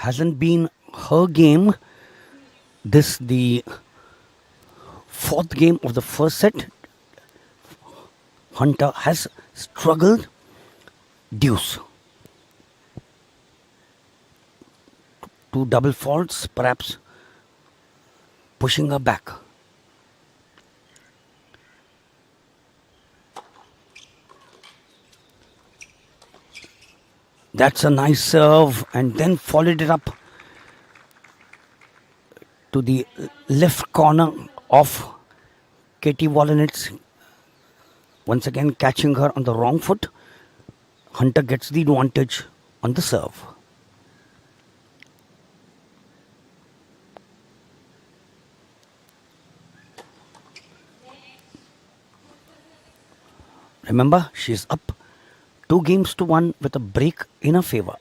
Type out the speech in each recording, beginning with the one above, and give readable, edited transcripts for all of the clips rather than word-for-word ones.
hasn't been her game. This the fourth game of the first set. Hunter has struggled. Deuce. Two double faults, perhaps pushing her back. That's a nice serve, and then followed it up to the left corner of Katie Wolinets. Once again catching her on the wrong foot. Hunter gets the advantage on the serve. Remember, she's up 2-1 with a break in her favor.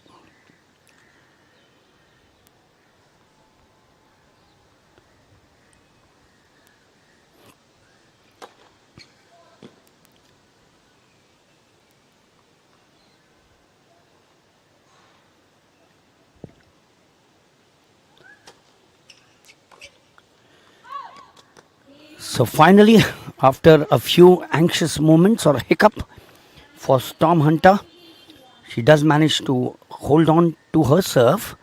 So finally, after a few anxious moments or hiccup for Storm Hunter, she does manage to hold on to her serve.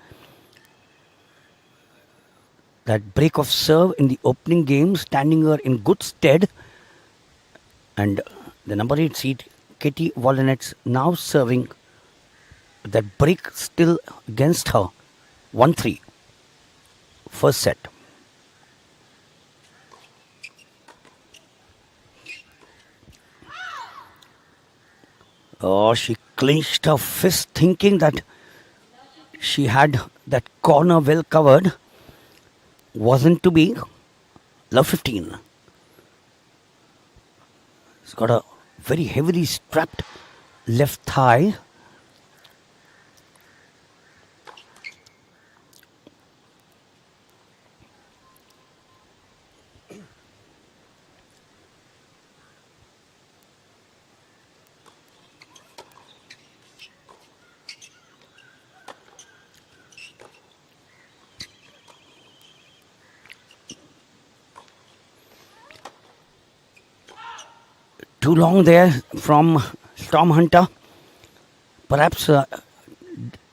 That break of serve in the opening game standing her in good stead. And the number 8 seed, Katie Wolinets, now serving that break still against her. 1-3. First set. Oh, she clenched her fist thinking that she had that corner well covered. Wasn't to be. Love 15. It's got a very heavily strapped left thigh. Too long there from Storm Hunter. Perhaps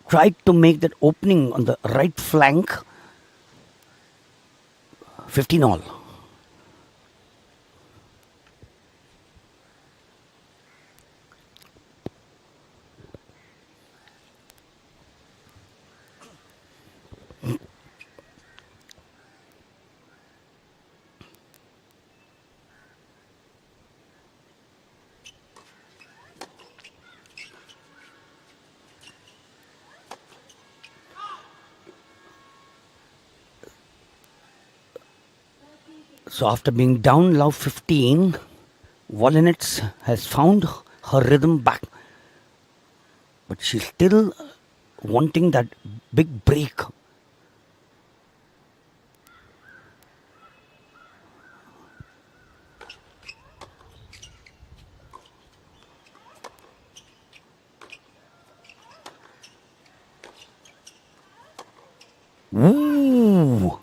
tried to make that opening on the right flank. 15 all. So after being down love 15, Wolinets has found her rhythm back. But she's still wanting that big break. Ooh!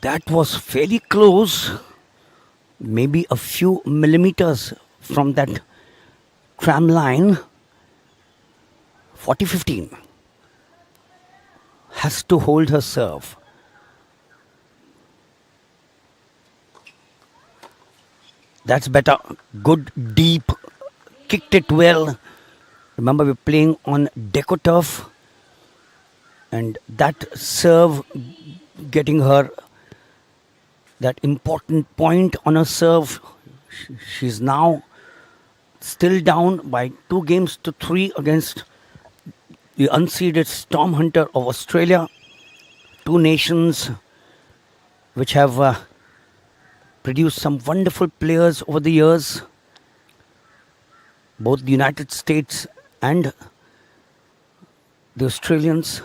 That was fairly close. Maybe a few millimeters from that tram line. 40-15. Has to hold her serve. That's better. Good deep. Kicked it well. Remember, we're playing on deco turf. And that serve getting her that important point on her serve. She's now still down by 2-3 against the unseeded Storm Hunter of Australia. Two nations which have produced some wonderful players over the years. Both the United States and the Australians.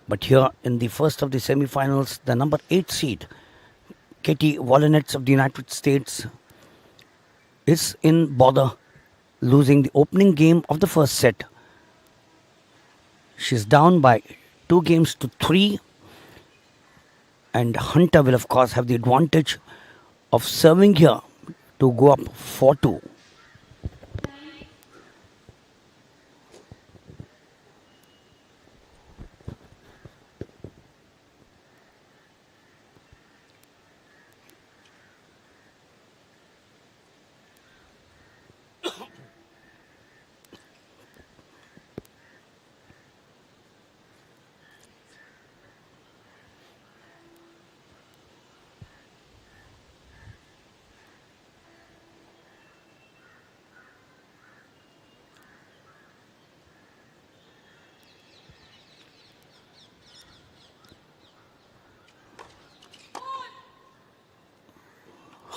But here in the first of the semi-finals, the number 8 seed, Katie Wolinets of the United States, is in bother losing the opening game of the first set. She's down by 2 games to 3, and Hunter will, of course, have the advantage of serving here to go up 4-2.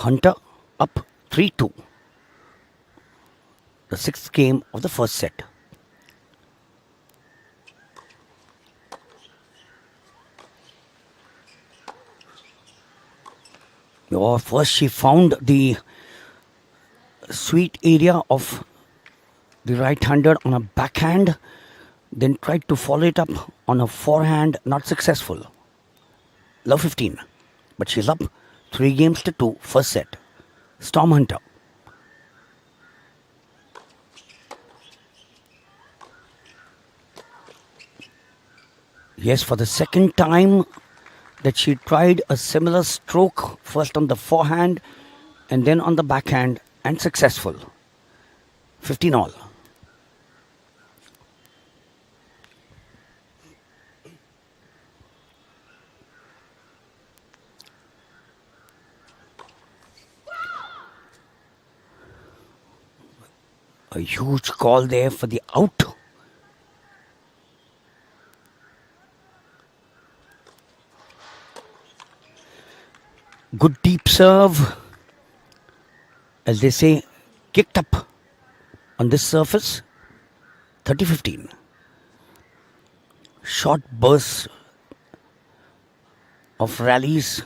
Hunter up 3-2. The sixth game of the first set. First, she found the sweet area of the right-hander on a backhand, then tried to follow it up on a forehand, not successful. Love 15, but she's up 3 games to 2, first set. Storm Hunter. Yes, for the second time that she tried a similar stroke, first on the forehand and then on the backhand, and successful. 15 all. A huge call there for the out. Good deep serve. As they say, kicked up on this surface. 30-15. Short bursts of rallies.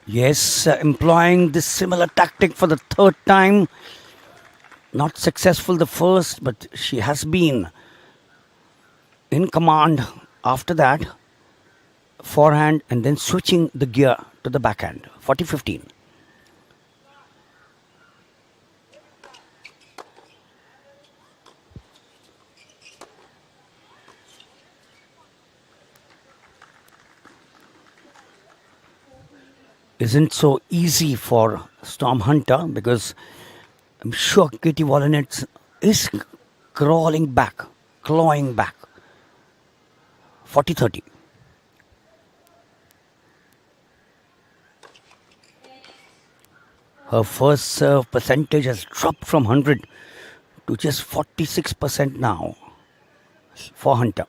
Yes, employing this similar tactic for the third time. Not successful the first, but she has been in command after that. Forehand and then switching the gear to the backhand. 40-15. Isn't so easy for Storm Hunter because I'm sure Katie Wolinets is crawling back, clawing back. 40-30. Her first serve percentage has dropped from 100 to just 46% now for Hunter.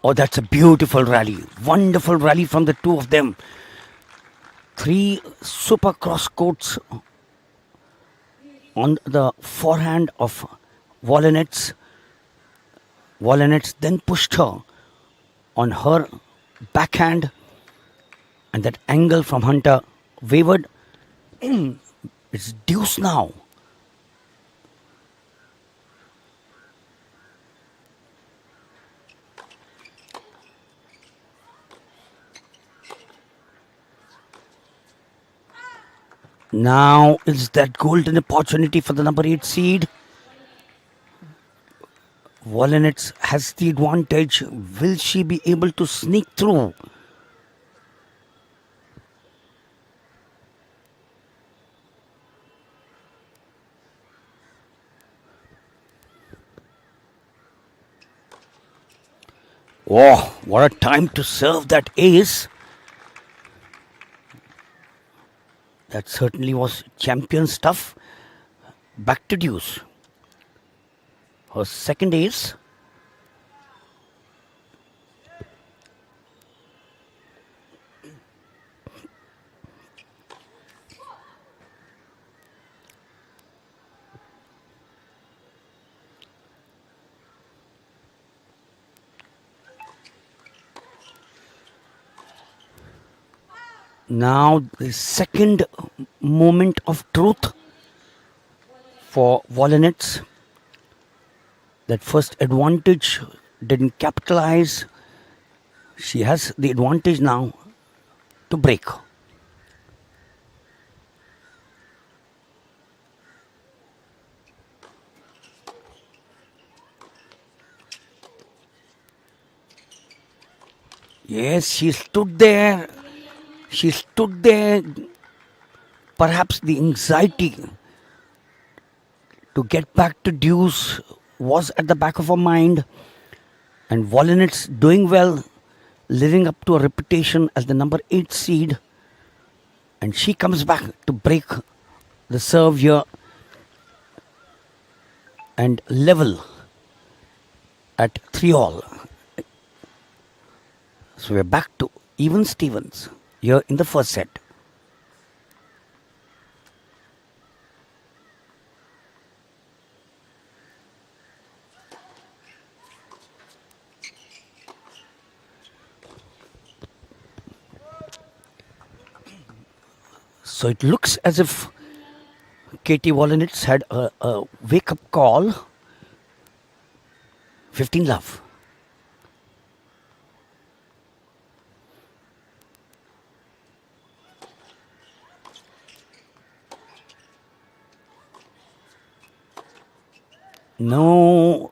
Oh, that's a beautiful rally. Wonderful rally from the two of them. 3 super cross courts on the forehand of Wolinets. Wolinets then pushed her on her backhand, and that angle from Hunter wavered. It's deuce now. Now is that golden opportunity for the number 8 seed. Wolinets has the advantage. Will she be able to sneak through? Oh, what a time to serve that ace. That certainly was champion stuff. Back to deuce. Her second ace. Now the second moment of truth for Volinets. That first advantage didn't capitalize. She has the advantage now to break. Yes, she stood there. She stood there. Perhaps the anxiety to get back to deuce was at the back of her mind. And Volinets doing well, living up to a reputation as the number 8 seed. And she comes back to break the serve here and level at 3-all. So we're back to even Stevens here in the first set. So it looks as if Katie Volinets had a wake-up call. 15 love. No,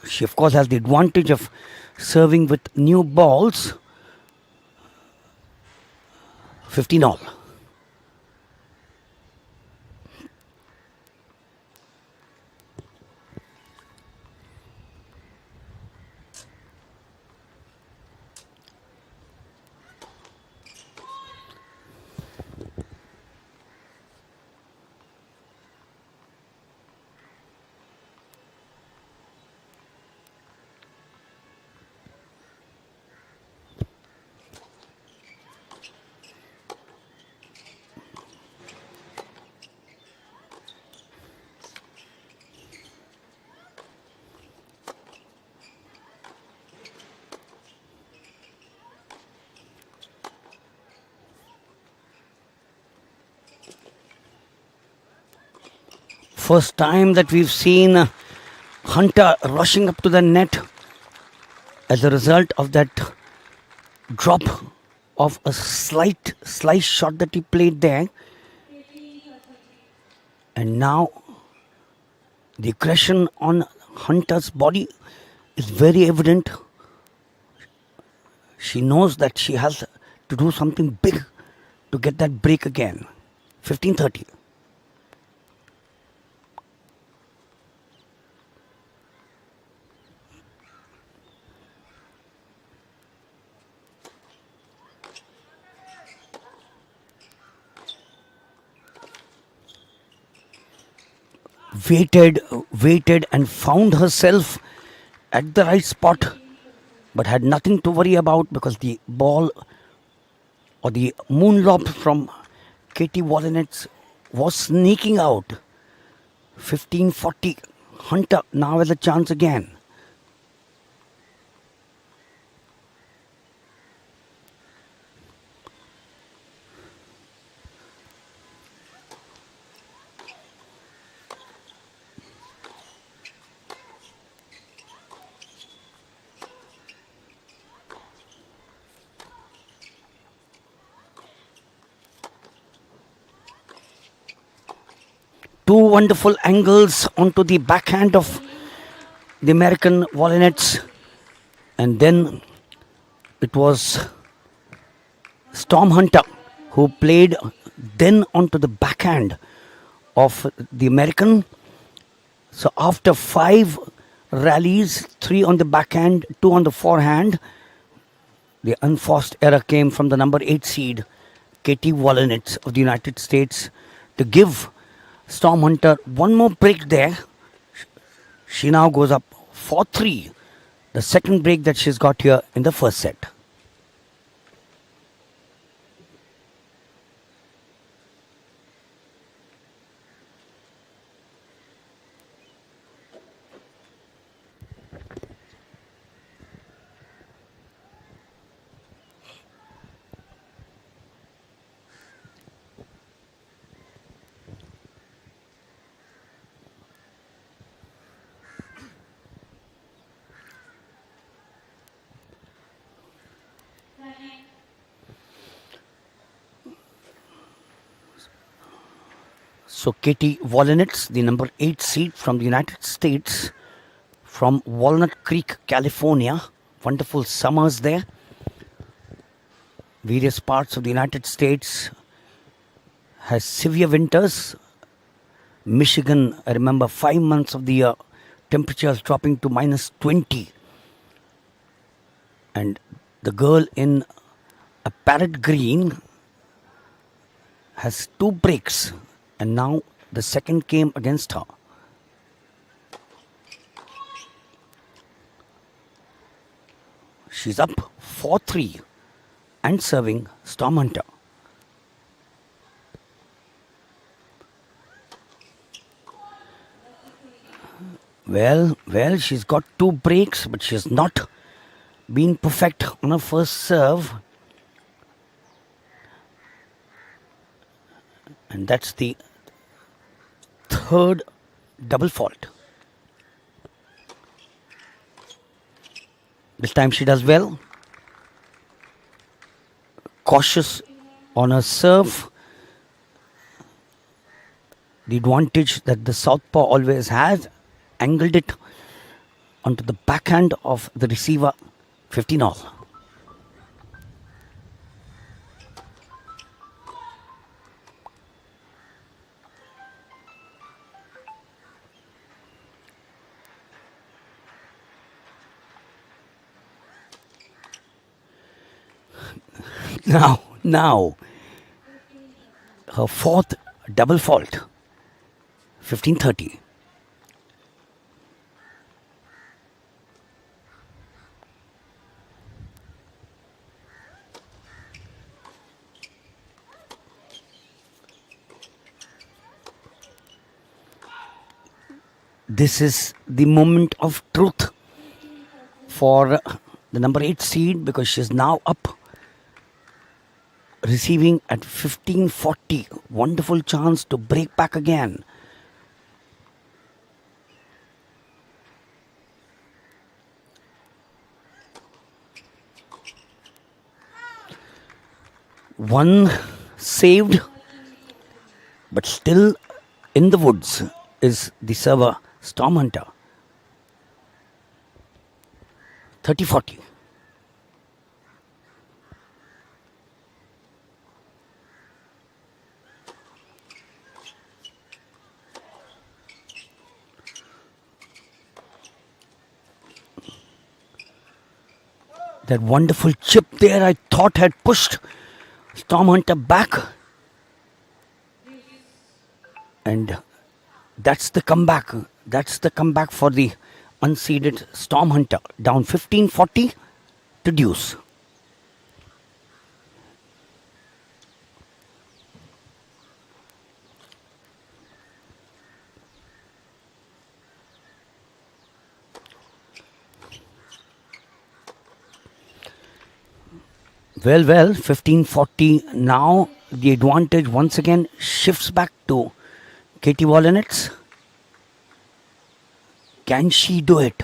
she of course has the advantage of serving with new balls. 15-all. First time that we've seen Hunter rushing up to the net as a result of that drop of a slight slice shot that he played there. And now the aggression on Hunter's body is very evident. She knows that she has to do something big to get that break again. 15-30. Waited and found herself at the right spot, but had nothing to worry about because the ball or the moon lob from Katie Volinets was sneaking out. 15-40. Hunter now has a chance again. Two wonderful angles onto the backhand of the American Volinets, and then it was Storm Hunter who played then onto the backhand of the American. So after 5 rallies, 3 on the backhand, 2 on the forehand, The unforced error came from the number 8 seed, Katie Wolinitz of the United States, to give Storm Hunter one more break there. She now goes up 4-3, the second break that she's got here in the first set. So Katie Wolinitz, the number 8 seed from the United States, from Walnut Creek, California. Wonderful summers there. Various parts of the United States has severe winters. Michigan, I remember 5 months of the year, temperatures dropping to minus 20. And the girl in a parrot green has 2 breaks, and now the second came against her. She's up 4-3 and serving Storm Hunter. Well, she's got 2 breaks, but she's not been perfect on her first serve. And that's the third double fault. This time she does well. Cautious on her serve. The advantage that the southpaw always has, angled it onto the backhand of the receiver. 15-all. Now, her fourth double fault. 15-30. This is the moment of truth for the number 8 seed, because she's now up, receiving at 15-40. Wonderful chance to break back again. One saved, but still in the woods is the server Storm Hunter. 30-40. That wonderful chip there, I thought, had pushed Storm Hunter back. And that's the comeback. That's the comeback for the unseeded Storm Hunter. Down 15-40 to deuce. Well, 15-40. Now the advantage once again shifts back to Katie Wolinitz. Can she do it?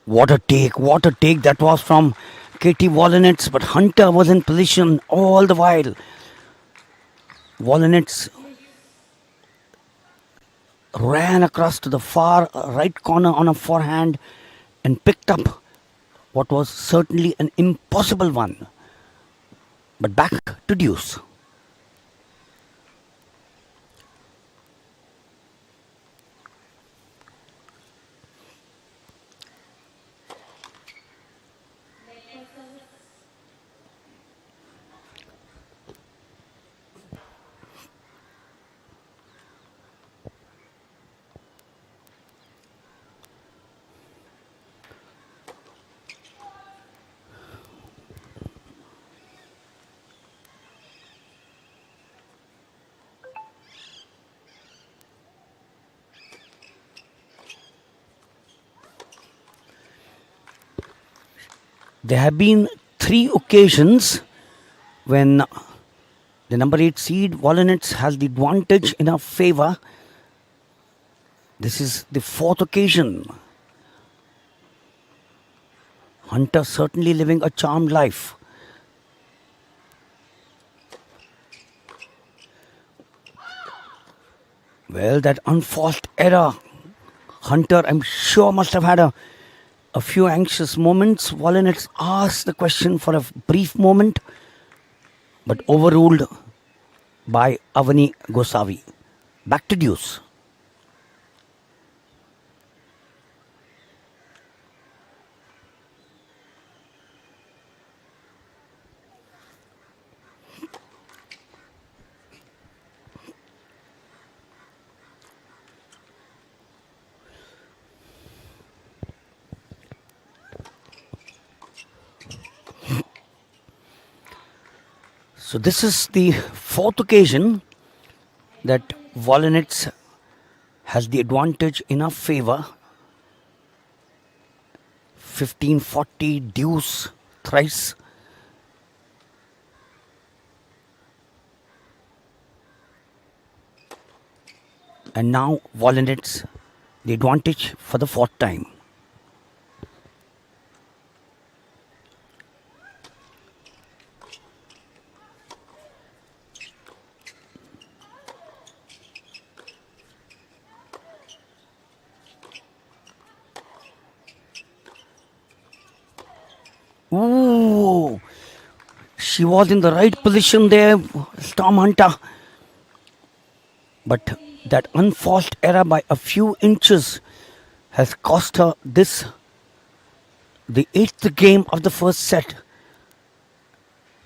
What a take that was from Katie Wolinitz, but Hunter was in position all the while. Wolinitz, ran across to the far right corner on a forehand and picked up what was certainly an impossible one. But back to deuce. There have been 3 occasions when the number 8 seed Volinets has the advantage in our favor. This is the 4th occasion. Hunter certainly living a charmed life. Well, that unforced error, Hunter, I'm sure, must have had a few anxious moments. Volinets asked the question for a brief moment, but overruled by Avani Gosavi. Back to deuce. So this is the 4th occasion that Volinets has the advantage in our favor. 1540 deuce thrice. And now Volinets the advantage for the 4th time. Ooh, she was in the right position there, Storm Hunter. But that unforced error by a few inches has cost her this, the 8th game of the first set.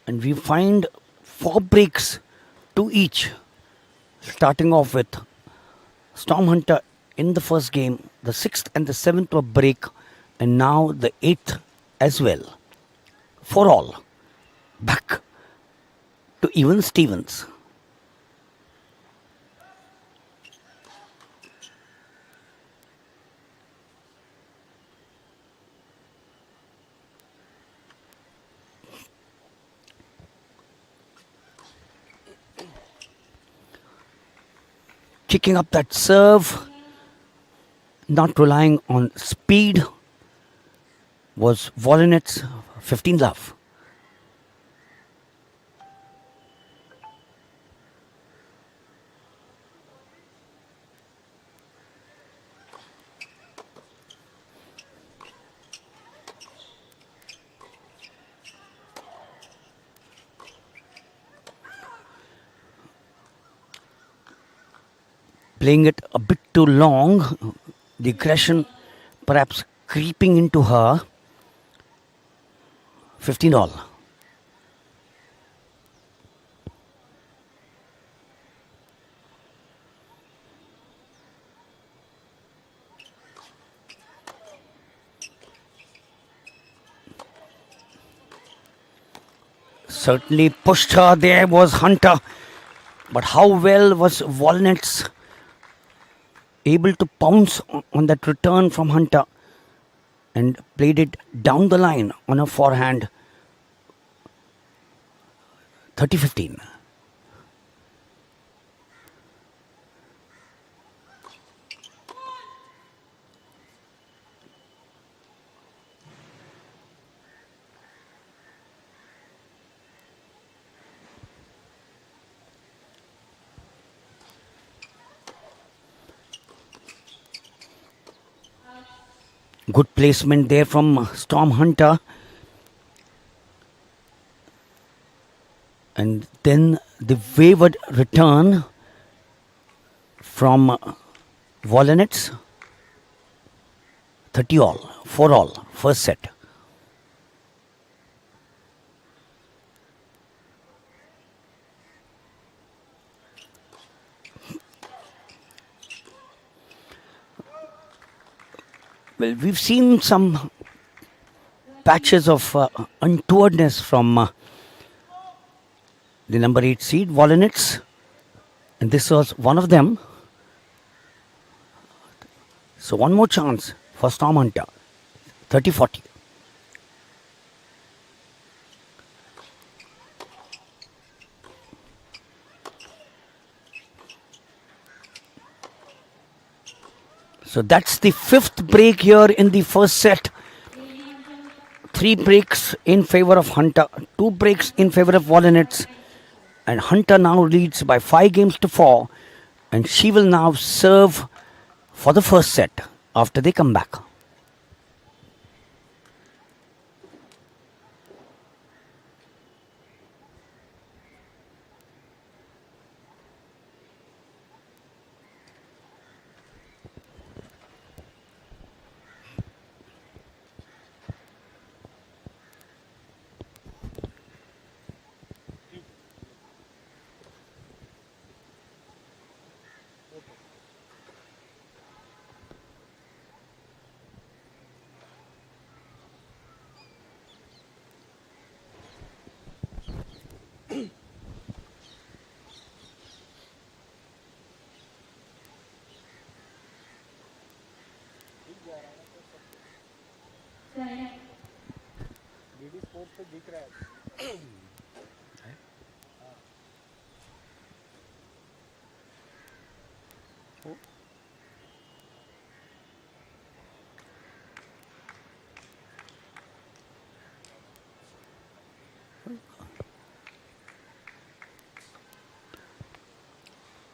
And we find 4 breaks, 2 each, starting off with Storm Hunter in the first game. The 6th and the 7th were break, and now the 8th as well. For all, back to even Stevens. Kicking up that serve, not relying on speed, was Volinet's 15 love. Playing it a bit too long, the aggression perhaps creeping into her. 15 all. Certainly pushed her. There was Hunter. But how well was Walnuts able to pounce on that return from Hunter and played it down the line on a forehand. 30-15. Good placement there from Storm Hunter. And then the wayward return from Volinets. 30 all, 4 all, first set. Well, we've seen some patches of untowardness from the number 8 seed, Volinets, and this was one of them. So one more chance for Storm Hunter, 30-40. So that's the fifth break here in the first set. 3 breaks in favor of Hunter, 2 breaks in favor of Volinets. And Hunter now leads by 5 games to 4. And she will now serve for the first set after they come back.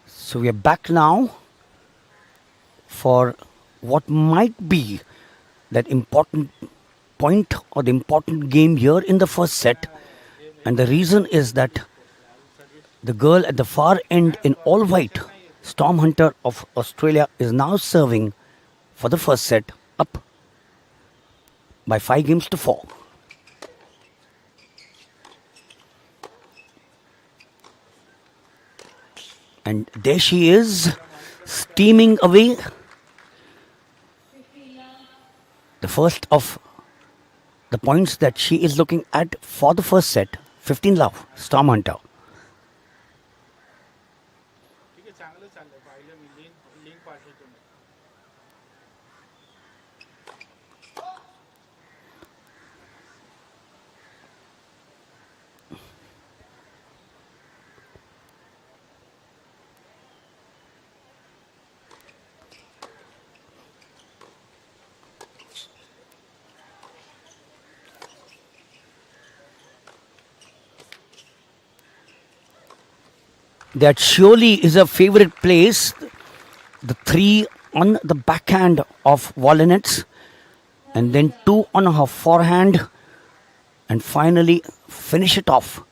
So we are back now for what might be that important point or the important game here in the first set. And the reason is that the girl at the far end in all white, Storm Hunter of Australia, is now serving for the first set up by 5 games to 4. And there she is, steaming away. The first of the points that she is looking at for the first set, 15 love, Storm Hunter. That surely is a favorite place. The 3 on the backhand of Volinets, and then 2 on her forehand, and finally finish it off,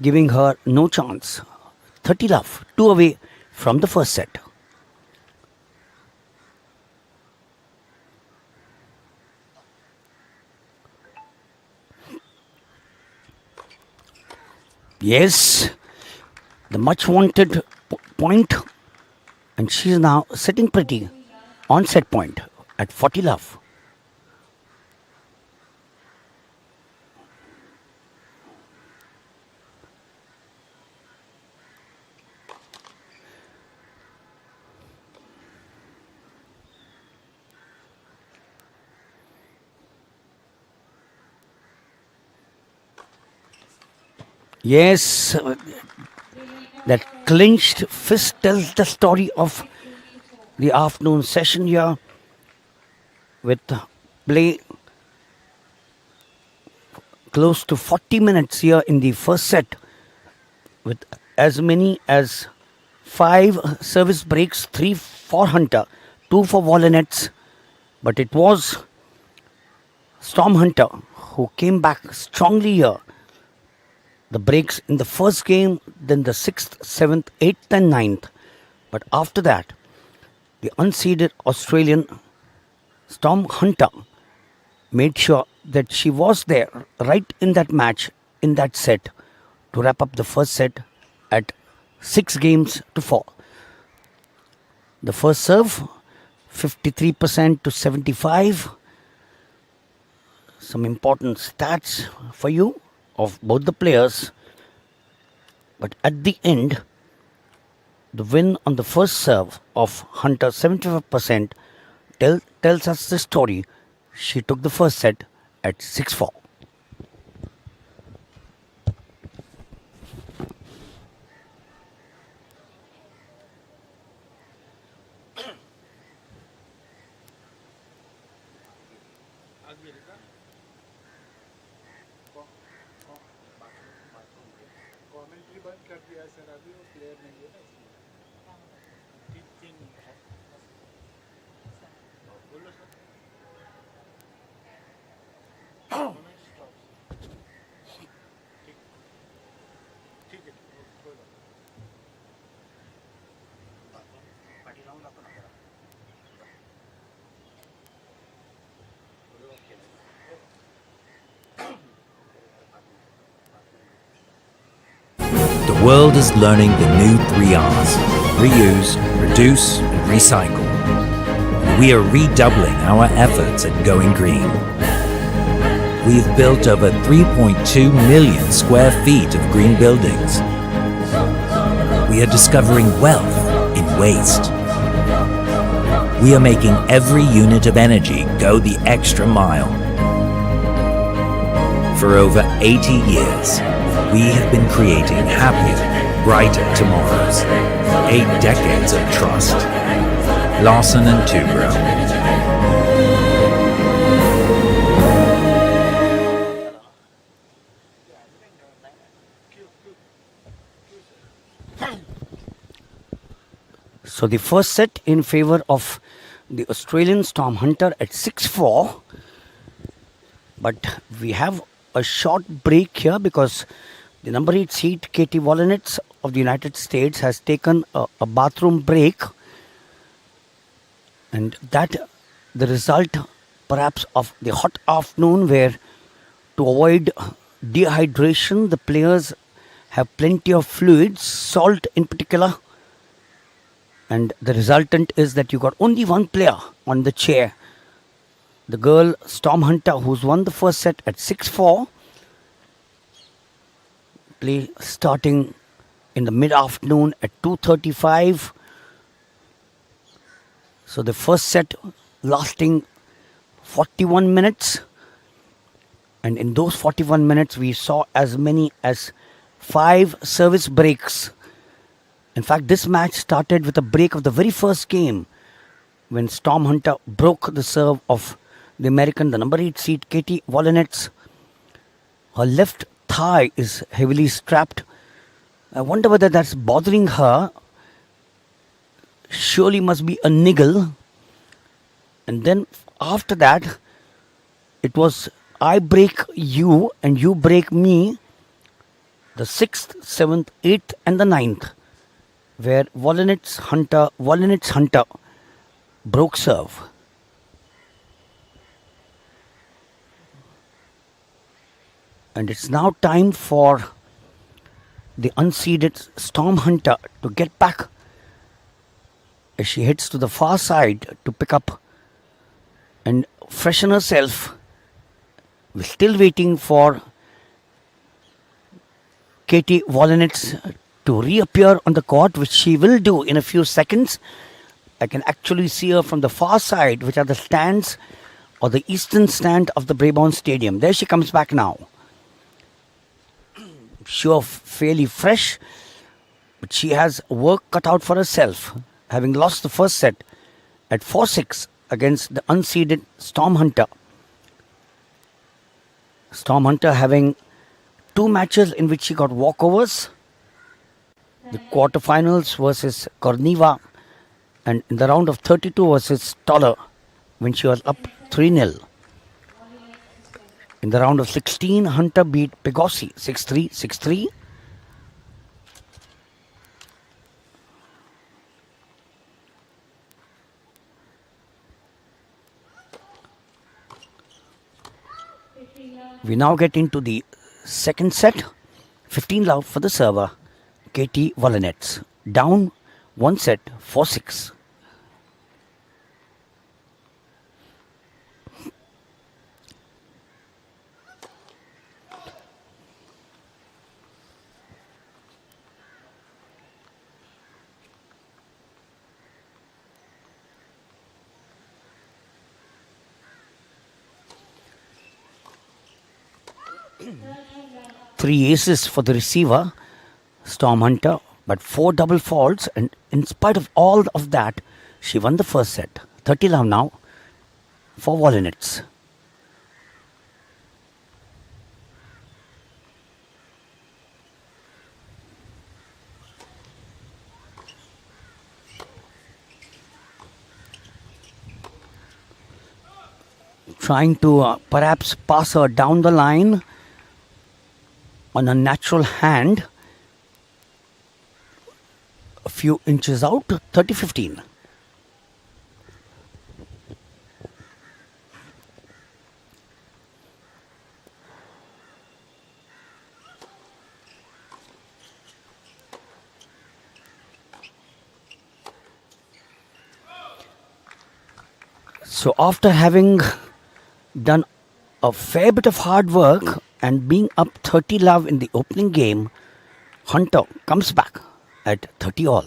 giving her no chance. 30 love, 2 away from the first set. Yes, the much wanted point, and she's now sitting pretty on set point at 40 love. Yes, that clinched fist tells the story of the afternoon session here, with play close to 40 minutes here in the first set, with as many as 5 service breaks, 3 for Hunter, 2 for Volinets. But it was Storm Hunter, who came back strongly here. The breaks in the first game, then the 6th, 7th, 8th, and 9th. But after that, the unseeded Australian Storm Hunter made sure that she was there right in that match, in that set, to wrap up the first set at 6 games to 4. The first serve, 53% to 75. Some important stats for you of both the players. But at the end, the win on the first serve of Hunter, 75%, tells us the story. She took the first set at 6-4. The world is learning the new 3Rs: reuse, reduce, and recycle. And we are redoubling our efforts at going green. We've built over 3.2 million square feet of green buildings. We are discovering wealth in waste. We are making every unit of energy go the extra mile. For over 80 years, we have been creating happier, brighter tomorrows. 8 decades of trust. Larsen & Toubro. So the first set in favor of the Australian Storm Hunter at 6-4. But we have a short break here because the number 8 seed Katie Wolinets of the United States has taken a bathroom break, and that the result perhaps of the hot afternoon, where to avoid dehydration the players have plenty of fluids, salt in particular, and the resultant is that you got only one player on the chair. The girl Storm Hunter, who's won the first set at 6-4, play starting in the mid-afternoon at 2:35. So the first set lasting 41 minutes. And in those 41 minutes, we saw as many as 5 service breaks. In fact, this match started with a break of the very first game when Storm Hunter broke the serve of the American, the number 8 seed Katie Wolinets. Her left thigh is heavily strapped. I wonder whether that's bothering her. Surely must be a niggle. And then after that, it was I break you and you break me. The 6th, 7th, 8th and the 9th, where Wolinets Hunter broke serve. And it's now time for the unseeded Storm Hunter to get back as she heads to the far side to pick up and freshen herself. We're still waiting for Katie Wolinets to reappear on the court, which she will do in a few seconds. I can actually see her from the far side, which are the stands or the eastern stand of the Brabourne Stadium. There she comes back now. Sure, fairly fresh, but she has work cut out for herself, having lost the first set at 4-6 against the unseeded Storm Hunter. Storm Hunter having 2 matches in which she got walkovers. The quarterfinals versus Korneva, and in the round of 32 versus Stoller when she was up 3-0. In the round of 16, Hunter beat Pegossi 6-3, 6-3. We now get into the second set. 15 love for the server, Katie Volinets. Down one set, 4-6. Three aces for the receiver, Storm Hunter, but four double faults, and in spite of all of that, she won the first set. 30 love now for Volinets. Trying to perhaps pass her down the line on a natural hand, a few inches out, 30-15. So after having done a fair bit of hard work and being up 30 love in the opening game, Hunter comes back at 30 all.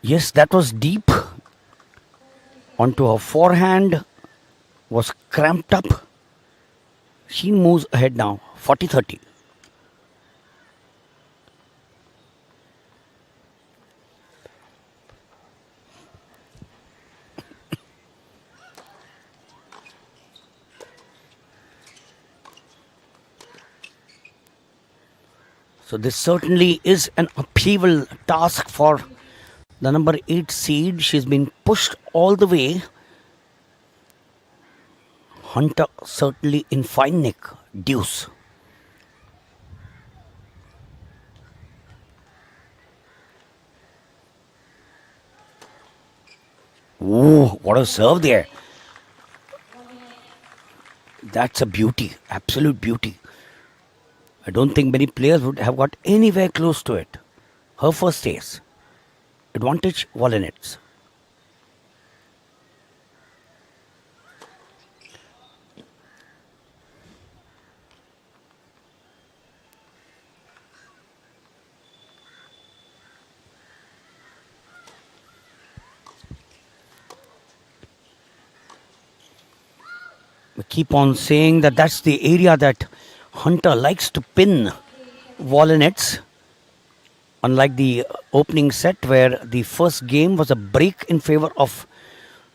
Yes, that was deep. Onto her forehand, was cramped up. She moves ahead now, 40-30. So this certainly is an upheaval task for the number 8 seed. She's been pushed all the way. Hunter certainly in fine nick. Deuce. Ooh, what a serve there. That's a beauty. Absolute beauty. I don't think many players would have got anywhere close to it. Her first ace. Advantage Volinets. We keep on saying that that's the area that Hunter likes to pin Volinets. Unlike the opening set where the first game was a break in favor of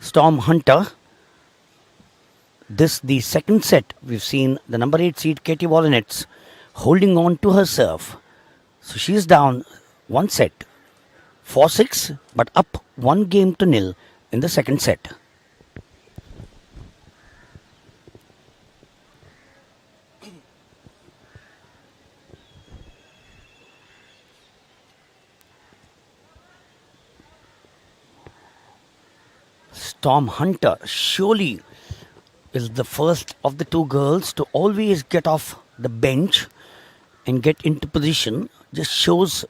Storm Hunter, the second set, we've seen the number 8 seed Katie Volinets holding on to her serve. So she's down one set, 4-6, but up 1-0 in the second set. Storm Hunter surely is the first of the two girls to always get off the bench and get into position. Just shows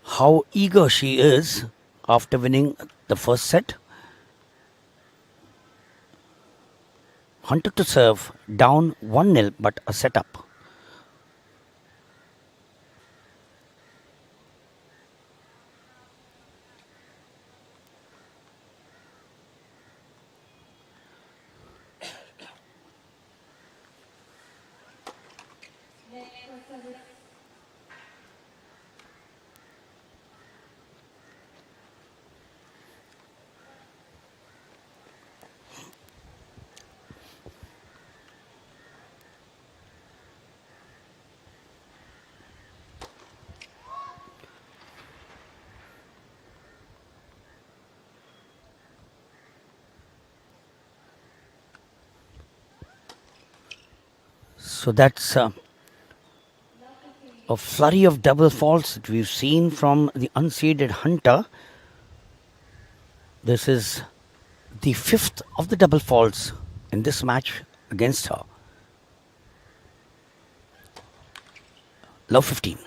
how eager she is after winning the first set. Hunter to serve, down 1-0, but a setup. So that's a flurry of double faults that we've seen from the unseeded Hunter. This is the fifth of the double faults in this match against her. Love 15.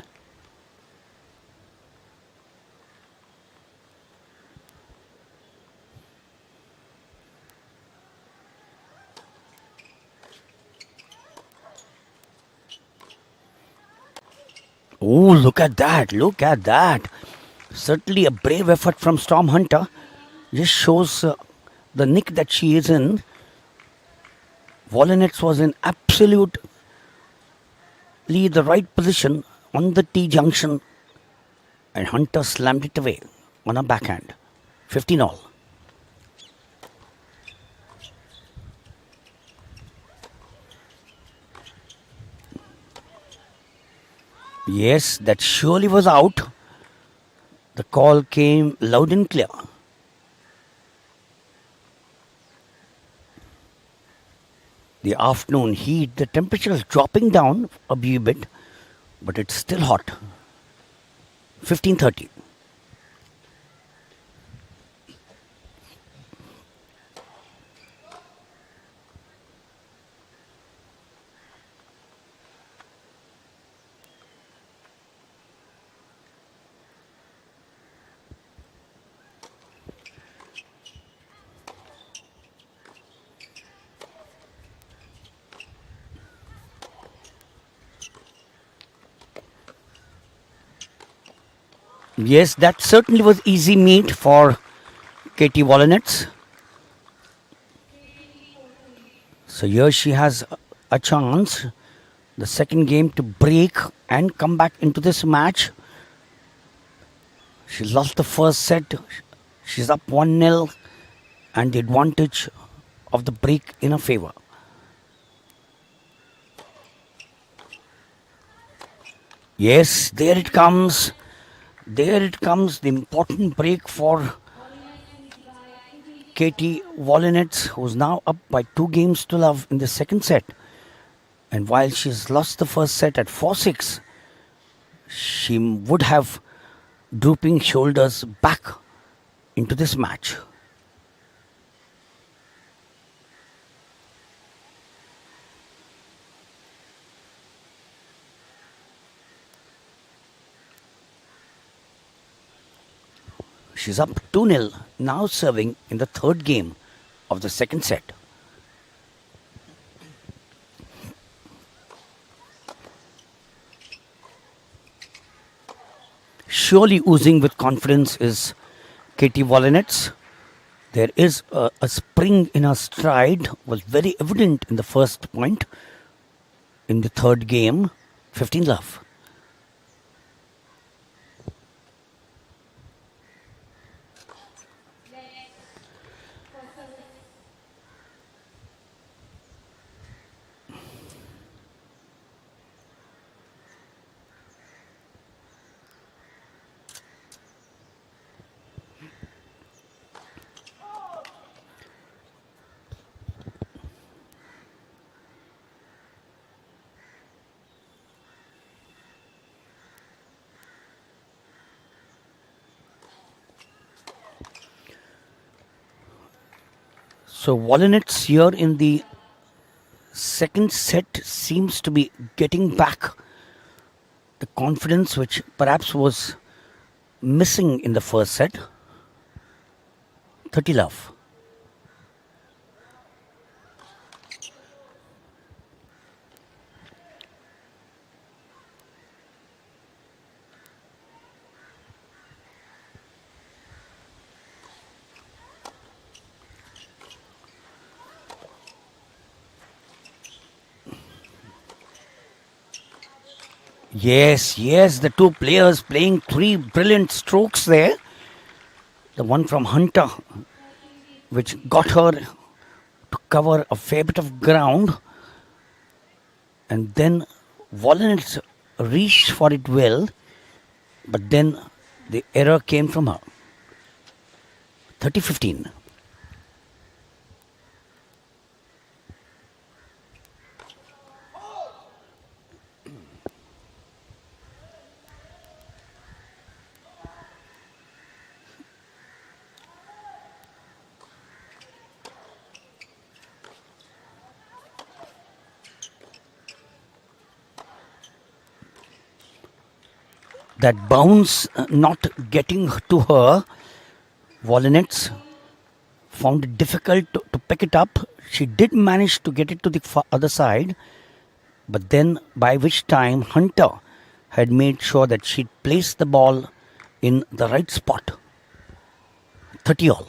Oh, look at that. Look at that. Certainly a brave effort from Storm Hunter. Just shows the nick that she is in. Volinets was in absolutely the right position on the T junction, and Hunter slammed it away on a backhand. 15 all. Yes, that surely was out. The call came loud and clear. The afternoon heat, the temperature is dropping down a wee bit, but it's still hot. 15:30. Yes, that certainly was easy meat for Katie Volinets. So here she has a chance, the second game, to break and come back into this match. She lost the first set. She's up 1-0, and the advantage of the break in her favor. Yes, there it comes. There it comes, the important break for Katie Volinets, who's now up by 2-0 in the second set. And while she's lost the first set at 4-6, she would have drooping shoulders back into this match. She's up 2-0, now serving in the third game of the second set. Surely oozing with confidence is Katie Volinets. There is a spring in her stride, was very evident in the first point. In the third game, 15 love. So Volinets here in the second set seems to be getting back the confidence which perhaps was missing in the first set. 30 love. Yes, yes, the two players playing three brilliant strokes there. The one from Hunter, which got her to cover a fair bit of ground. And then Volinets reached for it well, but then the error came from her. 30-15. That bounce not getting to her, Volinets found it difficult to pick it up. She did manage to get it to the other side, but then by which time Hunter had made sure that she'd placed the ball in the right spot. 30 all.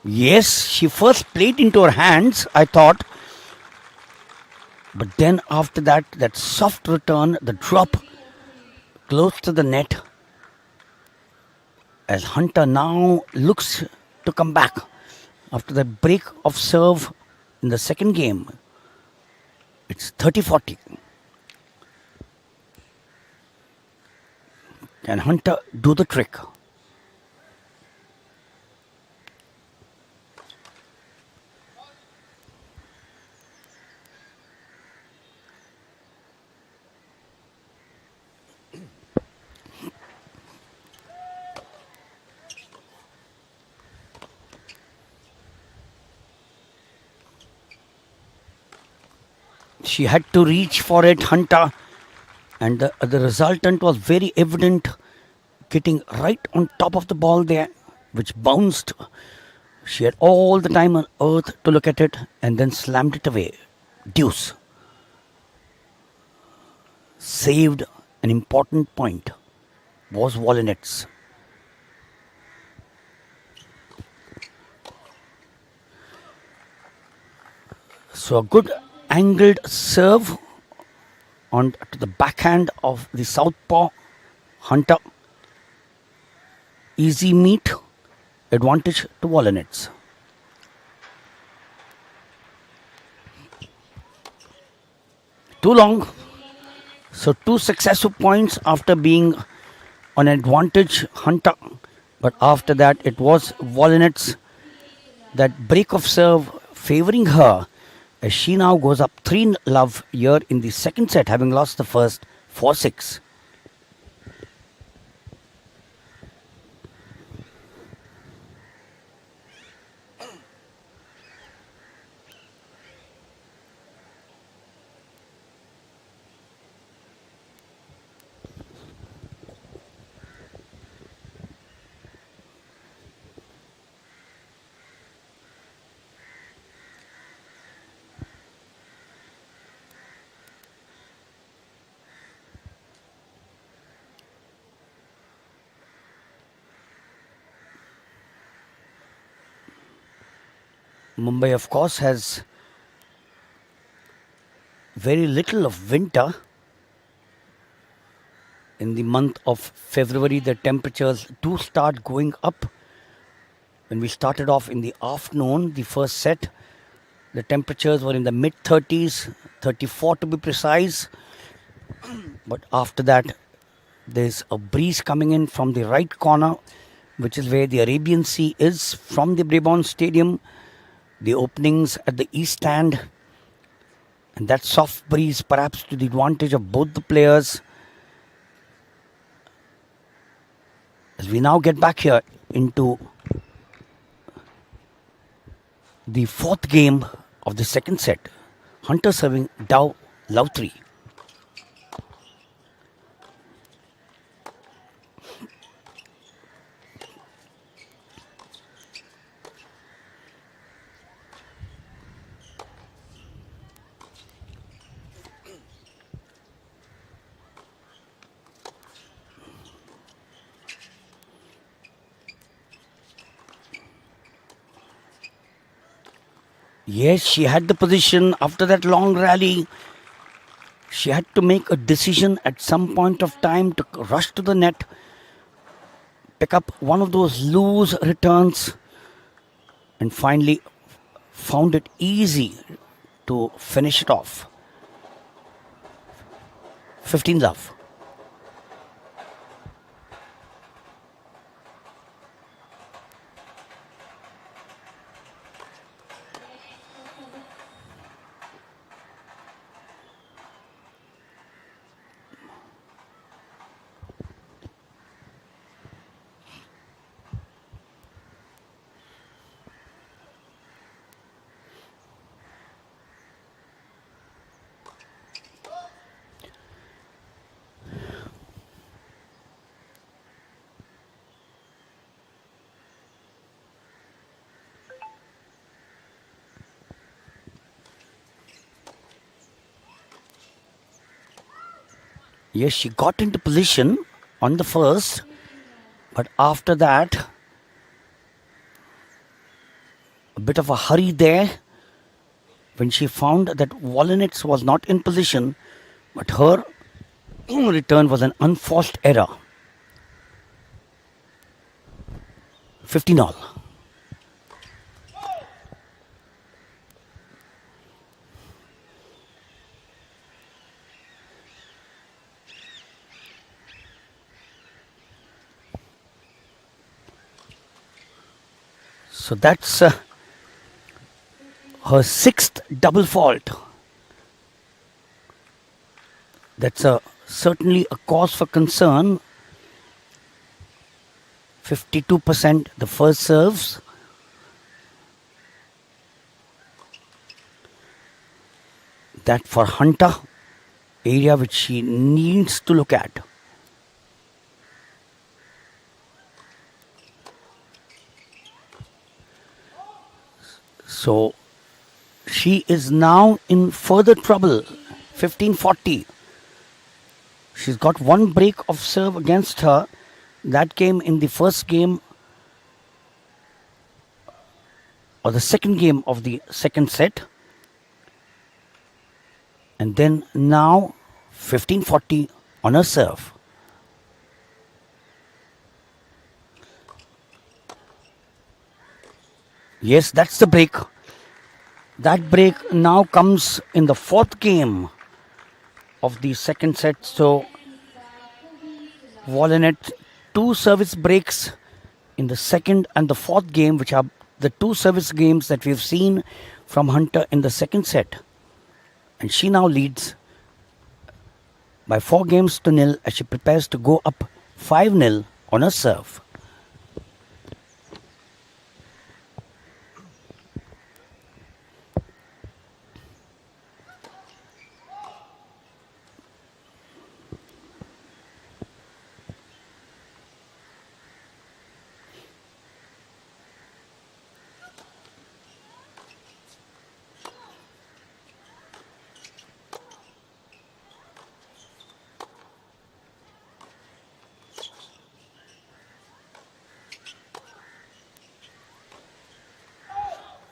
Yes, she first played into her hands, I thought, but then after that, that soft return, the drop close to the net, as Hunter now looks to come back after the break of serve in the second game. It's 30-40. Can Hunter do the trick? She had to reach for it, Hunter, and the resultant was very evident, getting right on top of the ball there, which bounced. She had all the time on earth to look at it and then slammed it away. Deuce. Saved an important point. Was Volinets. So a good angled serve on to the backhand of the southpaw Hunter. Easy meet. Advantage to Volinets. Too long. So 2 successive points after being on advantage Hunter. But after that it was Volinets. That break of serve favouring her, as she now goes up 3-love here in the second set, having lost the first 4-6. Mumbai, of course, has very little of winter. In the month of February, the temperatures do start going up. When we started off in the afternoon, the first set, the temperatures were in the mid-30s, 34 to be precise. But after that, there's a breeze coming in from the right corner, which is where the Arabian Sea is, from the Brabant Stadium. The openings at the east stand, and that soft breeze perhaps to the advantage of both the players. As we now get back here into the fourth game of the second set, Hunter serving Dow love 3. Yes, she had the position after that long rally. She had to make a decision at some point of time to rush to the net, pick up one of those loose returns, and finally found it easy to finish it off. 15-love. Yes, she got into position on the first, but after that, a bit of a hurry there when she found that Volinets was not in position, but her return was an unforced error. 15 all. So that's her sixth double fault. That's certainly a cause for concern. 52% the first serves. That for Hunter, area which she needs to look at. So she is now in further trouble. 15-40. She's got one break of serve against her. That came in the first game or the second game of the second set. And then now 15-40 on her serve. Yes, that's the break. That break now comes in the fourth game of the second set. So Volinet, two service breaks in the second and the fourth game, which are the two service games that we've seen from Hunter in the second set. And she now leads by 4-0 as she prepares to go up 5-0 on her serve.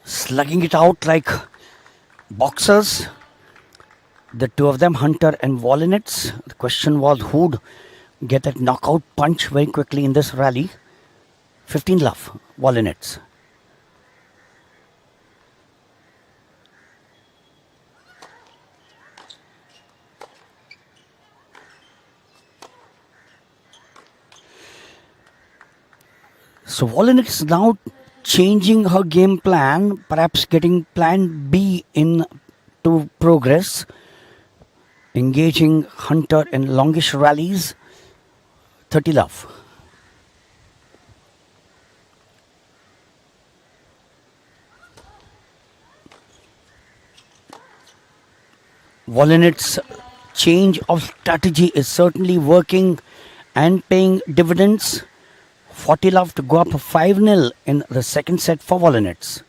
Slugging it out like boxers. The two of them, Hunter and Volinets. The question was who'd get that knockout punch very quickly in this rally. 15 love, Volinets. So Volinets now changing her game plan, perhaps getting plan B into progress, engaging Hunter in longish rallies. 30 love. Volinet's change of strategy is certainly working and paying dividends. 40 love to go up 5-0 in the second set for Volinets.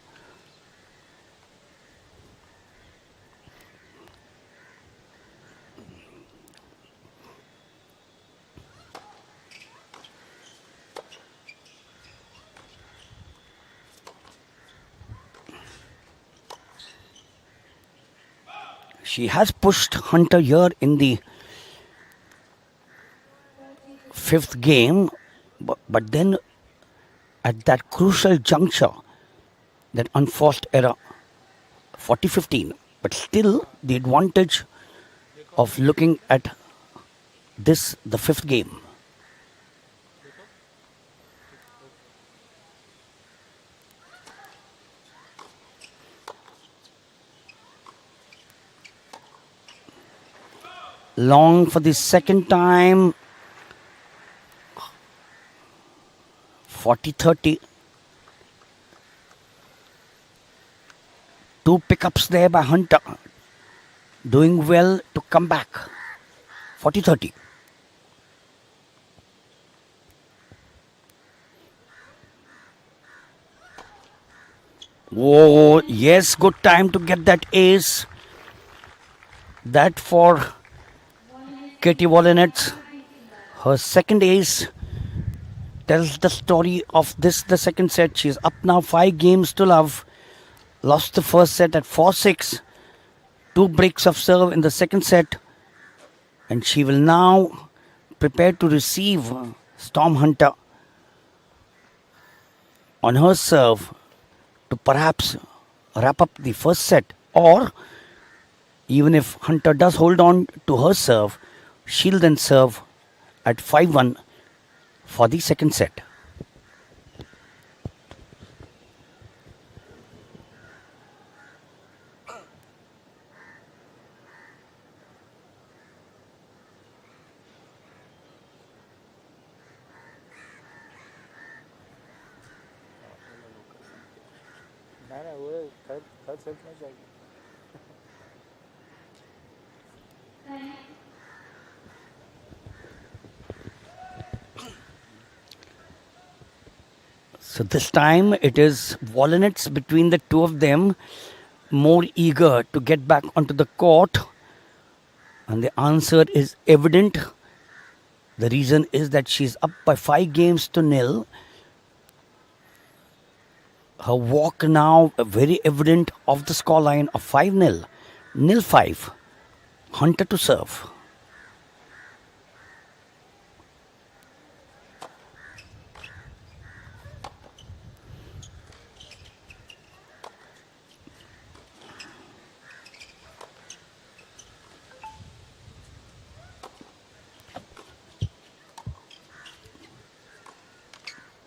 She has pushed Hunter here in the fifth game, but then at that crucial juncture, that unforced error, 40-15. But still, the advantage of looking at this, the fifth game. Long for the second time. 40-30. Two pickups there by Hunter. Doing well to come back. 40-30. Oh, yes, good time to get that ace. That for Katie Wolinets, her second ace, tells the story of this, the second set. She's up now 5 games to love. Lost the first set at 4-6. 2 breaks of serve in the second set. And she will now prepare to receive Storm Hunter on her serve to perhaps wrap up the first set. Or even if Hunter does hold on to her serve, she'll then serve at 5-1 for the second set. So this time it is Wolinets between the two of them, more eager to get back onto the court. And the answer is evident. The reason is that she's up by 5 games to 0. Her walk now very evident of the scoreline of 5-0. 0-5. Hunter to serve.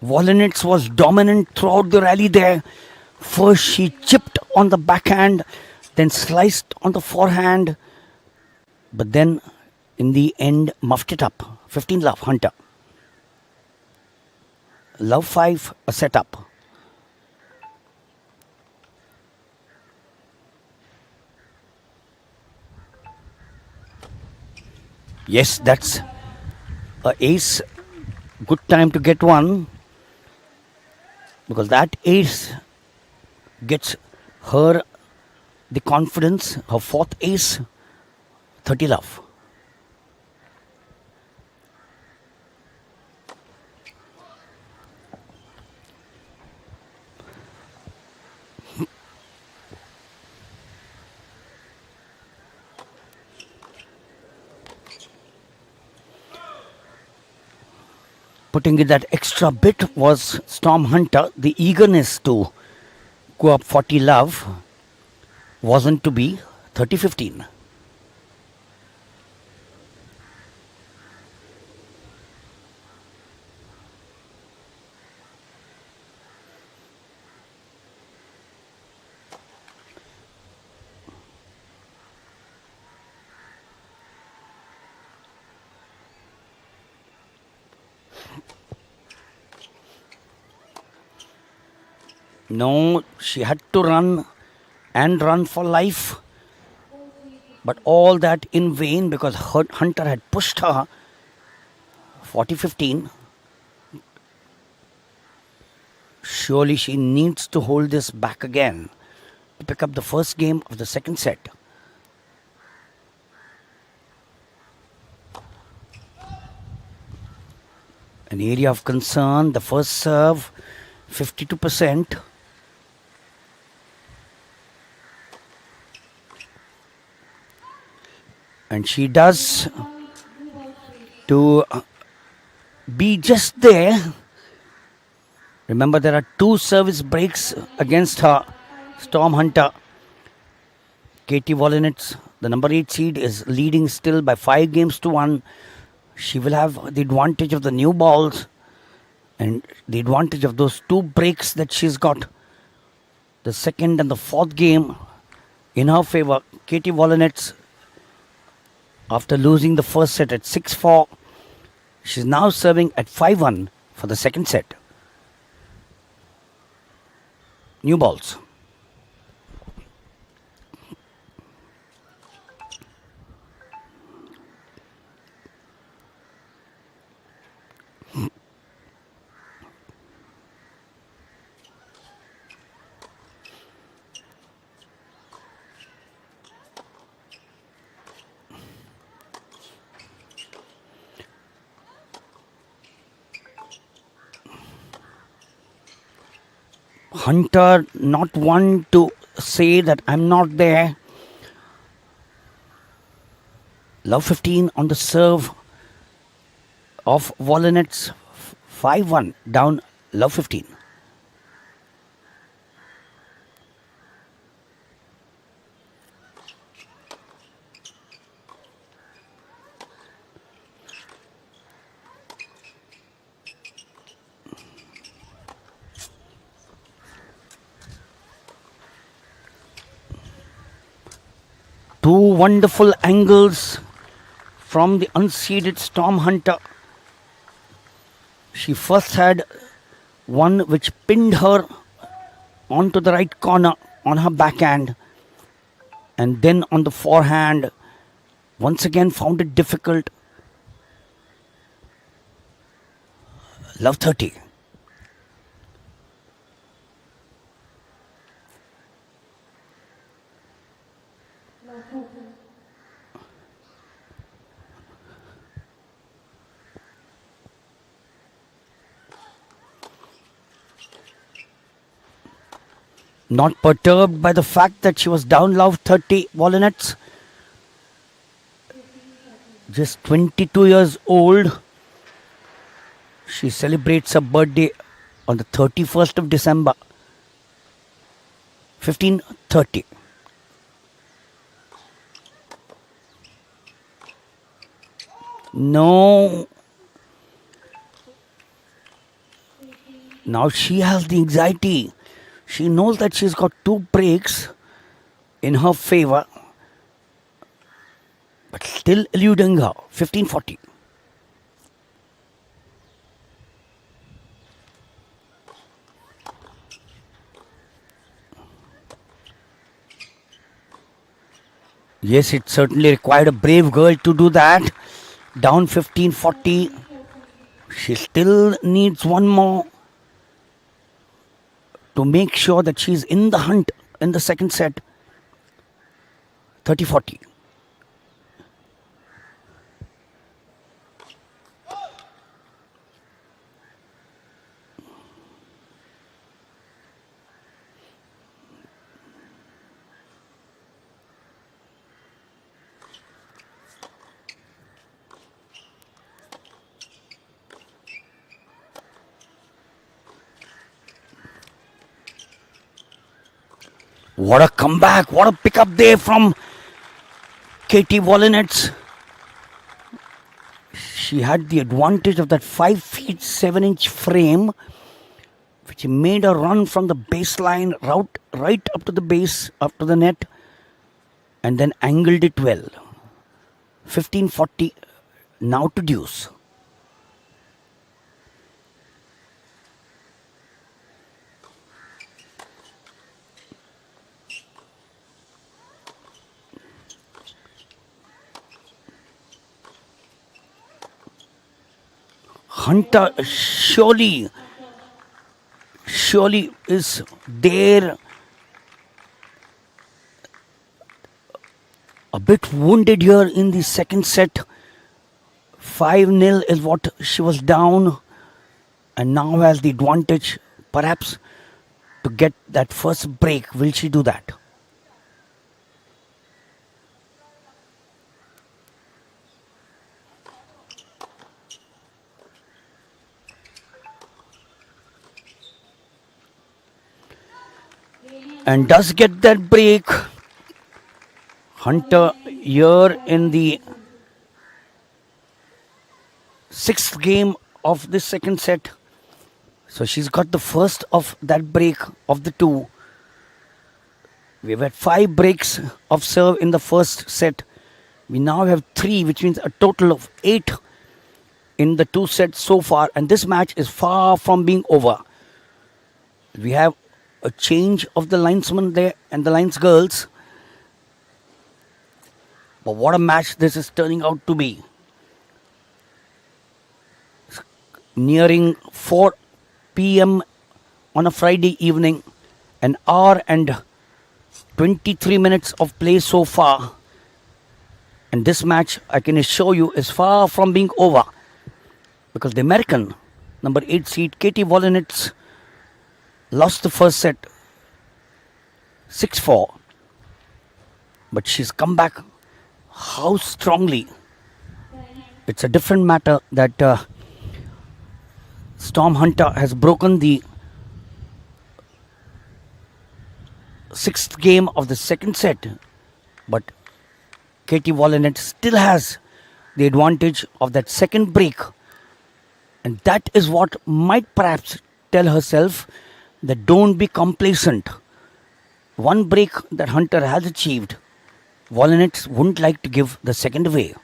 Wolinets was dominant throughout the rally there. First she chipped on the backhand, then sliced on the forehand, but then in the end muffed it up. 15-love Hunter. Love 5, a setup. Yes, that's a ace. Good time to get one, because that ace gets her the confidence. Her fourth ace, 30-love. Putting in that extra bit was Storm Hunter. The eagerness to go up 40-love wasn't to be. 30-15. No, she had to run and run for life. But all that in vain, because Hunter had pushed her. 40-15. Surely she needs to hold this back again to pick up the first game of the second set. An area of concern, the first serve, 52%. And she does to be just there. Remember, there are 2 service breaks against her. Storm Hunter. Katie Wolinets, the number 8 seed, is leading still by 5 games to 1. She will have the advantage of the new balls and the advantage of those 2 breaks that she's got. The second and the fourth game in her favor. Katie Wolinets, after losing the first set at 6-4, she's now serving at 5-1 for the second set. New balls. Hunter not one to say that I'm not there. Love 15 on the serve of Volinets. 5-1 down Love 15. Two wonderful angles from the unseeded Storm Hunter. She first had one which pinned her onto the right corner on her backhand, and then on the forehand once again found it difficult. Love 30. Not perturbed by the fact that she was down love 30 Volinets. Just 22 years old. She celebrates her birthday on the 31st of December. 15:30. No. Now she has the anxiety. She knows that she's got two breaks in her favor, but still eluding her. 15:40. Yes, it certainly required a brave girl to do that. Down 15:40. She still needs one more to make sure that she's in the hunt in the second set. 30-40. What a comeback, what a pickup there from Katie Volinets. She had the advantage of that 5 feet 7 inch frame, which made her run from the baseline right up to the base, up to the net, and then angled it well. 15:40 now to deuce. Hunter surely is there, a bit wounded here in the second set. 5-0 is what she was down, and now has the advantage perhaps to get that first break. Will she do that? And does get that break. Hunter here in the sixth game of this second set. So she's got the first of that break of the two. We've had 5 breaks of serve in the first set. We now have 3, which means a total of 8 in the 2 sets so far. And this match is far from being over. We have a change of the linesmen there and the lines girls. But what a match this is turning out to be. Nearing 4 p.m. on a Friday evening, an hour and 23 minutes of play so far. And this match, I can assure you, is far from being over. Because the American, number 8 seed, Katie Volinets, Lost the first set 6-4, but she's come back. How strongly? It's a different matter that Storm Hunter has broken the sixth game of the second set, but Katie Wolinette still has the advantage of that second break, and that is what might perhaps tell herself that don't be complacent. One break that Hunter has achieved, Wolinette wouldn't like to give the second away.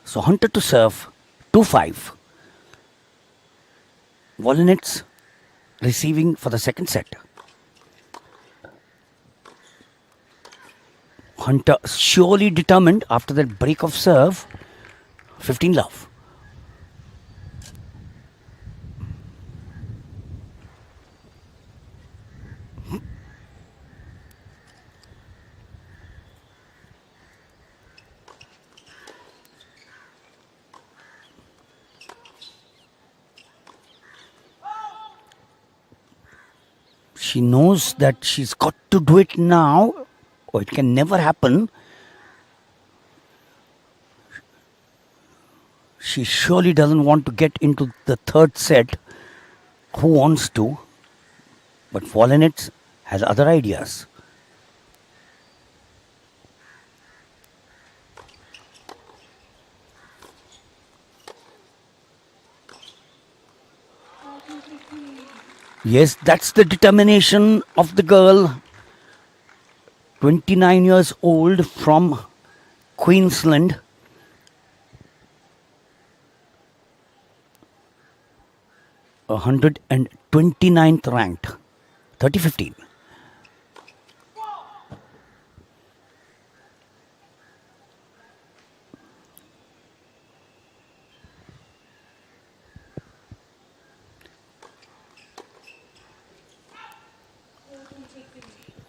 So Hunter to serve 2-5. Wolinette's receiving for the second set. Hunter surely determined after that break of serve. 15-love. She knows that she's got to do it now, or it can never happen. She surely doesn't want to get into the third set. Who wants to? But Wolinette has other ideas. Yes, that's the determination of the girl. 29 years old from Queensland. A 129th ranked. 30-15.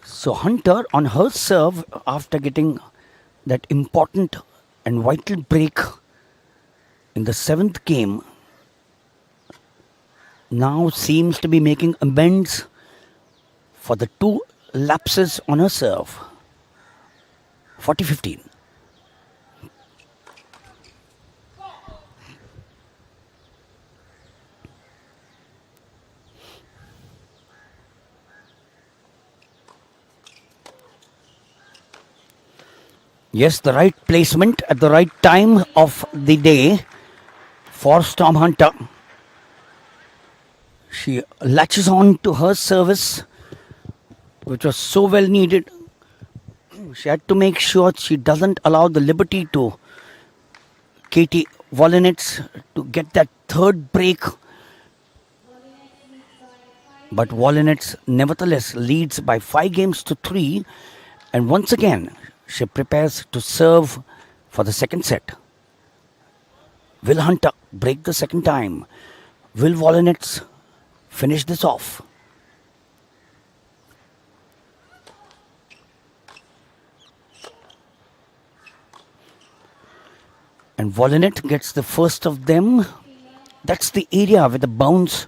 So Hunter on her serve, after getting that important and vital break in the seventh game, now seems to be making amends for the two lapses on her serve. 40-15. Yes, the right placement at the right time of the day for Storm Hunter. She latches on to her service, which was so well needed. She had to make sure she doesn't allow the liberty to Katie Wolinette to get that third break. But Wolinette nevertheless leads by 5-3, and once again she prepares to serve for the second set. Will Hunter break the second time? Will Wolinette finish this off? And Wolinette gets the first of them. That's the area with the bounce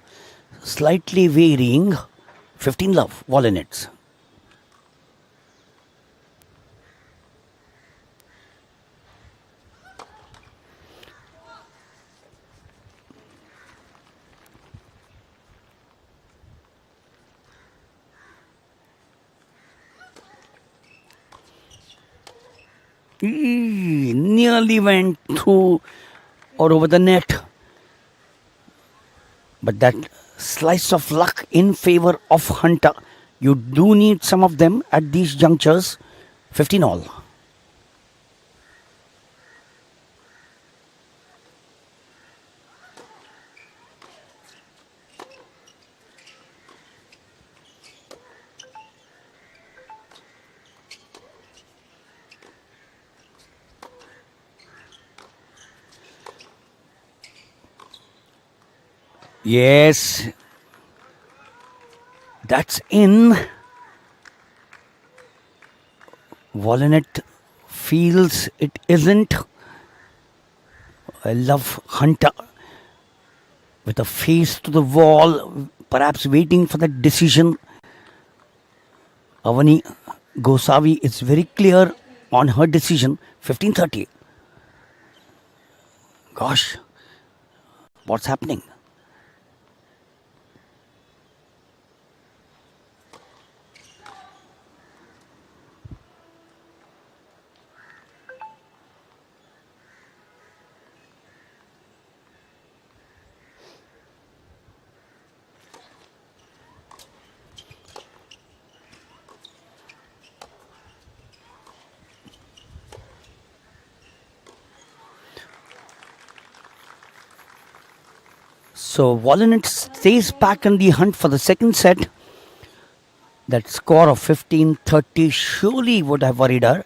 slightly varying. 15-love, Wolinette. Nearly went through or over the net. But that slice of luck in favor of Hunter. You do need some of them at these junctures. 15-all. Yes, that's in. Wolinette feels it isn't. I love Hunter with a face to the wall, perhaps waiting for the decision. Avani Gosavi is very clear on her decision. 15:30. Gosh, what's happening? So Volinet stays back in the hunt for the second set. That score of 15:30 surely would have worried her.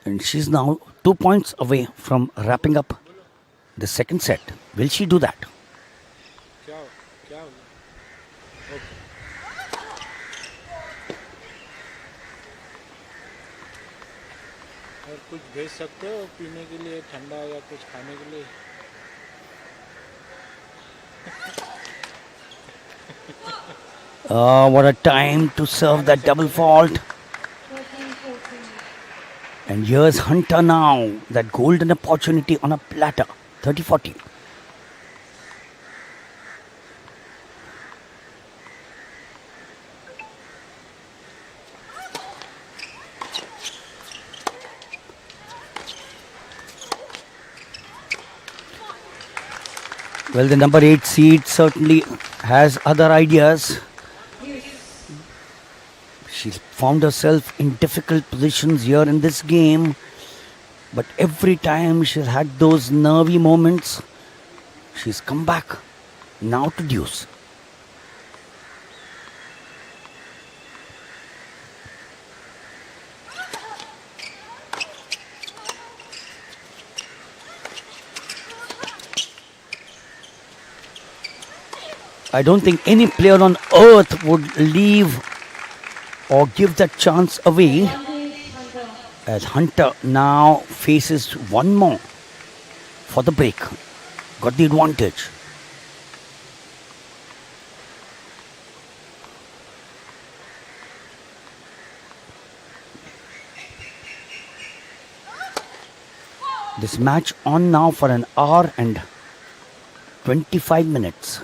And she's now 2 points away from wrapping up the second set. Will she do that? और कुछ भेज सकते हो पीने के लिए ठंडा या कुछ खाने के लिए What a time to serve that double fault. And here's Hunter now. That golden opportunity on a platter. 30-40. Well, the number 8 seed certainly has other ideas. She's found herself in difficult positions here in this game. But every time she's had those nervy moments, she's come back now to deuce. I don't think any player on earth would leave or give that chance away, as Hunter now faces one more for the break. Got the advantage. This match on now for an hour and 25 minutes.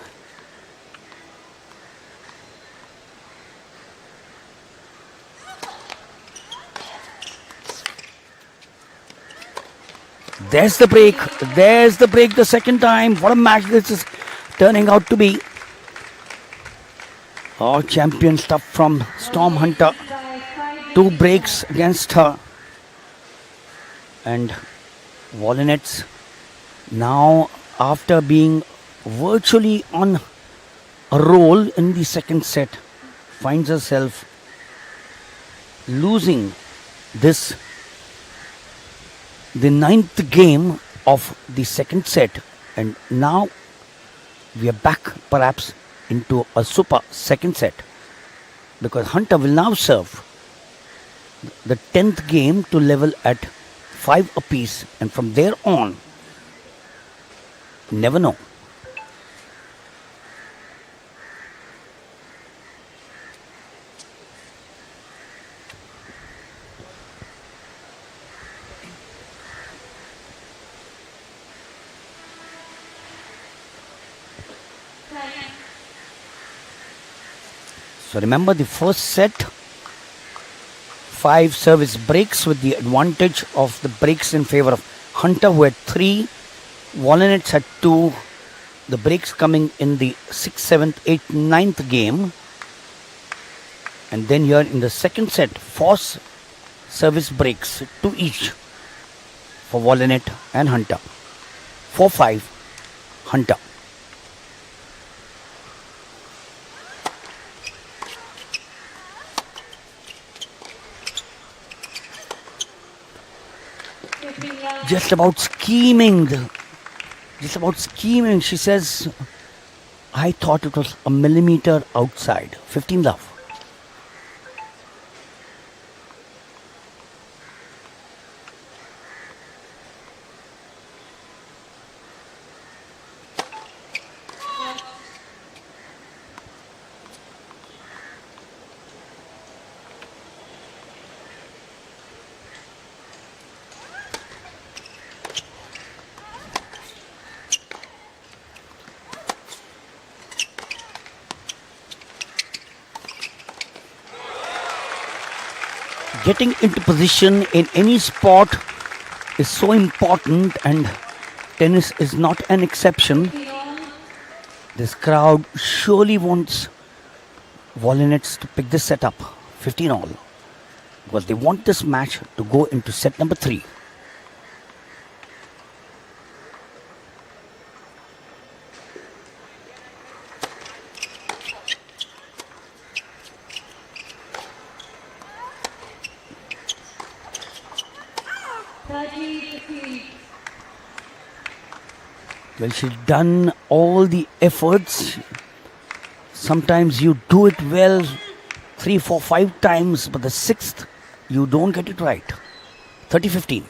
There's the break. There's the break the second time. What a match this is turning out to be. Oh, champion stuff from Storm Hunter. 2 breaks against her. And Volinets now, after being virtually on a roll in the second set, finds herself losing this, the 9th game of the second set, and now we are back perhaps into a super second set, because Hunter will now serve the 10th game to level at 5 apiece, and from there on, never know. So remember the first set, 5 service breaks with the advantage of the breaks in favor of Hunter, who had 3, Volinets had 2, the breaks coming in the 6th, 7th, 8th, 9th game. And then here in the second set, 4 service breaks, 2 each for Volinet and Hunter. 4-5 Hunter. Just about scheming. She says, I thought it was a millimeter outside. 15 love. Getting into position in any sport is so important, and tennis is not an exception. This crowd surely wants Volinets to pick this set up 15 all, because they want this match to go into set number 3. Well, she's done all the efforts. Sometimes you do it well 3, 4, 5 times, but the 6th you don't get it right. 30-15.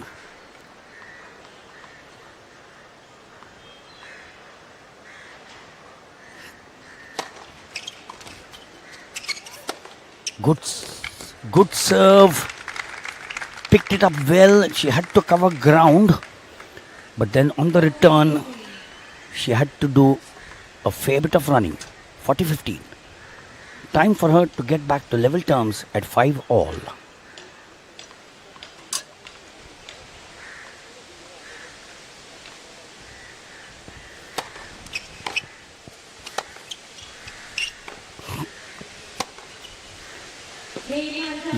Good serve. Picked it up well. She had to cover ground, but then on the return she had to do a fair bit of running. 40-15. Time for her to get back to level terms at 5 all.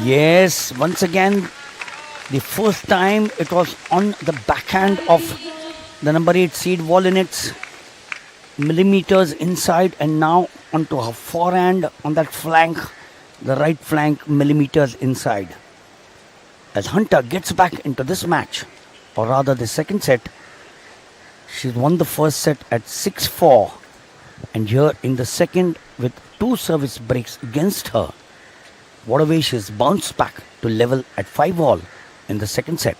Yes, once again, the first time it was on the backhand of the number 8 seed Volinets, millimeters inside, and now onto her forehand on that flank, the right flank, millimeters inside. As Hunter gets back into this match, or rather the second set, she's won the first set at 6-4, and here in the second with 2 service breaks against her, what a way she's bounced back to level at 5 all in the second set.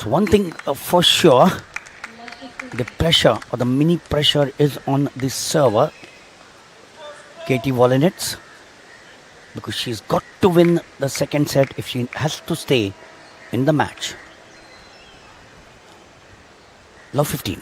So one thing for sure, the pressure or the mini pressure is on the server, Katie Volinets, because she's got to win the second set if she has to stay in the match. Love 15.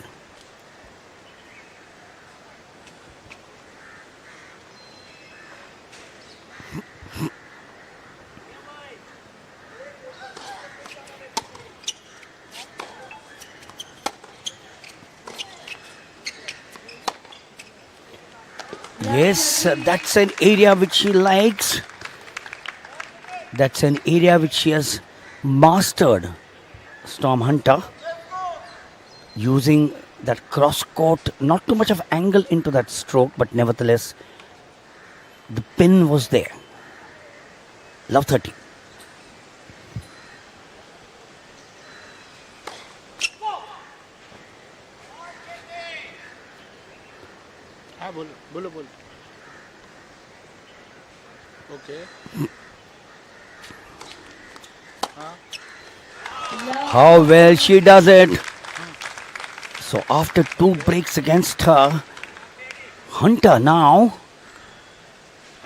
Yes, that's an area which she likes. That's an area which she has mastered, Storm Hunter. Using that cross court, not too much of angle into that stroke, but nevertheless, the pin was there. Love 30. हाँ बोलो बोलो बोलो okay How well she does it. So after 2 breaks against her, Hunter now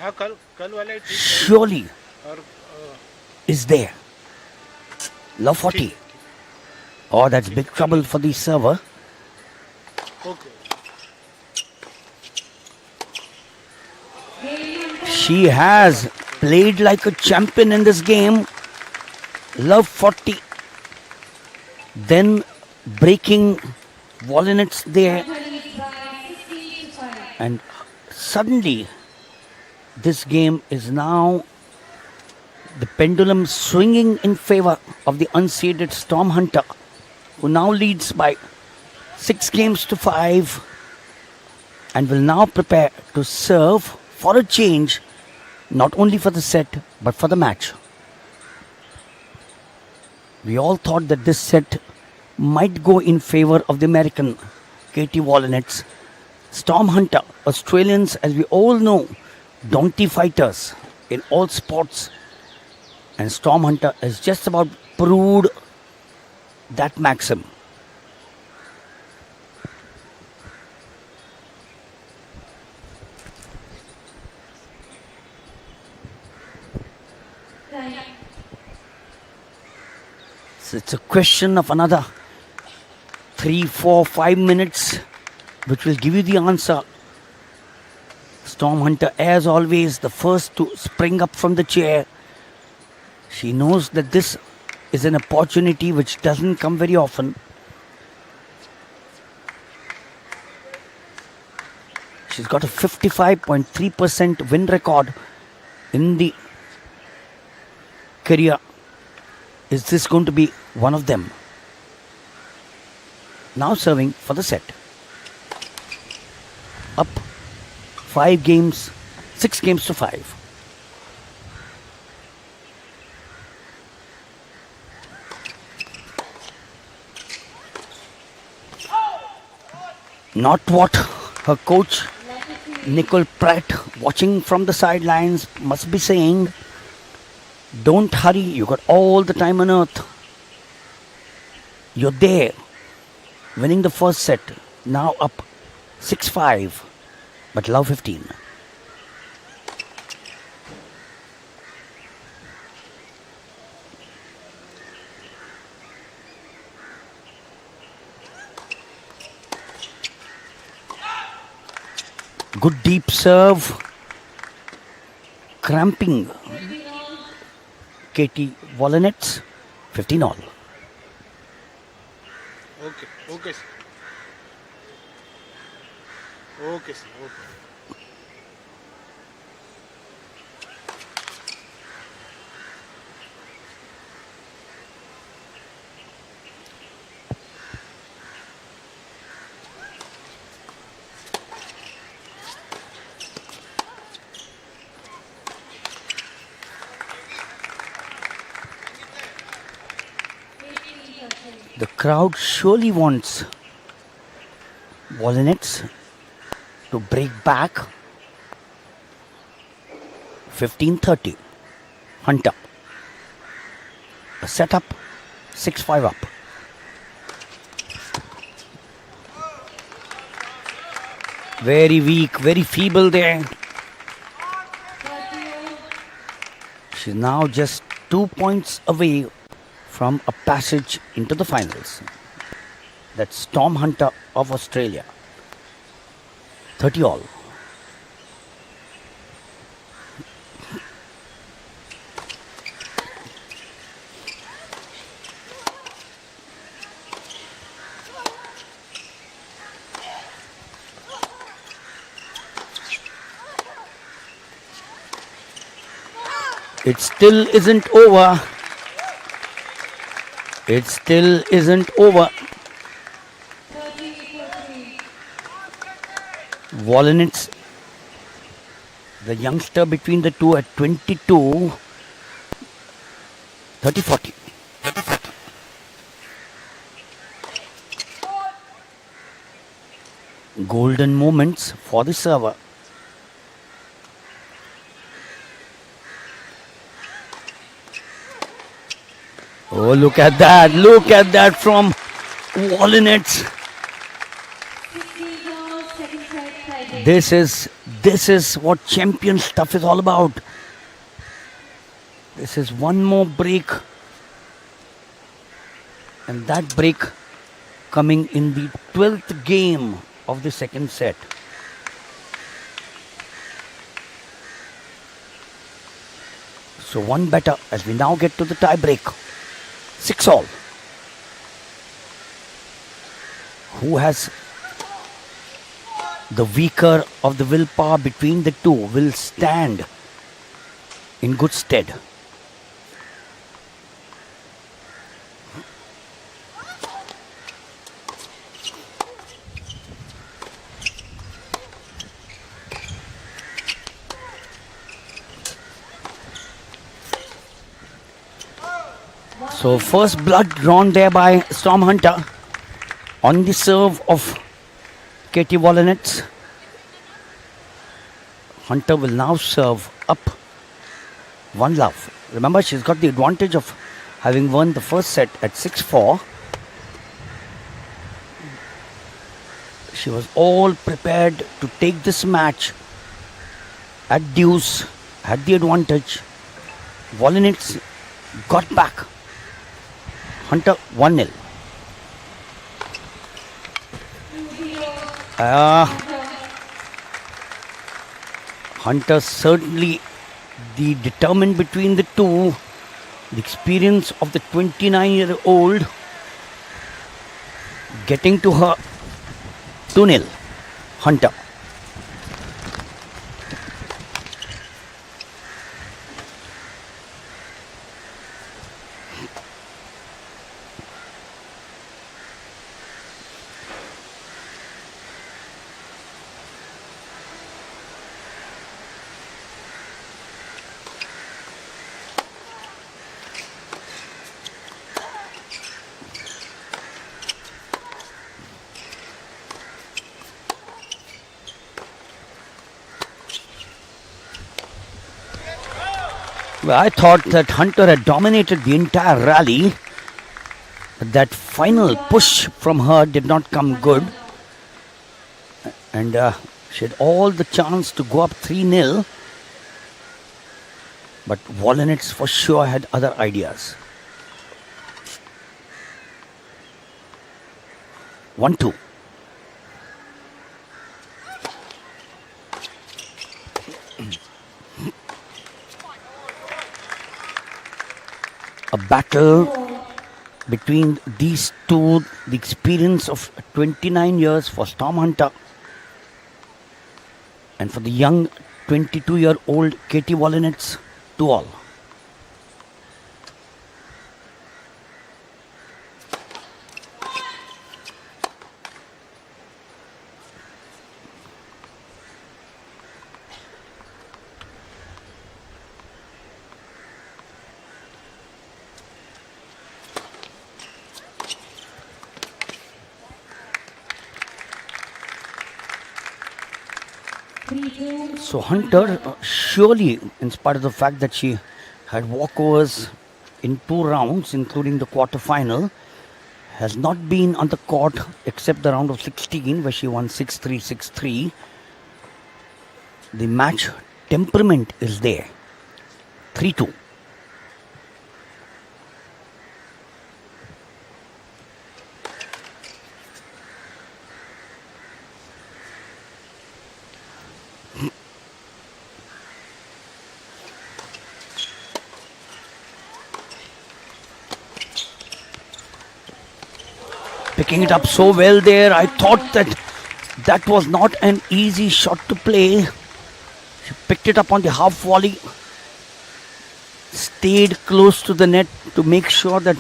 हाँ कल वाला ठीक surely और is there. Love 40. Oh, that's big trouble for the server. Okay She has played like a champion in this game. Love 40. Then breaking Volinets there. And suddenly, this game is now the pendulum swinging in favor of the unseeded Storm Hunter, who now leads by 6 games to 5 and will now prepare to serve for a change, not only for the set but for the match. We all thought that this set might go in favor of the American Katie Volinets. Storm Hunter, Australians, as we all know, donkey fighters in all sports, and Storm Hunter has just about proved that maxim. So it's a question of another 3, 4, 5 minutes, which will give you the answer. Storm Hunter, as always, the first to spring up from the chair. She knows that this is an opportunity which doesn't come very often. She's got a 55.3% win record in the career. Is this going to be one of them? Now serving for the set. Up 6 games to 5. Not what her coach Nicole Pratt, watching from the sidelines, must be saying. Don't hurry, you got all the time on earth. You're there, winning the first set, now up 6-5, but love 15. Good deep serve, cramping Katie Volinets, 15 all. Okay, sir. Okay, sir. Okay. The crowd surely wants Volinets to break back. 15-30. Hunter. A setup, 6-5 up. Very weak, very feeble there. She's now just 2 points away from a passage into the finals. That's Storm Hunter of Australia. 30 all. It still isn't over. It still isn't over. Volinets, the youngster between the two at 22, 30-40. Golden moments for the server. Oh, look at that. Look at that from Volinets. This is what champion stuff is all about. This is one more break. And that break coming in the 12th game of the second set. So one better as we now get to the tie break. 6 all. Who has the weaker of the willpower between the two will stand in good stead. So first blood drawn there by Storm Hunter on the serve of Katie Volinets. Hunter will now serve up 1 love. Remember, she's got the advantage of having won the first set at 6-4. She was all prepared to take this match at deuce, had the advantage. Volinets got back. Hunter 1-0. Hunter certainly the determined between the two. The experience of the 29-year-old getting to her 2-0. Hunter. Well, I thought that Hunter had dominated the entire rally. That final push from her did not come good. And she had all the chance to go up 3-0. But Volinets for sure had other ideas. 1-2. A battle between these two, the experience of 29 years for Storm Hunter and for the young 22-year-old Katie Volinets, 2-all. So Hunter, surely, in spite of the fact that she had walkovers in 2 rounds, including the quarterfinal, has not been on the court except the round of 16 where she won 6-3, 6-3. The match temperament is there. 3-2. Picking it up so well there. I thought that was not an easy shot to play. She picked it up on the half volley. Stayed close to the net to make sure that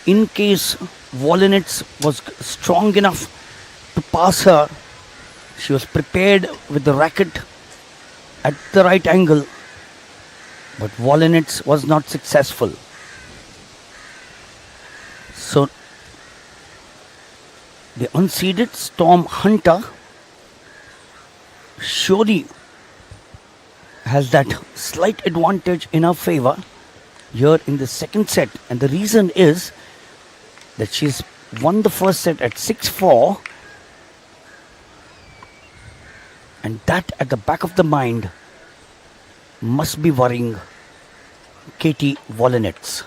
in case Volinets was strong enough to pass her, she was prepared with the racket at the right angle. But Volinets was not successful. So the unseeded Storm Hunter surely has that slight advantage in her favor here in the second set. And the reason is that she's won the first set at 6-4. And that at the back of the mind must be worrying Katie Volinets.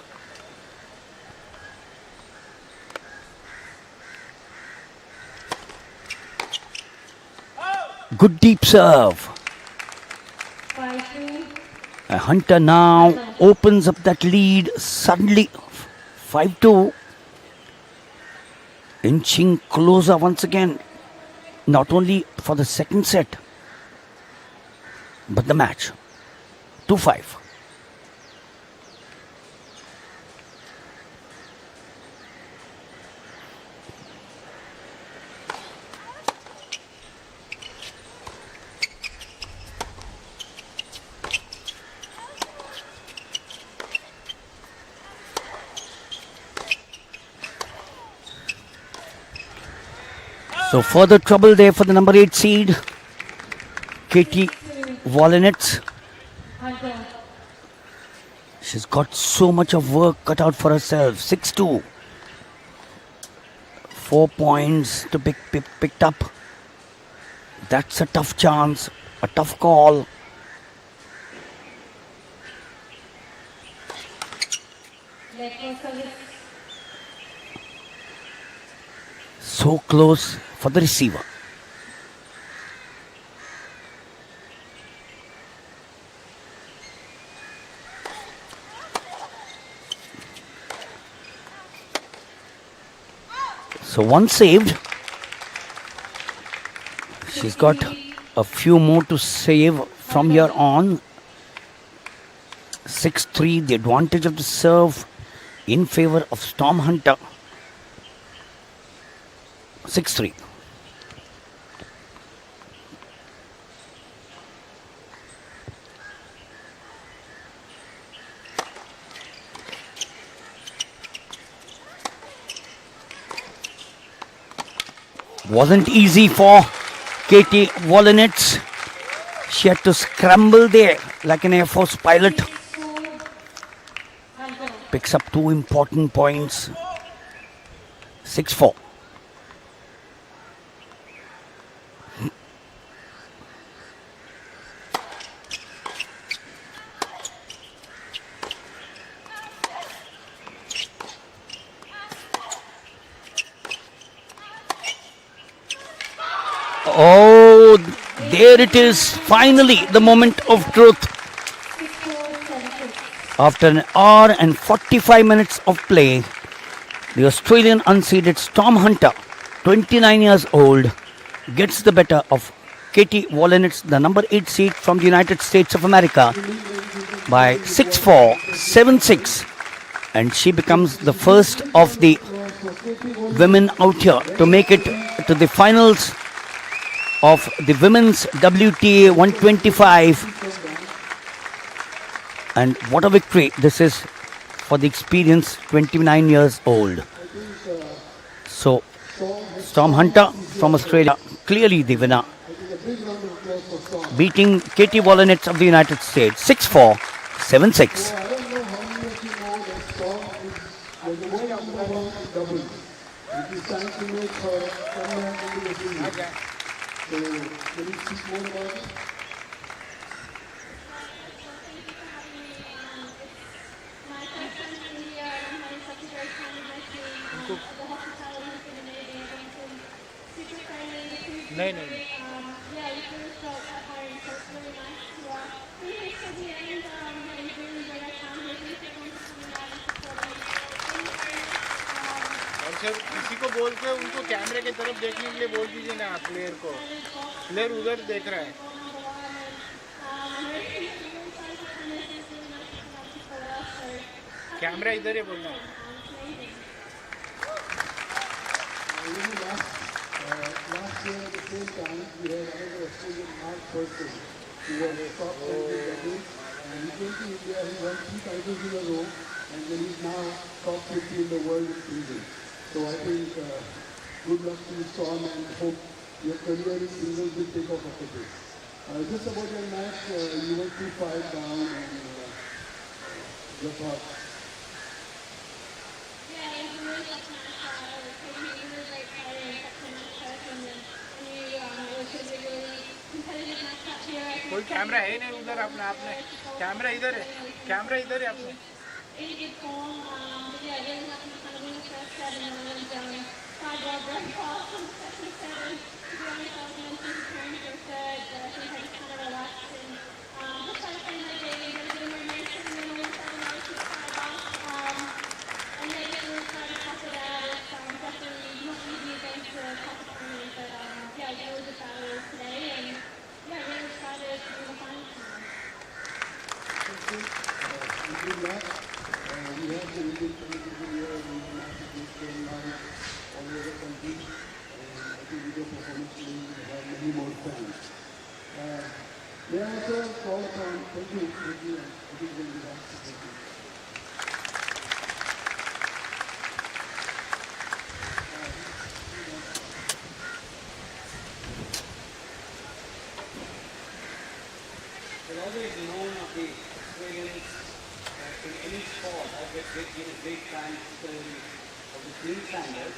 Good deep serve. Hunter now opens up that lead suddenly. 5-2. Inching closer once again. Not only for the second set, but the match. 2-5. So further trouble there for the number 8 seed, Katie Volinets. She's got so much of work cut out for herself. 6-2. 4 points to be picked up. That's a tough chance, a tough call. so close for the receiver. So one saved. She's got a few more to save from here on. 6-3, the advantage of the serve in favor of Storm Hunter. 6-3. Wasn't easy for Katie Wolinets. She had to scramble there like an Air Force pilot. Picks up 2 important points. 6-4. Oh, there it is. Finally, the moment of truth. After an hour and 45 minutes of play, the Australian unseeded Storm Hunter, 29 years old, gets the better of Katie Wolinets, the number 8 seed from the United States of America, by 6-4, 7-6. And she becomes the first of the women out here to make it to the finals of the women's WTA 125. And what a victory this is for the experienced 29 years old. So, Storm Hunter from Australia, clearly the winner, beating Katie Wolinets of the United States 6-4, 7-6. नहीं नहीं और sir किसी को बोल के उनको कैमरे की तरफ देखने के लिए बोल दीजिए ना प्लेयर को प्लेयर उधर देख रहा है कैमरा इधर है बोलना last year at the same time, we had another Australian Mark person who was a top ranked double, and he came to India, he won 3 titles in a row, and then he's now top 50 in the world in singles. So I think good luck to you, Storm, and hope your career in singles will take off after this. Just about your match, you went 2-5 down, and your thoughts? कोई camera है नहीं उधर अपना आपने camera इधर है अपने We have the Indian television here and we have to do film live all over the country. And I think video performance will have many more fans. May I also call upon, thank you, I think we'll be back to thank you. We're always known of the Australians in any sport as a great fans of the Queenslanders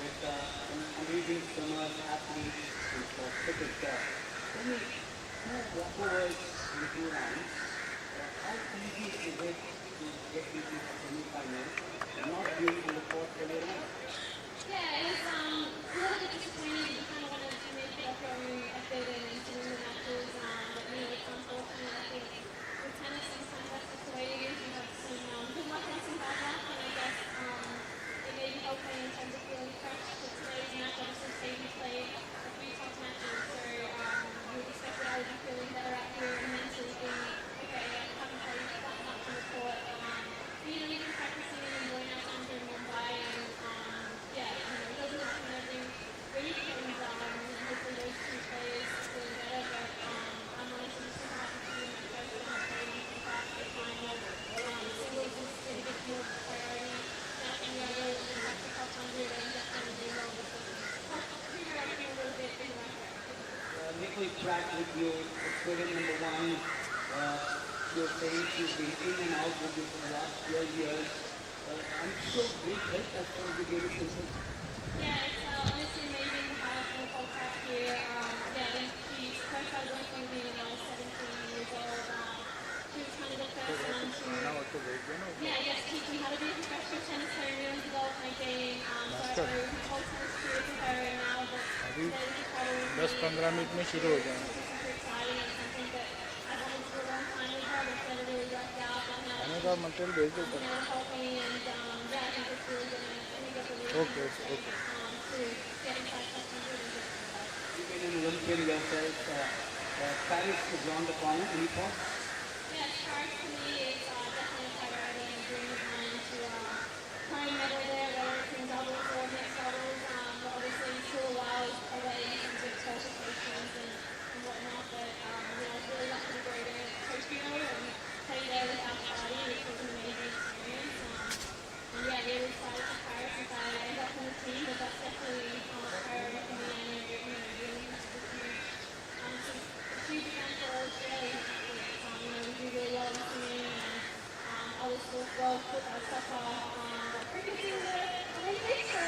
with some amazing swimmers, athletes, and for cricket. Tell me, who walkovers in the 2 rounds, how easy is it to get into the semi-final and not being on the court earlier on? Yeah, it was a little bit disappointing. We kind of wanted to make it our own effort and to win the matches. But it's unfortunate. I think with tennis, sometimes that's just the way it is. You have some good luck and some bad luck, and I guess it maybe helped me in terms of feeling fresh for today's match. Obviously, Stacey played a few tough matches, so you would expect that I would be feeling better out here and mentally being okay. I haven't played that much on the court. We've been practicing and enjoying our time here in Mumbai, and it doesn't happen every week, and hopefully those two players are feeling better. But I'm honestly super happy to be in my first time playing in the final. Singles is a big deal priority. Now from the other, the Electric 500, and definitely doing well with the figure everything a little bit in the right direction. Nickel track with you, experience number one. You're saying she's been in and out with you for the last 12 years. I'm sure great help as far as the game is concerned. Yeah, it's honestly amazing to have a whole track here. She first started working with me when I was 17 years old. She was kind of the first one to, teach me how to be a professional tennis player, really develop my game. So I owe my whole tennis career to her, and now that अभी today we followed me. 10-15 minute में शुरू हो जाएंगे. Super exciting and something that I wanted to do a long time with her, but it's never really worked out. But now खाने का material भेज दो. to help me, and I think it's really gonna. I think that's a really Okay, good okay. to get inside 500 and get that. You've been an Olympian yourself. Paris is around the corner. Any thoughts? Yeah, Paris for me is definitely a priority and a dream of mine to try and medal there, whether it's in doubles or mixed doubles. But obviously, still a while away in terms of qualifications and whatnot. But I was really lucky to go to Tokyo and play there with our party, which was an amazing experience. Really excited for Paris if I end up on the team, but that's definitely a priority for me. I know, really it's a huge event for Australia. We do really well in swimming and other sports, well, soccer, cricket in the Olympics. So,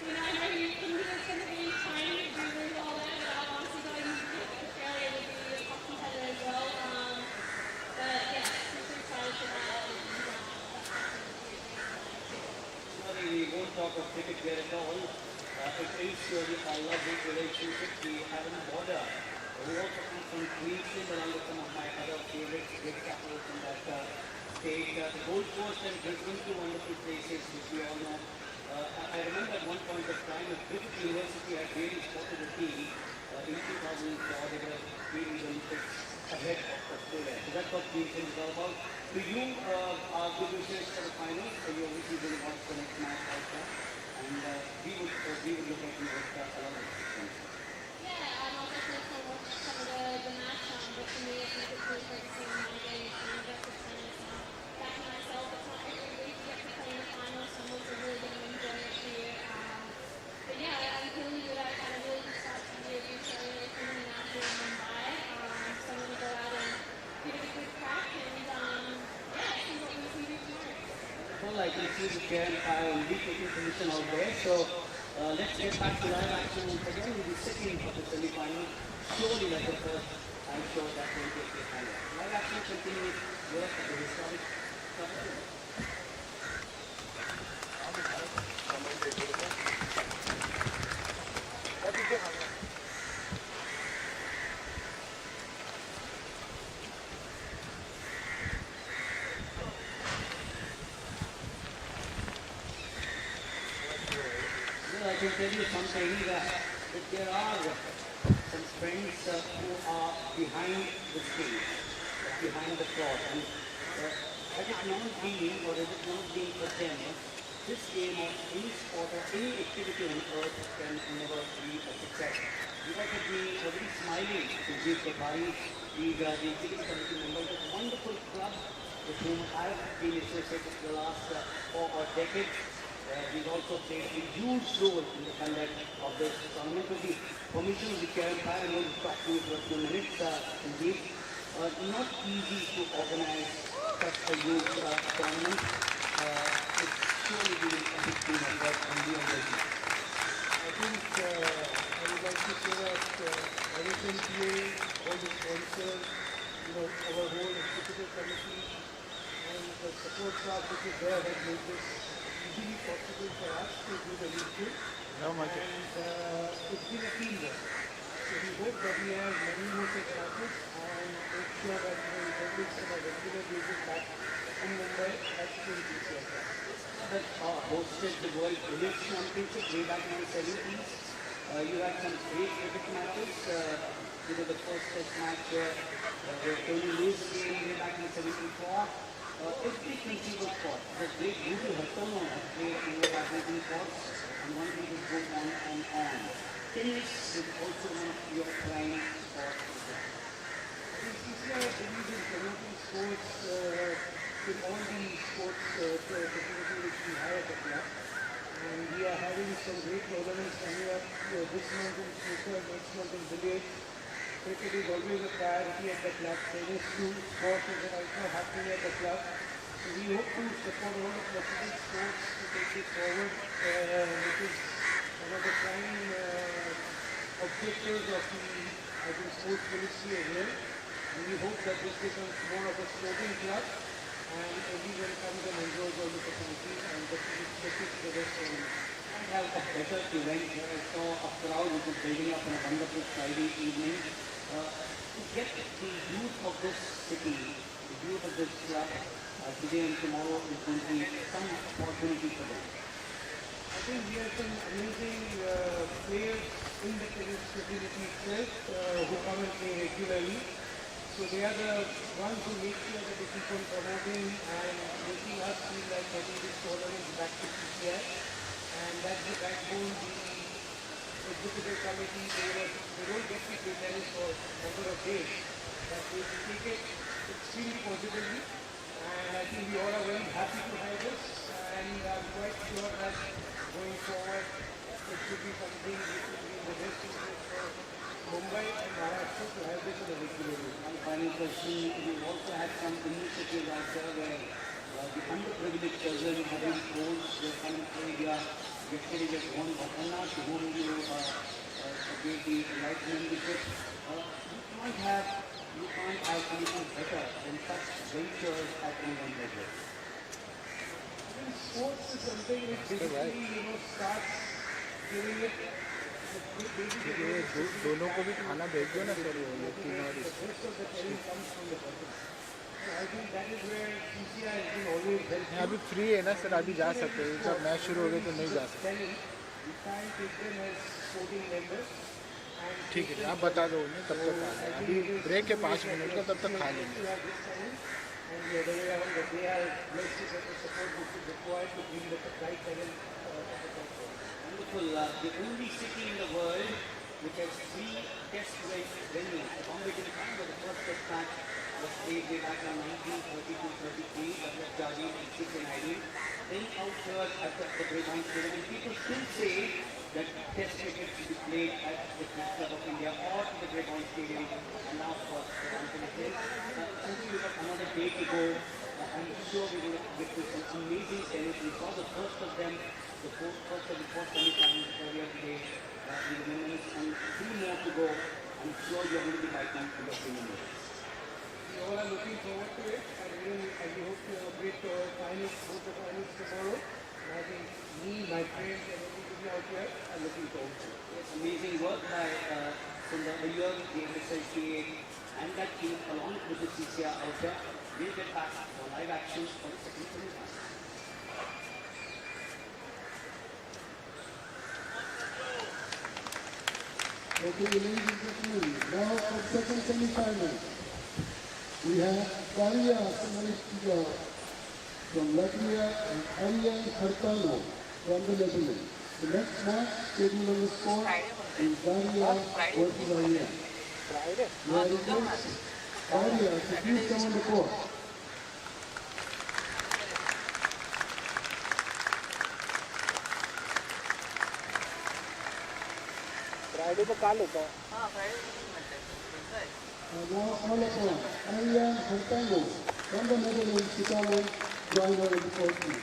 I know you can do it's going to be trying to do really well there, but I'm honestly going to Australia to be a top competitor as well. But yeah, super excited for that. Sorry, we won't talk of cricket here at all. It is a lovely relationship we have in the border. We also come from Queensland along with some of my other favorites, great capitals in that state. The Gold Coast and Brisbane, two wonderful places which we all know. I remember at one point of time, a Griffith University had really spotted a team in 2004. They were really the Olympics ahead of Australia. So that's what Queensland is all about. To you, our good wishes for the finals. You obviously will watch the next match also. And we would look at you with a lot of experience. Yeah, I'm also going to watch some of the match, but for me, I think it's really great to see my game and that's the tennis. Backing myself, it's not every week you get to play in the final, so I'm also really going to enjoy it here. But yeah, I'm feeling good. I had a really good start to the year in Australia, coming out here in Mumbai. So I'm going to go out and give it a good crack and see what we can do tomorrow. Well, I can see the chair will be taking position out there. So let's get back to live action once again. We'll be sitting for the semi-final. Surely like the first, I'm sure that will be the final. Live action continues here at the historic Kapil. Well, I can tell you something that there are some friends who are behind the stage, behind the court, and had it not been or had it not been for them, this game or any sport or any activity on earth can never be a success. You guys have been already smiling to give the body, the executive committee members, a wonderful club with whom I've been associated for the last 4 decades. We've also played a huge role in the conduct of this tournament. With the permission of the chair, I will talk to you for a few minutes. Indeed, not easy to organize such a huge tournament. It's surely been a big team effort and we are ready. I think I would like to say that NSNPA, all the sponsors, our whole executive committee and the support staff which is there has made this easily possible for us to do the midfield. And it's been a teamwork. So we hope that we have many more such matches and make sure that we publish on a regular basis back in Mumbai at the PCL Cup. That hosted the World Village Championship way back in the 70s. You had some great cricket matches. The first test match where Tony Lewis came way back in 74. Every country was fought. The great Rudy Hartono had played in the badminton courts, and one can just go on and on. Tennis is also one of your prime sports. CCI believes in promoting sports in all the sports facilities which we have at the club. And we are having some great tournaments coming up this month in snooker, next month in billiards. Cricket is always a priority at the club. Tennis too, sport is right now happening at the club. So we hope to support all the possible sports to take it forward, which is one of the prime objectives of the sports ministry as well. And we hope that this becomes more of a sporting club and everyone comes and enjoys all the facilities and gets the best of it. I have a better event where I saw a crowd which is building up on a wonderful Friday evening. To get the youth of this city, the youth of this club, today and tomorrow is going to be some opportunity for them. I think we have some amazing players in the tennis facility itself who come and play regularly. So they are the ones who make sure that they keep on promoting and making us feel like getting this tournament back to CCI. And that's the backbone, the executive committee, they don't get to play tennis for a number of days, but they take it extremely positively. And I think we all are very happy to have this, and I'm quite sure that going forward, it should be something which will be in the best interest for Mumbai and Maharashtra to have this on a regular basis. One final question, we've also had some initiatives out there where the underprivileged children have been told they're coming to India. Yesterday there's one Bhatana to whom you gave the enlightenment visit. You can't have anything better than such ventures at Indian level. Sports is something which basically, starts giving it दोनों को भी खाना भेज दो ना sir वो तीनों the best of the talent comes from the bottom. So I think that is where CCI has been always helpful. अभी फ्री है ना सर अभी जा सकते हैं जब मैच शुरू हो गए तो नहीं जा सकते Talent, we can't take them as sporting members. And ठीक है आप बता दो उन्हें तब तक खा लें अभी ब्रेक है 5 मिनट का तब तक खा लेंगे to have this talent, and the other way around, that they are blessed to get the support which is required to bring the right talent to the country. Wonderful. The only city in the world which has 3 test venues. The Bombay didn't come, but the first test match was played way back in 1932-33, that was Jardine and 6 and Idle. Then out here at the Grapevine Stadium, and people still say that test cricket should be played at the Cricket Club of India or to the Grapevine Stadium, and now for the Anthony since we have another day to go, I'm sure we're going to get to some amazing tennis. We saw the first of them, the first of the 4 semi-finals earlier today in the women's, and 3 more to go. I'm sure you're going to be liking the opinion. We all are looking forward to it, and we hope to have a great finals, both the finals tomorrow. And I think me, my friends, and everybody out here are looking forward to it. It's amazing work by Sundar Iyer, the MSLTA, and that team along with the CCR out there. We'll get back for live actions for the second semi-final. Okay, ladies and gentlemen, now for the second semi-final, we have Daria Samaristiga from Latvia and Ariel Hartano from the Netherlands. The next match scheduled on the spot is Daria versus Ariel. We are request Daria to please come on the court. Friday को call होता है Now all upon Ariel Hartano from the Netherlands to come and join her in the court team.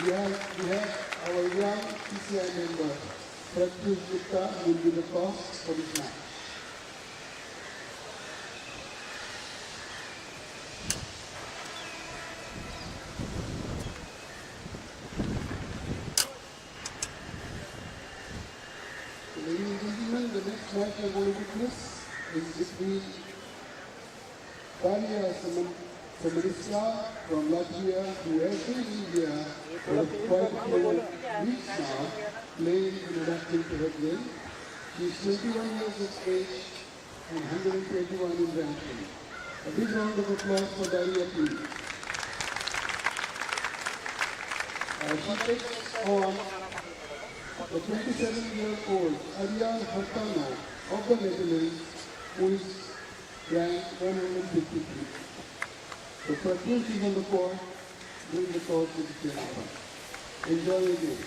We have our young PCI member, Pratyush Gupta, will be the coach for this match. politicness in between Dalia Seministra from Latvia, who has been in India for quite a few weeks now, playing and adapting to her game. She is 21 years of age and 121 in ranking. A big round of applause for Dalia, please. She takes on the 27-year-old Ariane Hartano of the Netherlands, who is ranked 153. So for 2 she's on the court, doing the toss with the chair. Enjoy the game.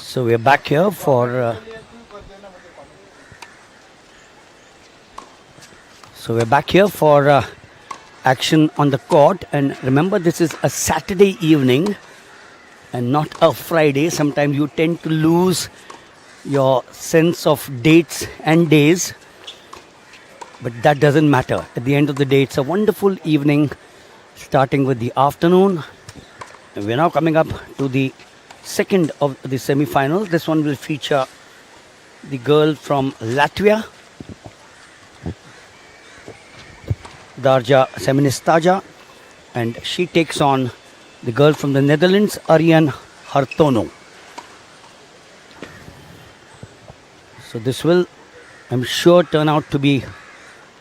So we're back here for action on the court. And remember, this is a Saturday evening and not a Friday. Sometimes you tend to lose your sense of dates and days, but that doesn't matter. At the end of the day, it's a wonderful evening, starting with the afternoon. And we're now coming up to the second of the semi-finals. This one will feature the girl from Latvia, Darja Seministaja, and she takes on the girl from the Netherlands, Ariane Hartono. So this will, I'm sure, turn out to be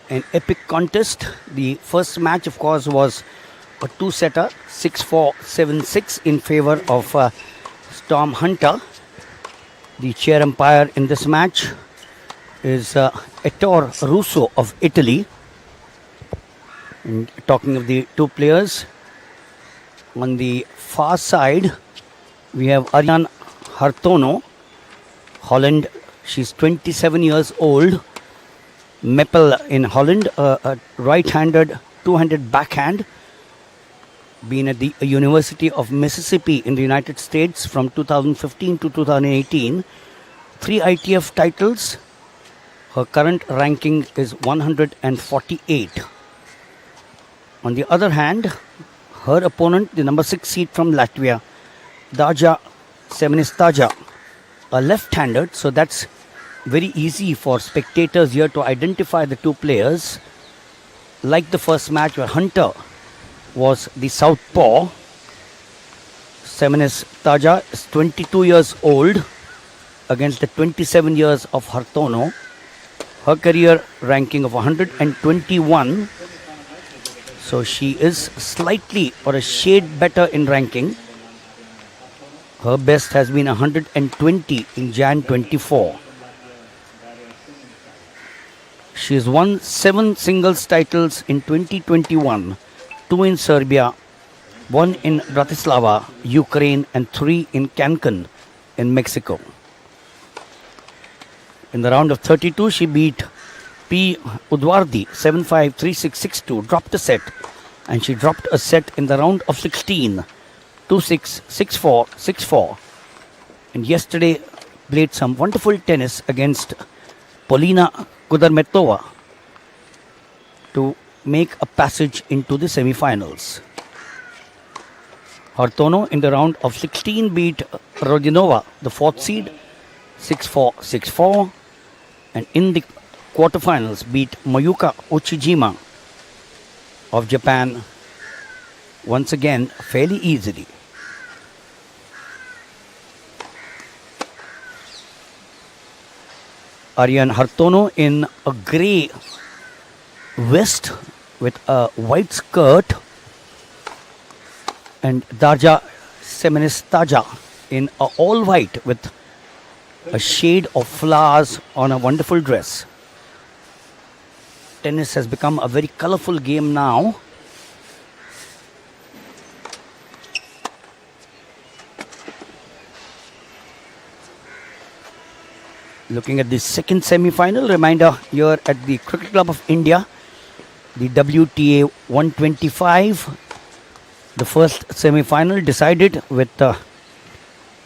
an epic contest. The first match, of course, was a two-setter, 6-4, 7-6 in favor of Storm Hunter. The chair umpire in this match is Ettore Russo of Italy. And talking of the two players, on the far side we have Ariane Hartono, Holland. She's 27 years old. Meppel in Holland, a right-handed, two-handed backhand. Been at the University of Mississippi in the United States from 2015 to 2018. 3 ITF titles. Her current ranking is 148. On the other hand, her opponent, the number 6 seed from Latvia, Darja Seministaja, a left-handed, so that's very easy for spectators here to identify the two players. Like the first match where Hunter was the southpaw, Seministaja is 22 years old against the 27 years of Hartono. Her career ranking of 121. So she is slightly or a shade better in ranking. Her best has been 120 in Jan 24. She has won 7 singles titles in 2021, 2 in Serbia, 1 in Bratislava, Ukraine, and 3 in Cancun in Mexico. In the round of 32, she beat P. Udvardi 7-5, 3-6, 6-2, dropped a set, and she dropped a set in the round of 16, 2-6, 6-4, 6-4. And yesterday played some wonderful tennis against Polina Kudermetova to make a passage into the semi-finals. Hartono in the round of 16 beat Rodionova, the 4th seed, 6-4, 6-4. And in the quarterfinals beat Mayuka Uchijima of Japan once again fairly easily. Aryan Hartono in a grey vest with a white skirt, and Darja Semenistaja in a all white with a shade of flowers on a wonderful dress. Tennis has become a very colorful game now. Looking at the second semi-final, reminder here at the Cricket Club of India, the WTA 125. The first semi-final decided with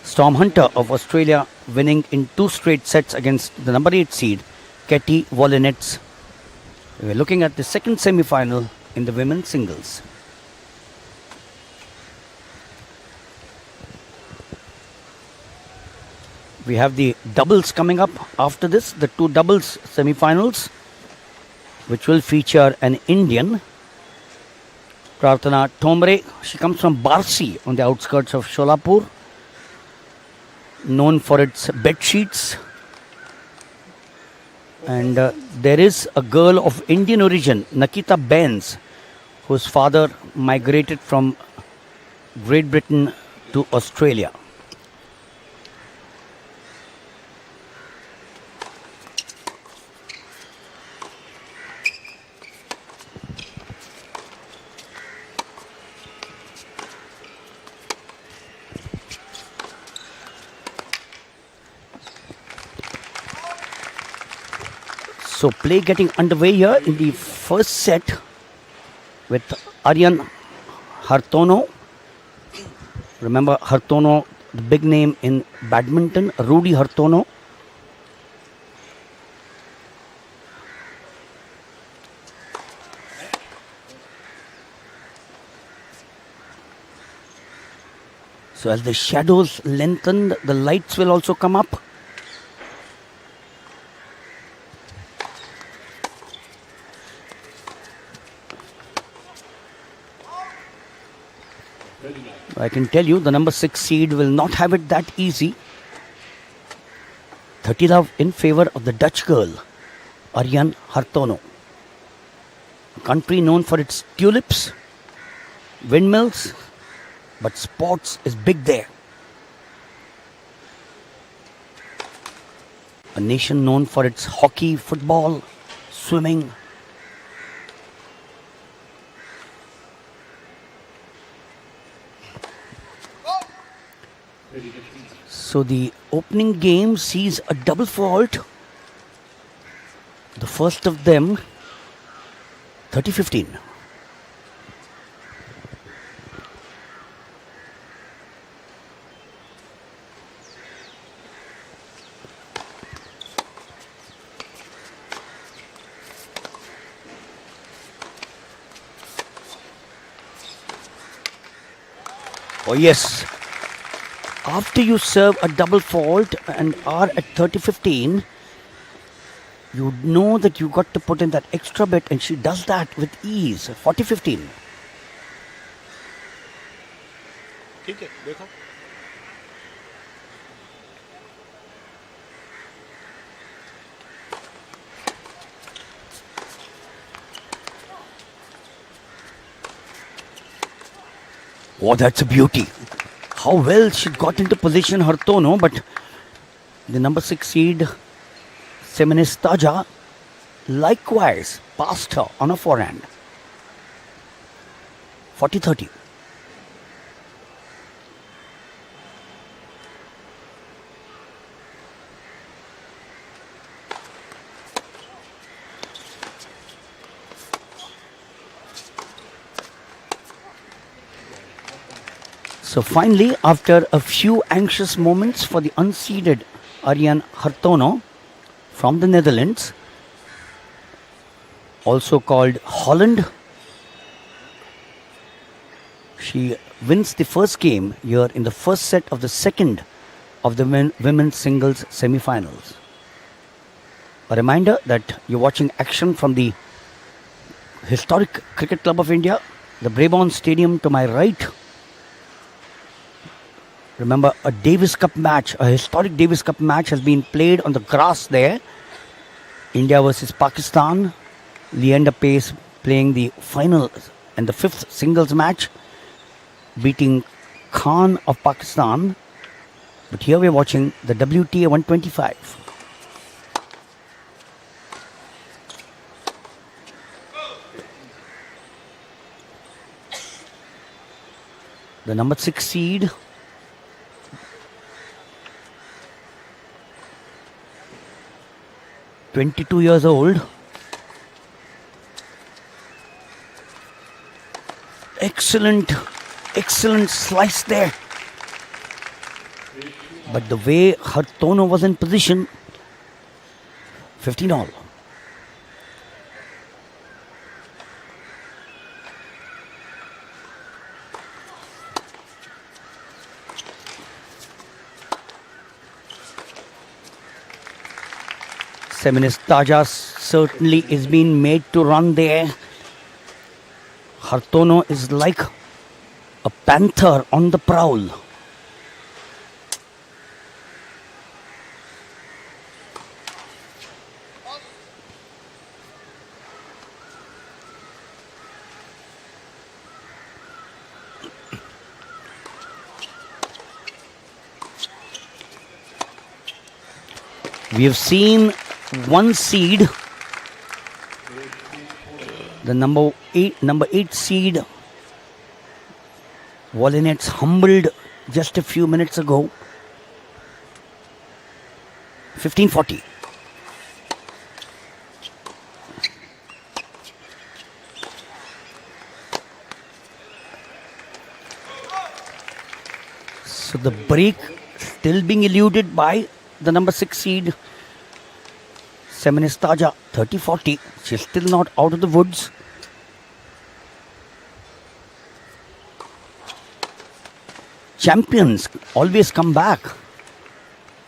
Storm Hunter of Australia winning in 2 straight sets against the number 8 seed, Katie Wolinets. We're looking at the second semi-final in the women's singles. We have the doubles coming up after this, the 2 doubles semi-finals, which will feature an Indian, Prarthana Tombre. She comes from Barsi on the outskirts of Sholapur, known for its bed sheets. And there is a girl of Indian origin, Nakita Benz, whose father migrated from Great Britain to Australia. So play getting underway here in the first set with Aryan Hartono. Remember Hartono, the big name in badminton, Rudy Hartono. So as the shadows lengthen, the lights will also come up. I can tell you the number 6 seed will not have it that easy. 30 love in favor of the Dutch girl, Aryan Hartono. A country known for its tulips, windmills, but sports is big there. A nation known for its hockey, football, swimming. So the opening game sees a double fault. The first of them, 30-15. Oh yes. After you serve a double fault and are at 30-15, you know that you got to put in that extra bit, and she does that with ease. 40-15. ठीक है, देखो. Oh, that's a beauty. How well she got into position, Hartono, but the number 6 seed, Semenistaja, likewise passed her on a forehand. 40-30. So finally, after a few anxious moments for the unseeded Aryan Hartono from the Netherlands, also called Holland, she wins the first game here in the first set of the second of the women's singles semi-finals. A reminder that you're watching action from the historic Cricket Club of India, the Brabourne Stadium to my right. Remember, a Davis Cup match, a historic Davis Cup match has been played on the grass there. India versus Pakistan. Leander Pace playing the final and the fifth singles match, beating Khan of Pakistan. But here we are watching the WTA 125. The number 6 seed, (22 years old). Excellent slice there. But the way Hartono was in position, 15 all. Seminis Taja certainly is being made to run there. Hartono is like a panther on the prowl. We have seen one seed, the number 8 seed, Volinets, humbled just a few minutes ago. 15-40. So the break still being eluded by the number 6 seed, Seminis Taja, 30-40. She's still not out of the woods. Champions always come back,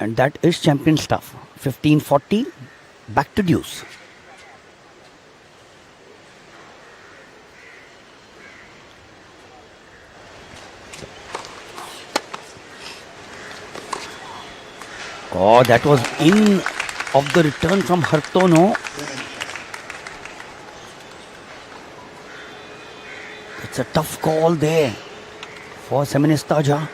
and that is champion stuff. 15-40, back to deuce. Oh, that was in of the return from Hartono. It's a tough call there for Seminis Taja.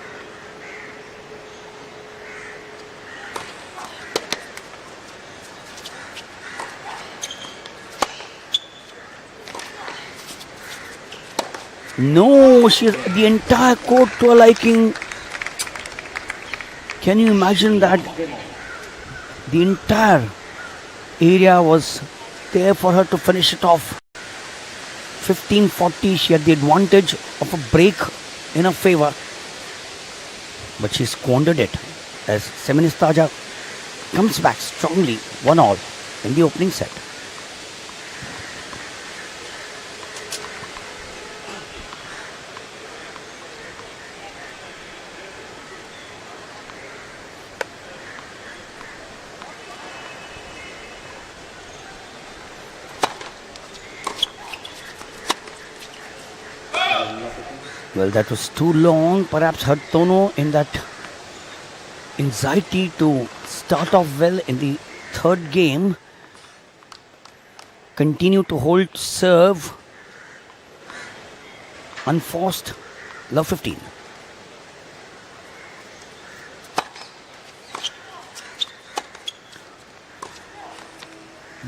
No, the entire court to her liking. Can you imagine that? The entire area was there for her to finish it off. 15-40, she had the advantage of a break in her favor. But she squandered it as Seminis Taja comes back strongly, 1-all in the opening set. Well, that was too long. Perhaps Hartono, in that anxiety to start off well in the third game, continue to hold serve. Unforced, love 15.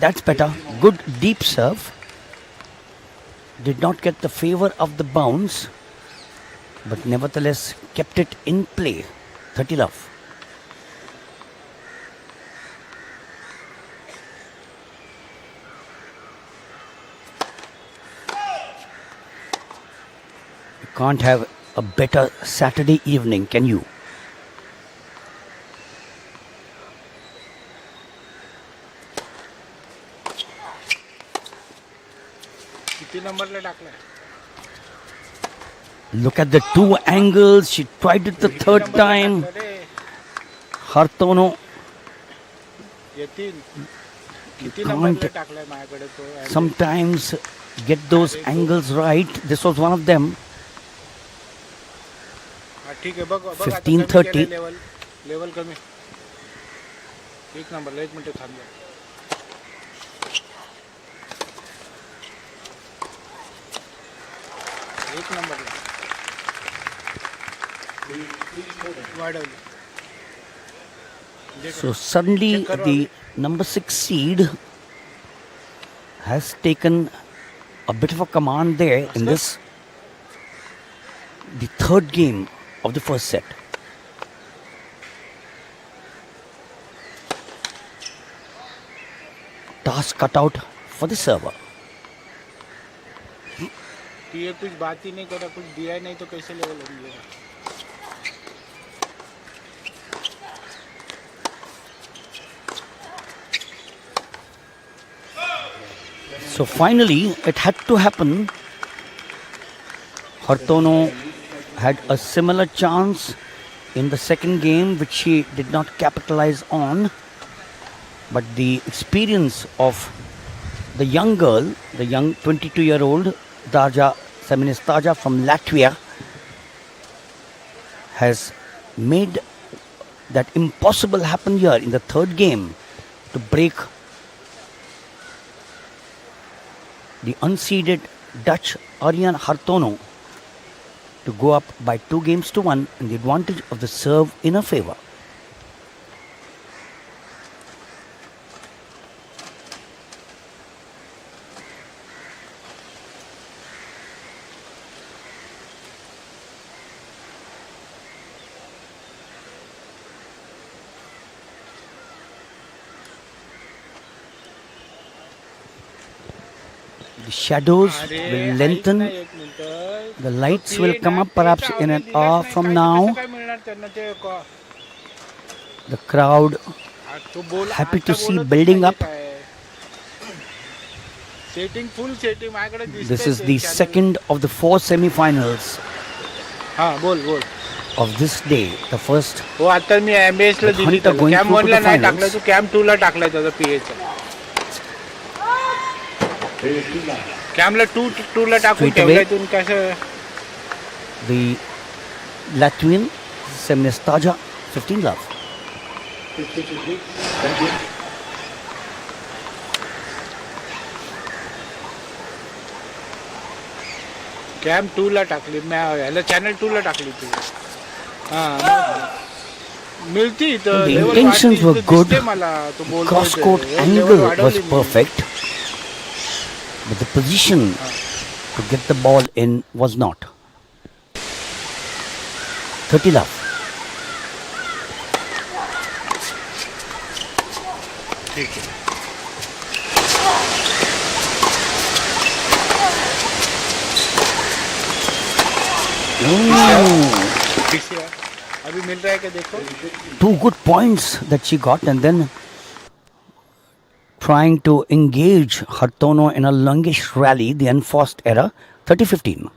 That's better. Good deep serve. Did not get the favor of the bounce, but nevertheless kept it in play. 30 love. You can't have a better Saturday evening, can you? किती नंबरला टाकलाय? Look at the two angles. She tried it the third time. Hartono येतील. किती नंबरला टाकलाय माझ्याकडे तो? sometimes get those angles right. This was one of them. हा ठीक आहे बघ बघ आता 15-30. कमी केलंय लेवल कमी. एक नंबरला 1 मिनिट थांब. एक नंबरला वाढवली. So suddenly the number 6 seed has taken a bit of a command there in this, the third game of the first set. Task cut out for the server. ये कुछ बात ही नहीं करा, कुछ दिया ही नहीं तो कैसे लेवल हो गया. So finally, it had to happen. Hartono had a similar chance in the second game, which she did not capitalize on. But the experience of the young girl, the young 22-year-old Darja Seministaja from Latvia, has made that impossible happen here in the third game to break the unseeded Dutch Arjan Hartono to go up by 2-1 and the advantage of the serve in her favour. The shadows will lengthen, the lights will come up perhaps in an hour from now. The crowd happy to see building up. This is the second of the 4 semi-finals of this day. The first, हो आता मी MBS ला दिली Hunter going camp through 1 to ला the नाही finals. टाकलं, तू camp 2 ला टाकलाय त्याचा pH. कॅम्पला 2 ला टाकून Straight away. ठेवलाय तू कसं. the Latvian Seministaja 15 love. Camp 2 ला टाकली, मी ह्याला चॅनल 2 ला टाकली तू. मिळती तर The level intentions वाढती, were तर good. दिसते मला, तू बोलतोय Cross ते. court level angle was वाढवली मी. perfect, but the position to get the ball in was not. 30 love. ठीक आहे. ठीक है. अभी मिल रहा है क्या देखो. 2 good points that she got, and then trying to engage Hartono in a longish rally, the enforced error, 30-15.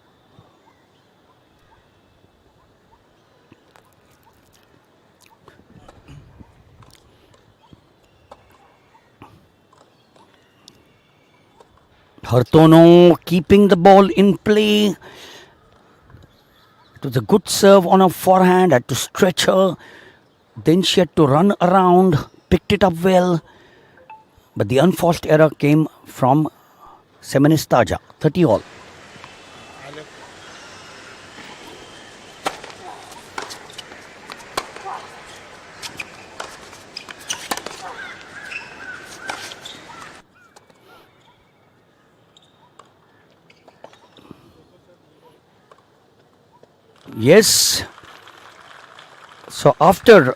Hartono keeping the ball in play. It was a good serve on her forehand, had to stretch her. Then she had to run around, picked it up well. But the unforced error came from Seministaja, 30 all. Yes. So after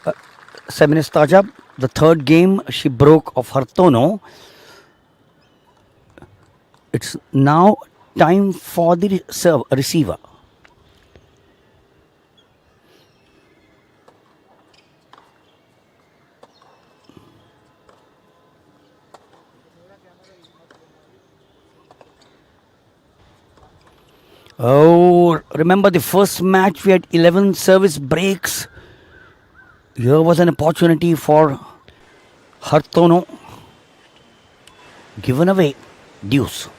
Seministaja, the third game she broke of Hartono. It's now time for the receiver. Oh, remember the first match we had 11 service breaks. Here was an opportunity for Hartono. Given away, deuce.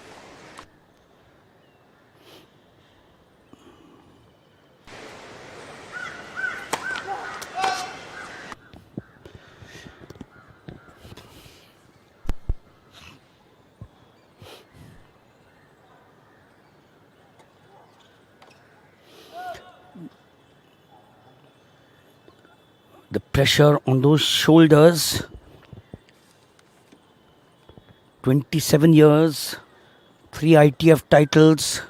The pressure on those shoulders. 27 years, 3 ITF titles.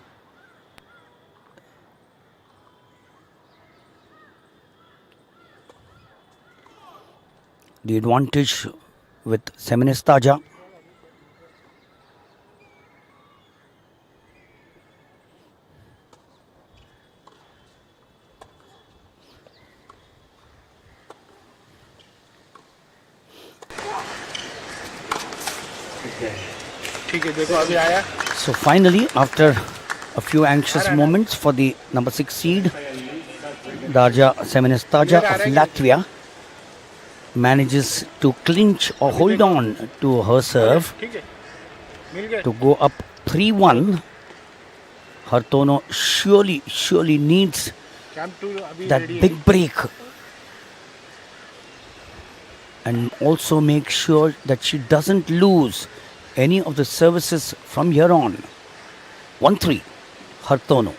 The advantage with Semenestaja. ठीक है देखो अभी आया So finally, after a few anxious moments for the number 6 seed, Darja Semenestaja of Latvia manages to clinch or hold on to her serve ठीक है मिल गए to go up 3-1. Hartono surely needs camp 2 अभी that ready है big break and also make sure that she doesn't lose any of the services from here on. 1-3, Hartono.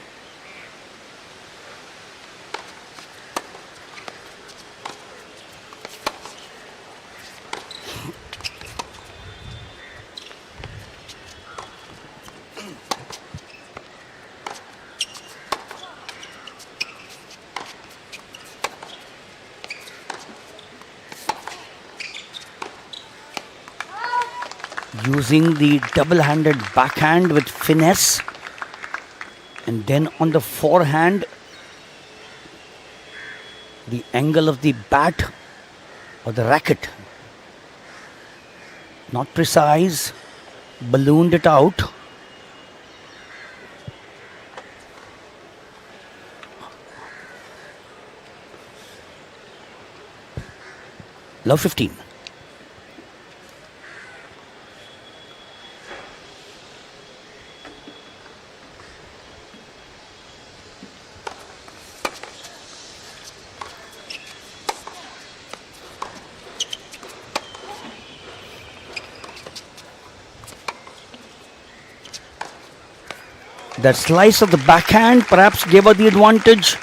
Using the double-handed backhand with finesse, and then on the forehand, the angle of the bat or the racket, not precise, ballooned it out. Love 15. That slice of the backhand perhaps gave her the advantage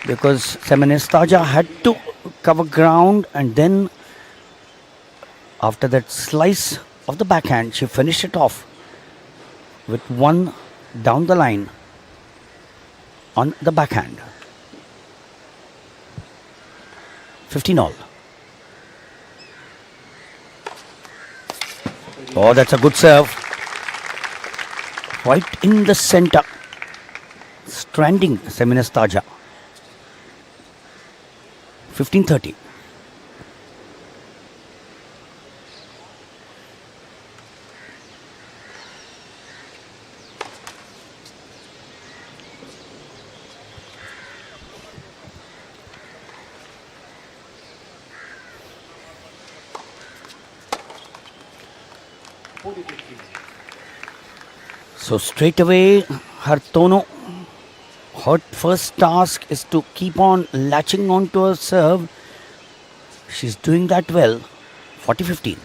because Semenestaja had to cover ground, and then after that slice of the backhand she finished it off with one down the line on the backhand. 15 all. Oh, that's a good serve. Right in the center, stranding Semenestaja. 15-30. So straight away, Hartono, her first task is to keep on latching on to her serve. She's doing that well. 40-15.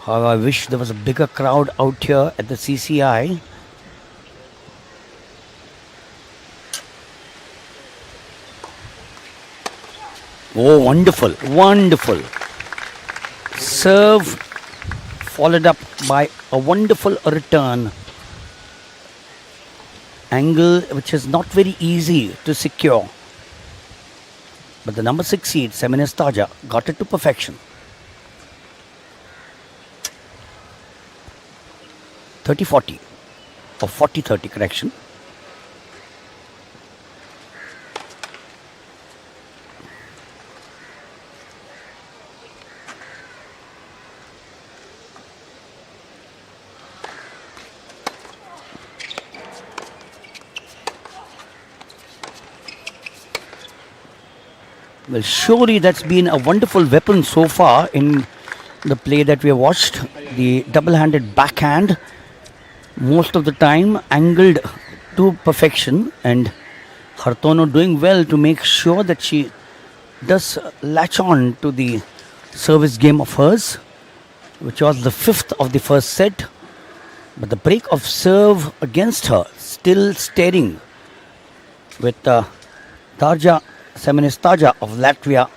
How I wish there was a bigger crowd out here at the CCI. Oh, wonderful, wonderful. Serve followed up by a wonderful return. Angle which is not very easy to secure. But the number 6 seed, Semenestaja, got it to perfection. 30-40 or 40-30 correction. Well, surely that's been a wonderful weapon so far in the play that we have watched, the double-handed backhand, most of the time angled to perfection, and Hartono doing well to make sure that she does latch on to the service game of hers, which was the fifth of the first set. But the break of serve against her, still staring with Darja Semenestaja of Latvia,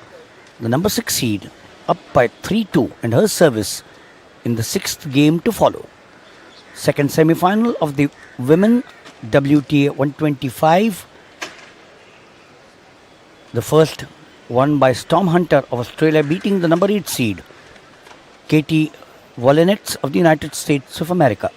the number 6 seed, up by 3-2, and her service in the sixth game to follow. Second semi-final of the women WTA125. The first won by Storm Hunter of Australia, beating the number 8 seed Katie Volinets of the United States of America.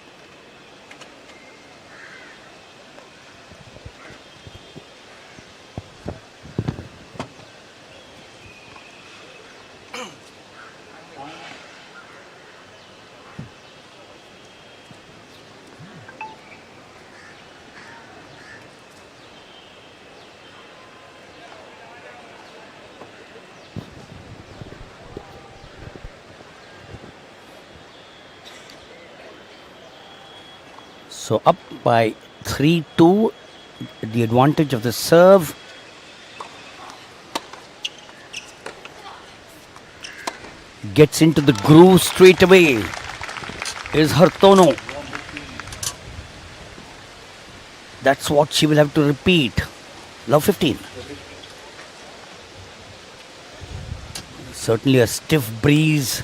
So up by 3-2, the advantage of the serve. Gets into the groove straight away is Hartono. That's what she will have to repeat. Love 15. Certainly a stiff breeze.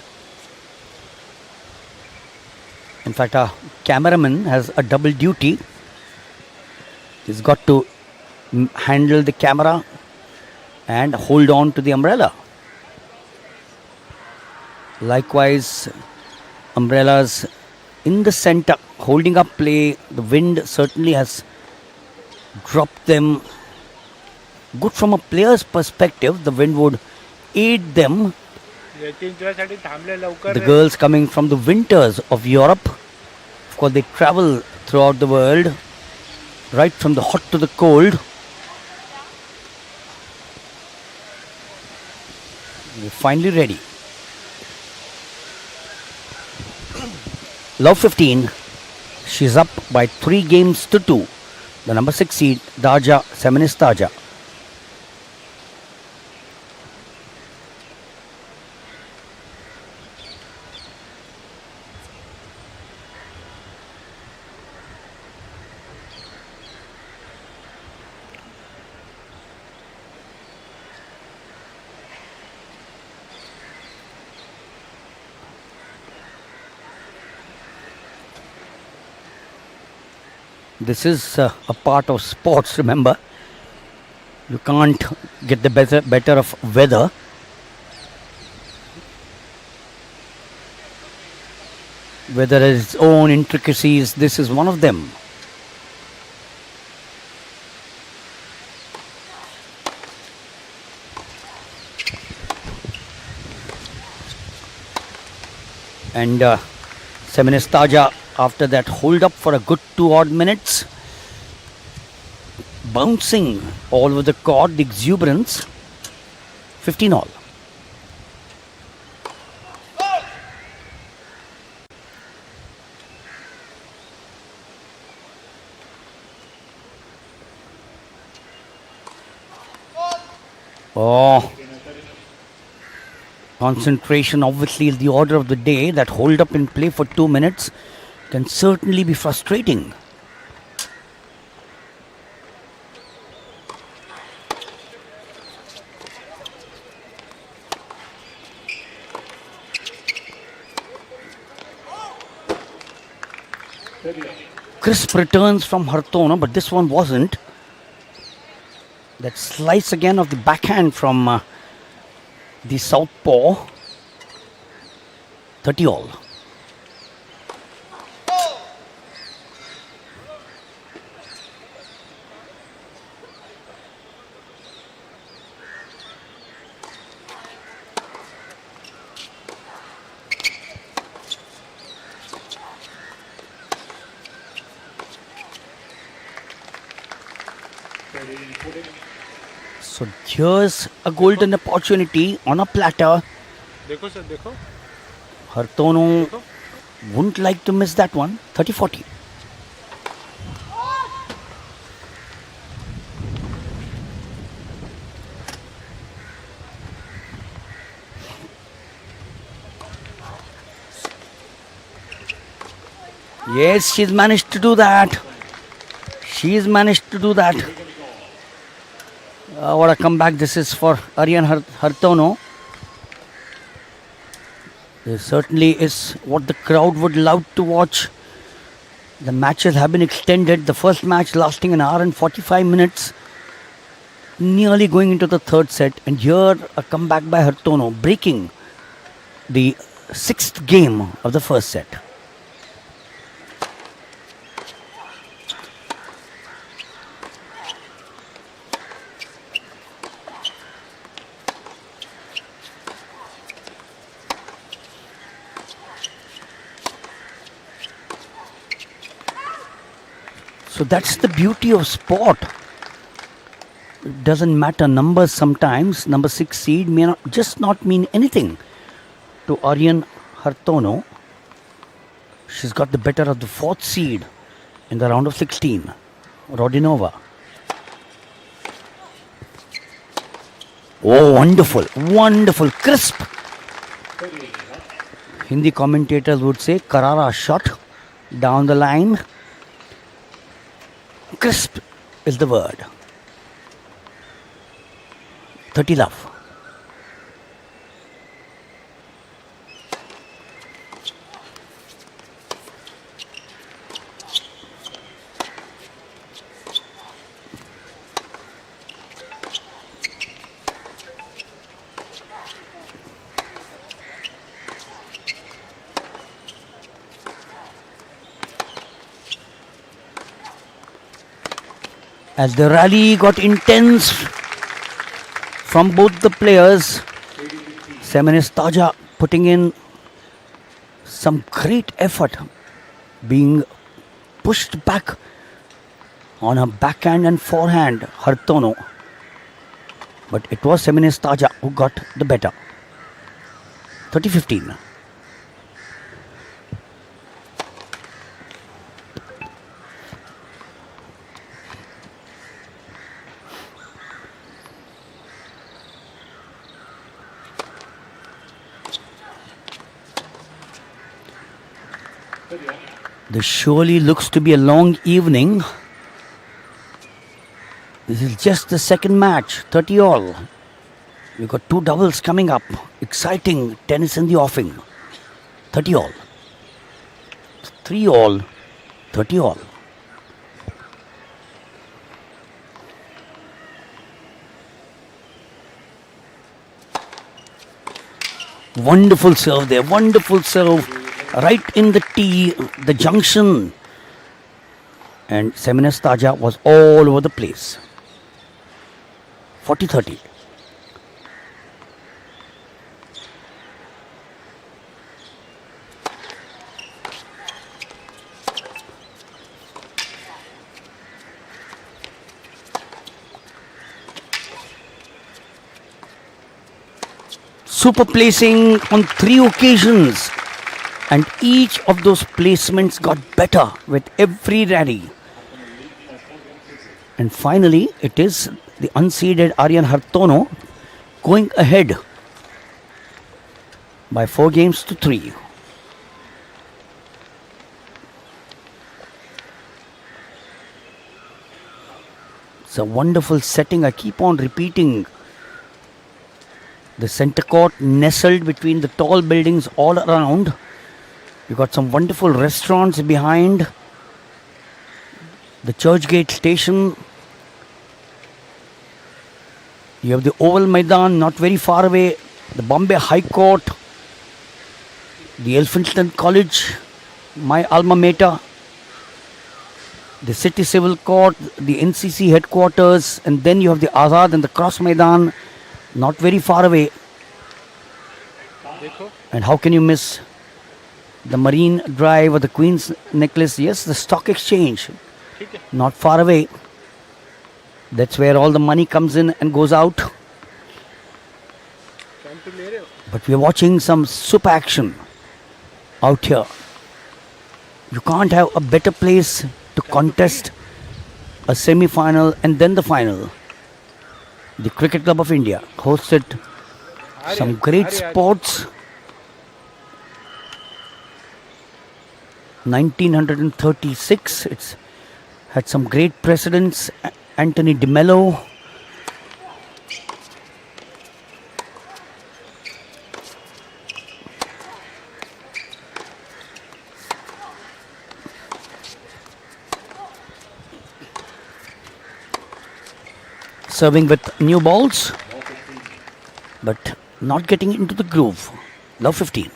In fact, our cameraman has a double duty. He's got to handle the camera and hold on to the umbrella. Likewise, umbrellas in the center, holding up play. The wind certainly has dropped them. Good from a player's perspective, the wind would aid them. The girls coming from the winters of Europe, of course, they travel throughout the world, right from the hot to the cold. We're finally ready. Love 15. She's up by 3-2. The number 6 seed, Darja Semenestaja. This is a part of sports, remember. You can't get the better of weather. Weather has its own intricacies. This is one of them. And Semenestaja, after that hold up for a good 2 odd minutes, bouncing all over the court, the exuberance, 15 all. Oh, concentration obviously is the order of the day. That hold up in play for 2 minutes can certainly be frustrating. Crisp returns from Hartono, but this one wasn't. That slice again of the backhand from the southpaw. 30 all. So here's a golden opportunity on a platter. देखो sir देखो Hartono wouldn't like to miss that one. 30-40. Yes, she's managed to do that. She's managed to do that. What a comeback this is for Aryan Hartono. This certainly is what the crowd would love to watch. The matches have been extended. The first match lasting an hour and 45 minutes. Nearly going into the third set. And here a comeback by Hartono, breaking the sixth game of the first set. So that's the beauty of sport. It doesn't matter numbers sometimes. Number 6 seed may not mean anything to Aryan Hartono. She's got the better of the 4th seed in the round of 16, Rodinova. Oh, wonderful, wonderful, crisp. Hindi commentators would say Karara shot down the line. Crisp is the word. 30 love. As the rally got intense from both the players, Semenis Taja putting in some great effort, being pushed back on her backhand and forehand, Hartono. But it was Semenis Taja who got the better. 30-15. This surely looks to be a long evening. This is just the second match, 30 all. We've got 2 doubles coming up. Exciting tennis in the offing. 30 all. 3 all, 30 all. Wonderful serve there, wonderful serve. Right in the tee, the junction. And Semenis Taja was all over the place. 40-30. Super placing on 3 occasions. And each of those placements got better with every rally. And finally, it is the unseeded Aryan Hartono going ahead by 4-3. It's a wonderful setting. I keep on repeating. The center court nestled between the tall buildings all around. You've got some wonderful restaurants behind the Churchgate station. You have the Oval Maidan not very far away, the Bombay High Court, the Elphinstone College, my alma mater, the City Civil Court, the NCC headquarters, and then you have the Azad and the Cross Maidan not very far away. And how can you miss the Marine Drive or the Queen's Necklace? Yes, the Stock Exchange, not far away. That's where all the money comes in and goes out. But we are watching some super action. out here. You can't have a better place to contest a semi-final and then the final. The Cricket Club of India hosted some great sports. 1936, it's had some great presidents. Anthony de Mello, serving with new balls, but not getting into the groove. Love 15.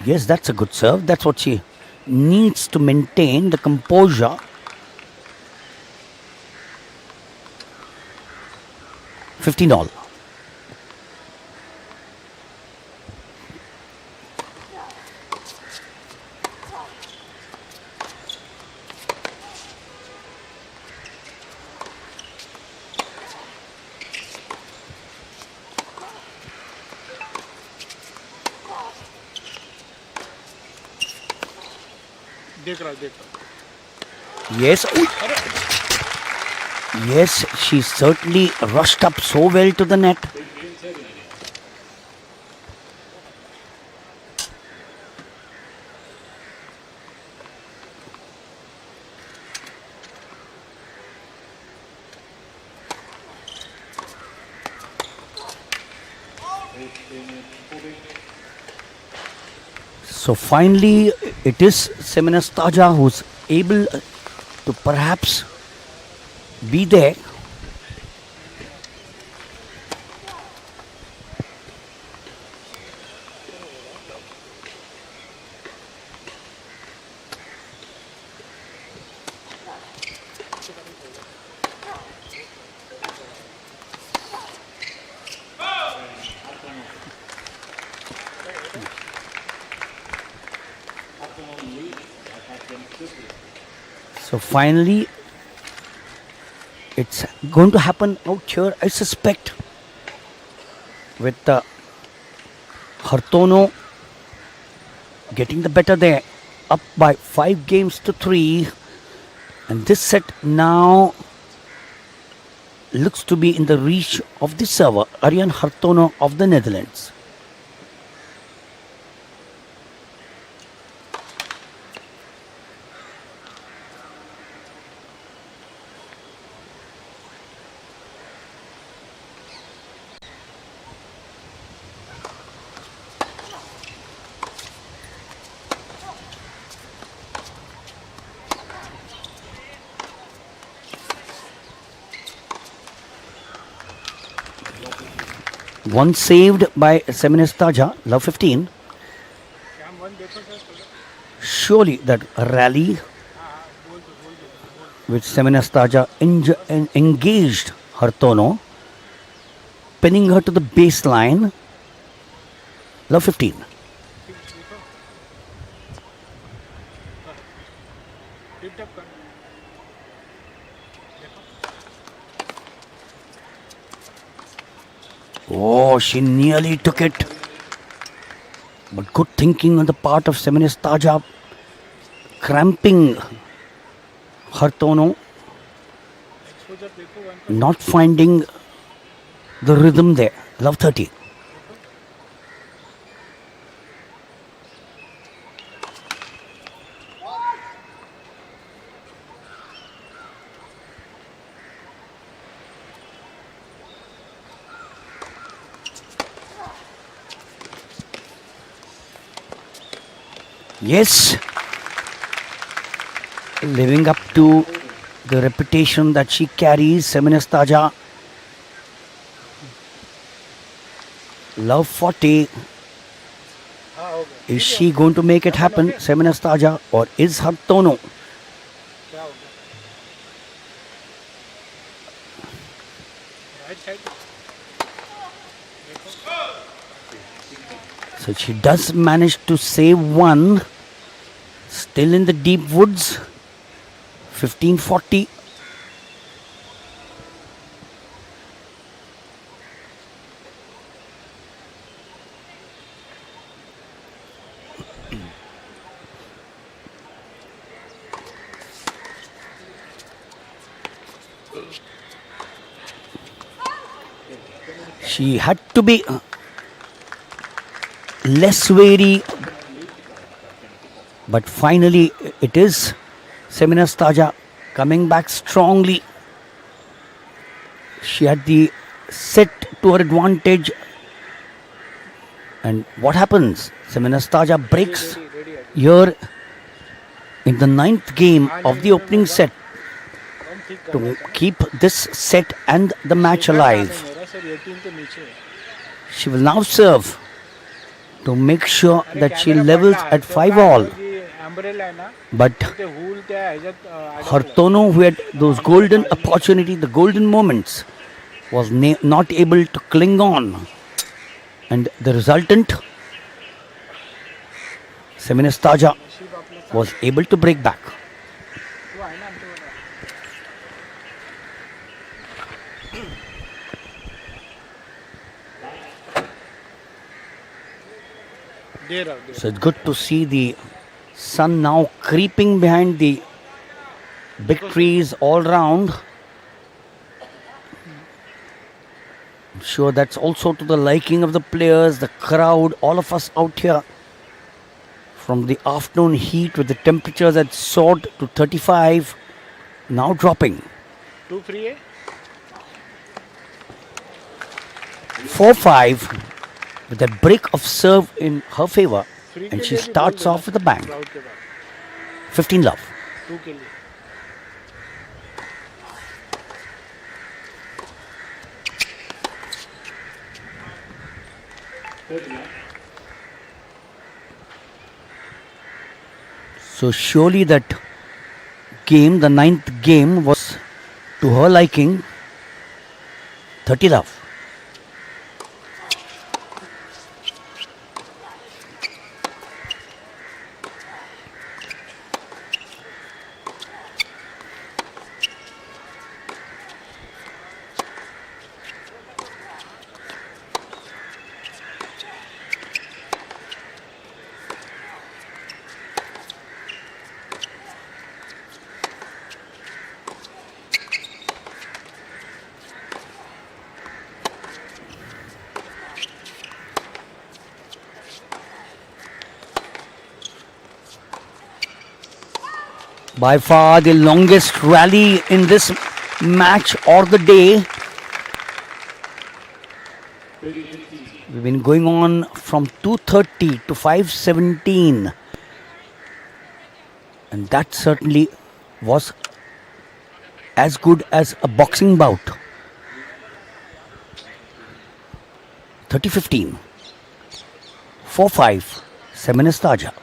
Yes, that's a good serve. That's what she needs to maintain the composure. $15. देख रहा Yes. Yes, she certainly rushed up so well to the net. So finally, it is Seminas Taja who's able to perhaps be there. So finally, it's going to happen out here, I suspect, with Hartono getting the better there, up by 5-3. And this set now looks to be in the reach of the server, Arjan Hartono of the Netherlands. One saved by Seminas Taja, love 15. Surely that rally which Seminas Taja engaged Hartono, pinning her to the baseline, love 15. Oh, she nearly took it. But good thinking on the part of Seminas Taja, cramping Hartono, not finding the rhythm there. Love 30. Yes, living up to the reputation that she carries, Seminas Taja. Love 40. Is she going to make it happen, Seminas Taja, or is Hartono? So she does manage to save one. Still in the deep woods. 15-40. She had to be less wary, but finally it is Seminastaja coming back strongly. She had the set to her advantage. And what happens? Seminastaja breaks here in the 9th game of the opening set to keep this set and the match alive. मेरा sir 18 तो नीचे है. She will now serve to make sure that she levels at 5 all. Umbrella है ना, But ते हुल त्या ह्याच्यात Hartono, who had those golden opportunities, the golden moments, was not able to cling on. And the resultant, Seminastaja was able to break back. तू आहे ना आमच्याकडे. दे रहा हूँ, दे. So it's good to see the sun now creeping behind the big trees all round. I'm sure that's also to the liking of the players, the crowd, all of us out here. From the afternoon heat with the temperatures that soared to 35, now dropping. तू free है. 4-5 with that break of serve in her favor, free and के she लिए भी starts बोल off with a bang. देना crowd के बाद. 15 love. तू के लिए. So surely that game, the 9th game, was to her liking. 30 love. By far the longest rally in this match or the day. We've been going on from 2:30 to 5:17. And that certainly was as good as a boxing bout. 30-15. 4-5. Seminastaja.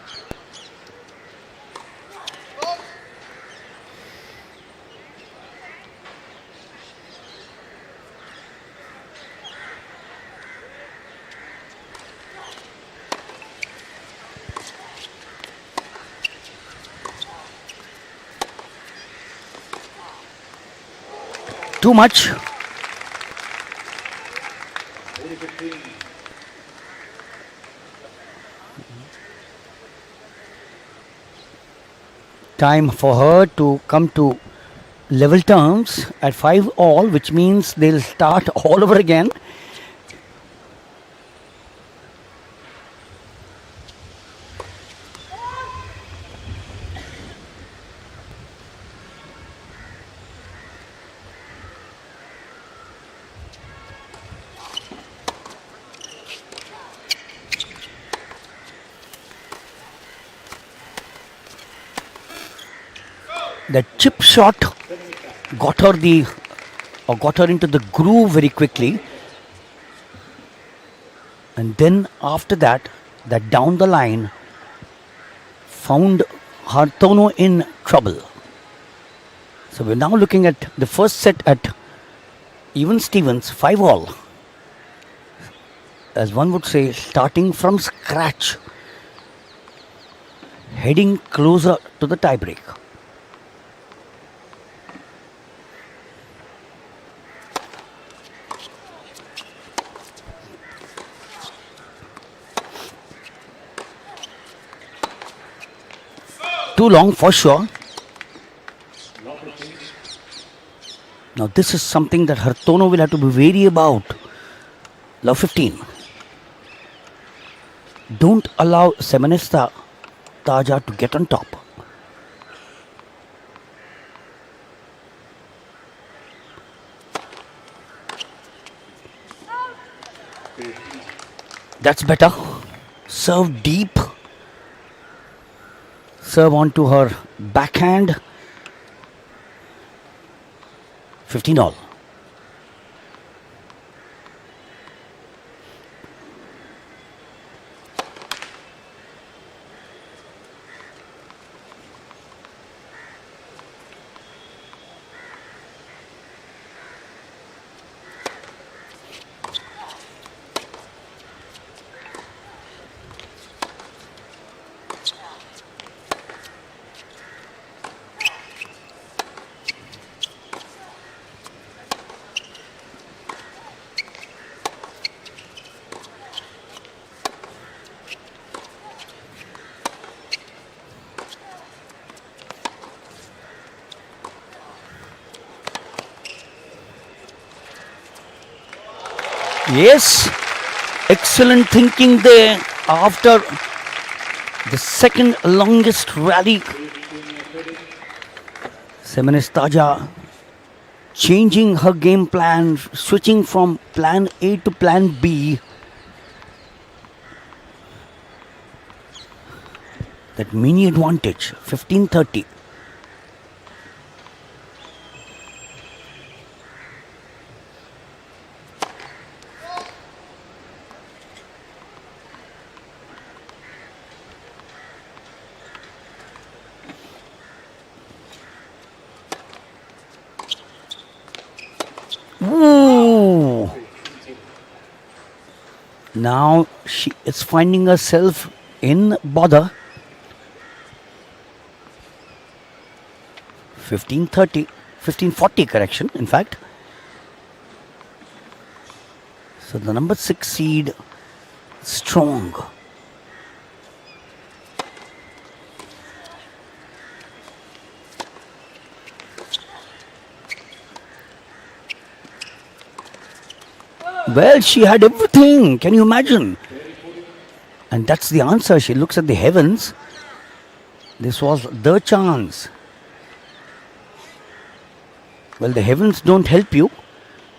Too much. Time for her to come to level terms at 5 all, which means they'll start all over again. The chip shot got her into the groove very quickly, and then after that down the line found Hartono in trouble. So we're now looking at the first set at even Stevens, 5 all. As one would say, starting from scratch, heading closer to the tiebreak. Too long for sure. Now this is something that Hartono will have to be wary about. Love 15. Don't allow Semenista Taja to get on top. That's better. Serve deep. Serve onto her backhand. 15 all. Yes, excellent thinking there after the second longest rally. Semenestaja changing her game plan, switching from plan A to plan B. That mini advantage, 15-30. Ooh. Now she is finding herself in bother. 15-30, 15-40 correction, in fact. So the number 6 seed, strong. Well, she had everything. Can you imagine? And that's the answer. She looks at the heavens. This was the chance. Well, the heavens don't help you.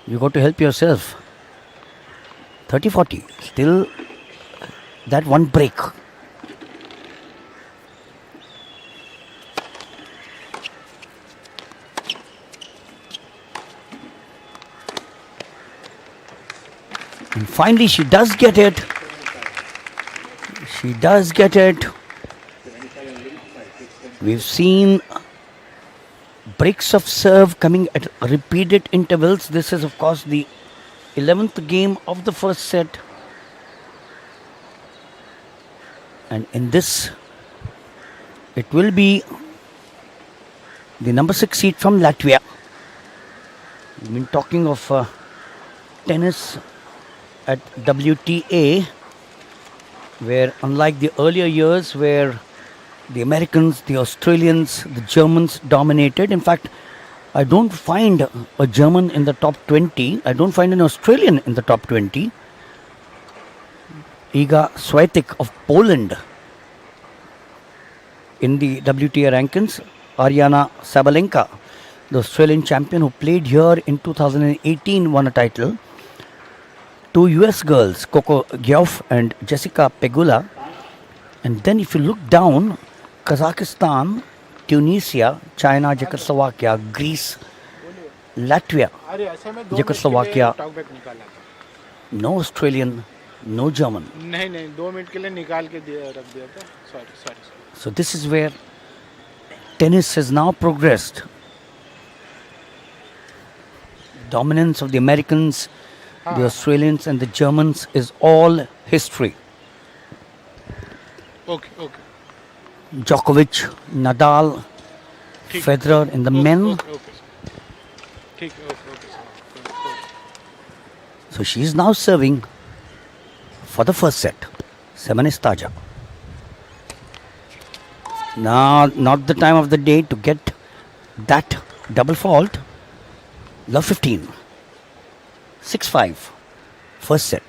You got to help yourself. 30-40. Still that one break. And finally she does get it. She does get it. We've seen breaks of serve coming at repeated intervals. This is of course the 11th game of the first set. And in this, it will be the number 6 seed from Latvia. We've been talking of tennis at WTA, where unlike the earlier years where the Americans, the Australians, the Germans dominated. In fact, I don't find a German in the top 20. I don't find an Australian in the top 20. Iga Swiatek of Poland in the WTA rankings. Ariana Sabalenka, the Australian champion who played here in 2018, won a title. 2 US girls, Coco Gauff and Jessica Pegula. And then if you look down, Kazakhstan, Tunisia, China, Czechoslovakia, Greece, Latvia, अरे ऐसे में 2 minute के लिए Czechoslovakia, talkback निकाला था. no Australian, no German. नहीं 2 minute के लिए निकाल के रख दिया था. Sorry. So this is where tennis has now progressed. Dominance of the Americans, the Australians and the Germans is all history. Okay. Djokovic, Nadal, ठीक. Federer in the men. Okay. ठीक है. Okay. So she is now serving for the first set. Semenestaja. Now, not the time of the day to get that double fault. Love 15. 6-5. First set.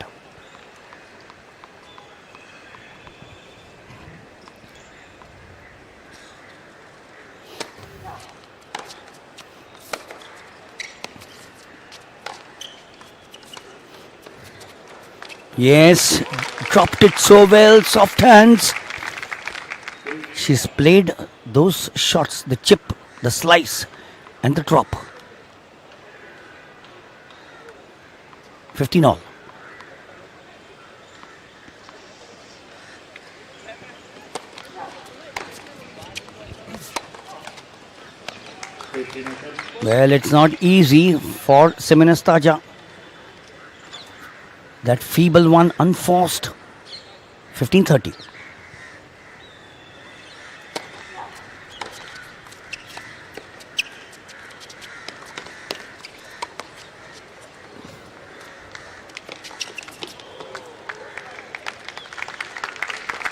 Yes, dropped it so well, soft hands. She's played those shots, the chip, the slice, and the drop. 15 all. Well, it's not easy for Semenastaja. That feeble one, unforced. 15-30.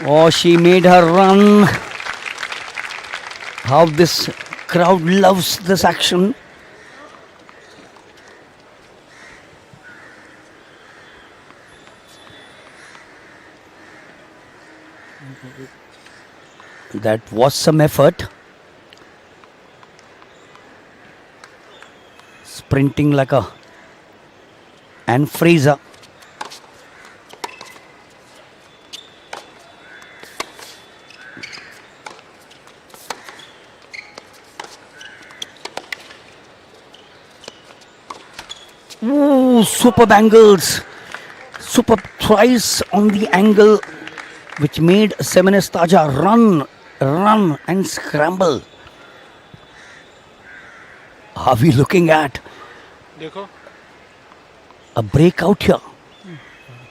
Oh, she made her run. How this crowd loves this action. That was some effort. Sprinting like a Anne Fraser. Ooh, superb angles. Superb tries on the angle which made Semenastaja run and scramble. Are we looking at देखो a breakout here?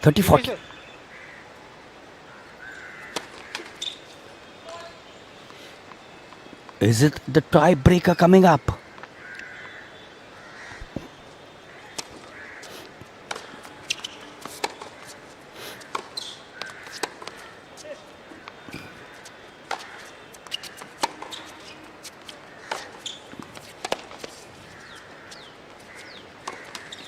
30-40. Is it the tiebreaker coming up?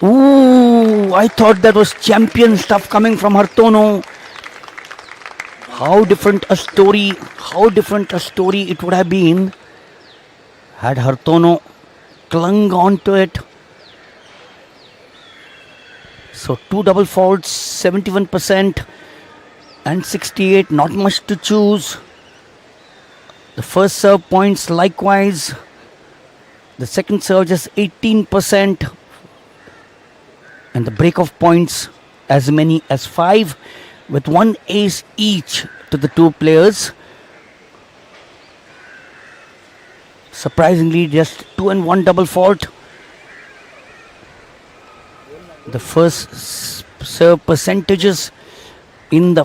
Ooh, I thought that was champion stuff coming from Hartono. How different a story it would have been had Hartono clung on to it. So 2 double faults, 71% and 68, not much to choose. The first serve points likewise. The second serve just 18%. And the break-off points as many as 5, with 1 ace each to the two players. Surprisingly, just 2 and 1 double fault. The first serve percentages in the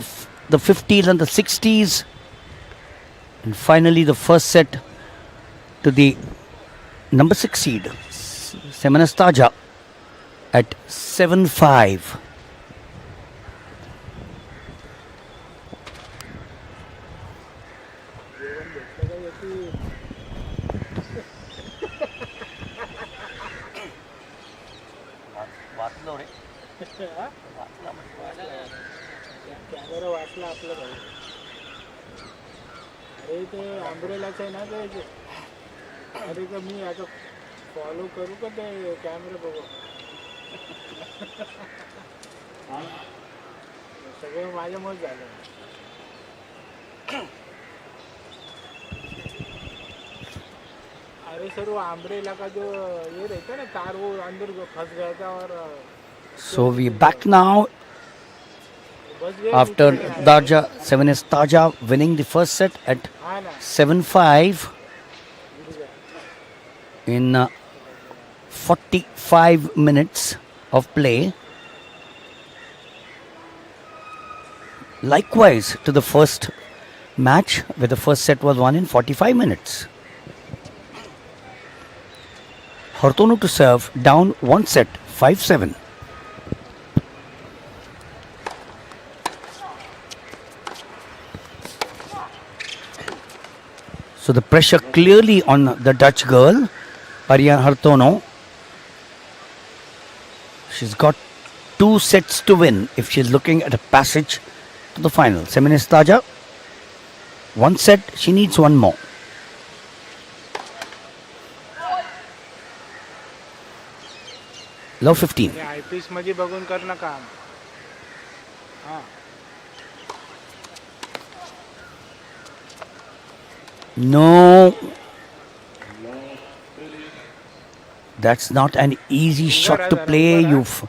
50s and the 60s. And finally, the first set to the number 6 seed, Semenastaja, at 7-5. Camera वाचला आपलं भाऊ. अरे ते आंब्रेलाचं आहे ना ते. अरे का मी आता फॉलो करू का ते कॅमेरा बघू. सगळं माझ्यामुळे झालं. अरे सर वो आंब्रेला का जो ये रहता है ना कार वो अंदर फंस गया था और So we back now after Semenastaja winning the first set at 7-5 in 45 minutes of play. Likewise to the first match, where the first set was won in 45 minutes. Hartono to serve, down 1 set, 5-7. So the pressure clearly on the Dutch girl, Ariane Hartono. She's got 2 sets to win if she's looking at a passage to the final. Semenistaja, 1 set, she needs 1 more. Love 15. IPS मध्ये बघून कर ना काम. हा. No. That's not an easy shot to play. You've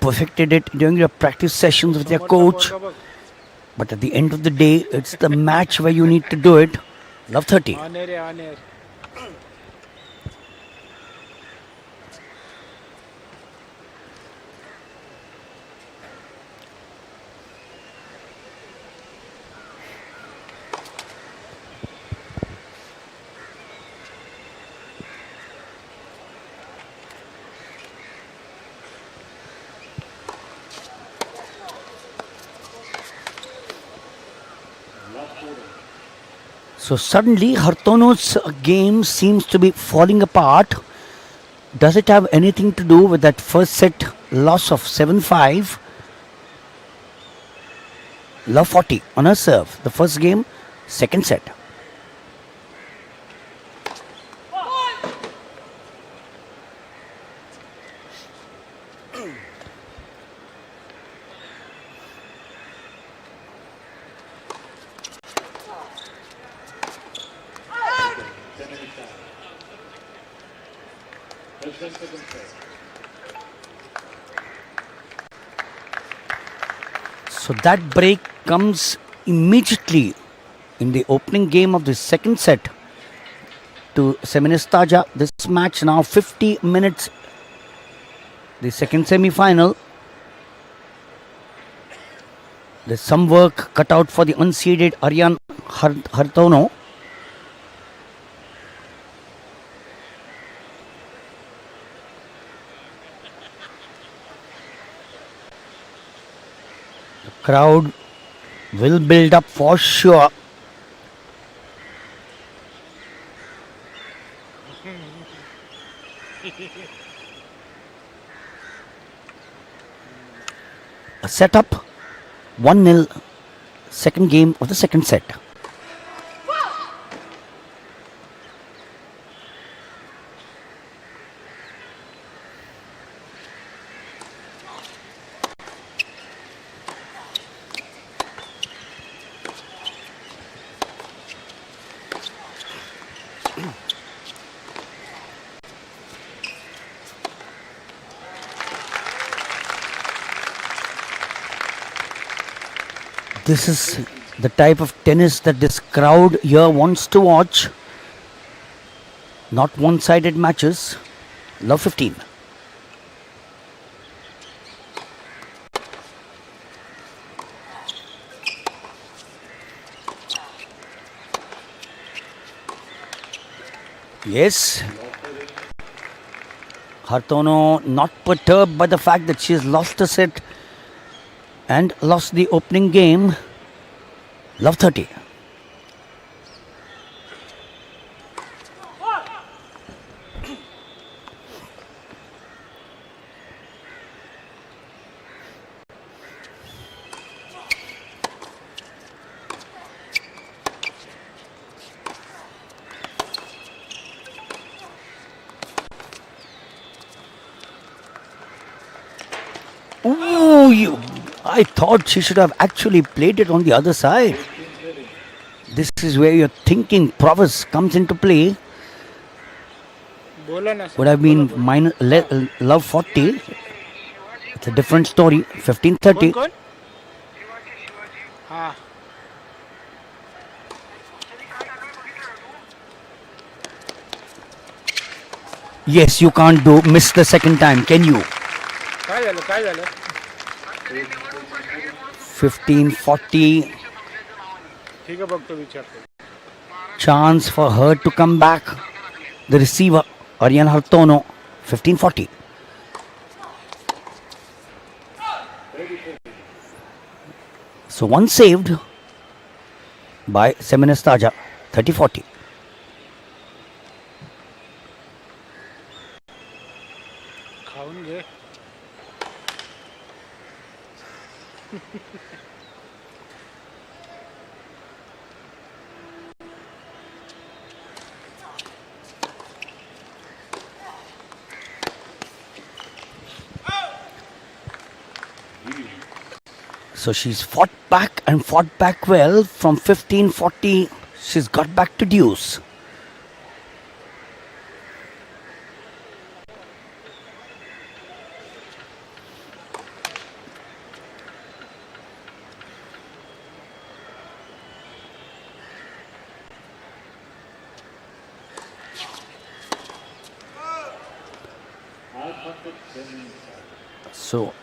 perfected it during your practice sessions with your coach. But at the end of the day, it's the match where you need to do it. Love 30. On air. So suddenly, Hartono's game seems to be falling apart. Does it have anything to do with that first set loss of 7-5? Love 40 on her serve. The first game, second set. So that break comes immediately in the opening game of the second set to Semenistaja. This match now 50 minutes. The second semi-final. There's some work cut out for the unseeded Ariane Hartono. Crowd will build up for sure. A setup, 1-0, second game of the second set. This is the type of tennis that this crowd here wants to watch. Not one-sided matches. Love 15. Yes. Hartono not perturbed by the fact that she has lost a set and lost the opening game. Love 30. Ooh, I thought she should have actually played it on the other side. This is where your thinking prowess comes into play. Would have been love 40. It's a different story. 15-30. Yes, you can't miss the second time, can you? 15-40. Chance for her to come back. The receiver, Ariane Hartono, 15-40. So one saved by Semenistaja, 30-40. So she's fought back and fought back well. From 15-40, she's got back to deuce. So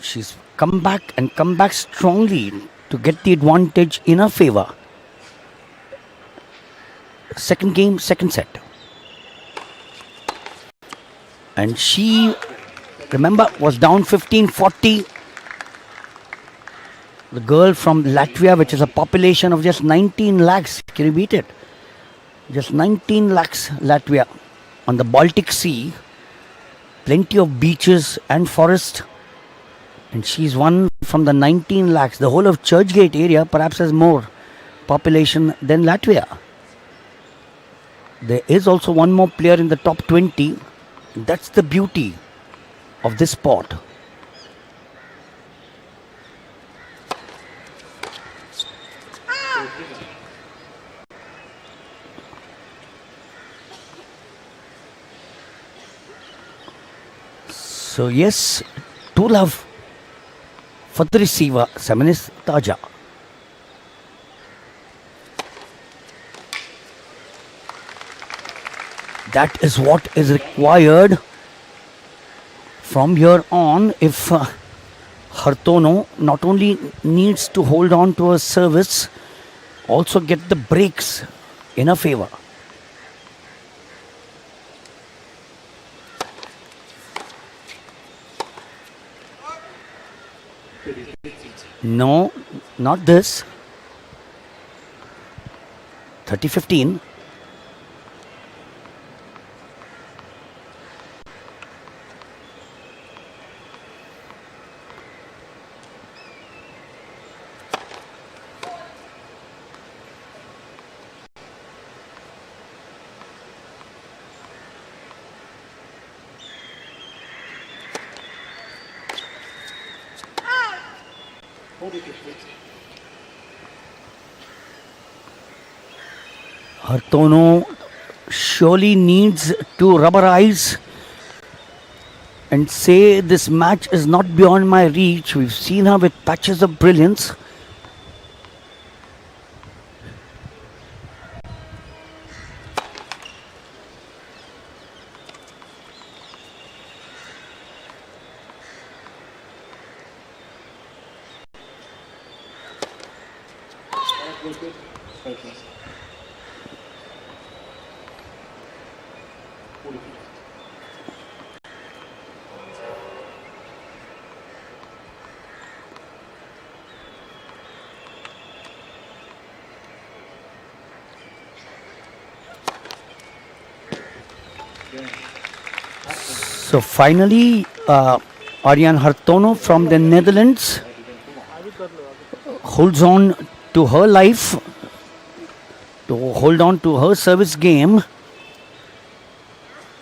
she's come back and come back strongly to get the advantage in her favor. Second game, second set. And she, remember, was down 15-40. The girl from Latvia, which is a population of just 19 lakhs. Can you beat it? Just 19 lakhs, Latvia. On the Baltic Sea. Plenty of beaches and forest. And she's one from the 19 lakhs. The whole of Churchgate area perhaps has more population than Latvia. There is also one more player in the top 20. That's the beauty of this sport. So yes, 2-love for the receiver, Seminis Taja. That is what is required from here on if Hartono not only needs to hold on to her service, also get the breaks in her favor. No, not this. 30-15. Hartono surely needs to rubberize and say this match is not beyond my reach. We've seen her with patches of brilliance. So finally, Ariane Hartono from the Netherlands holds on to her life, to hold on to her service game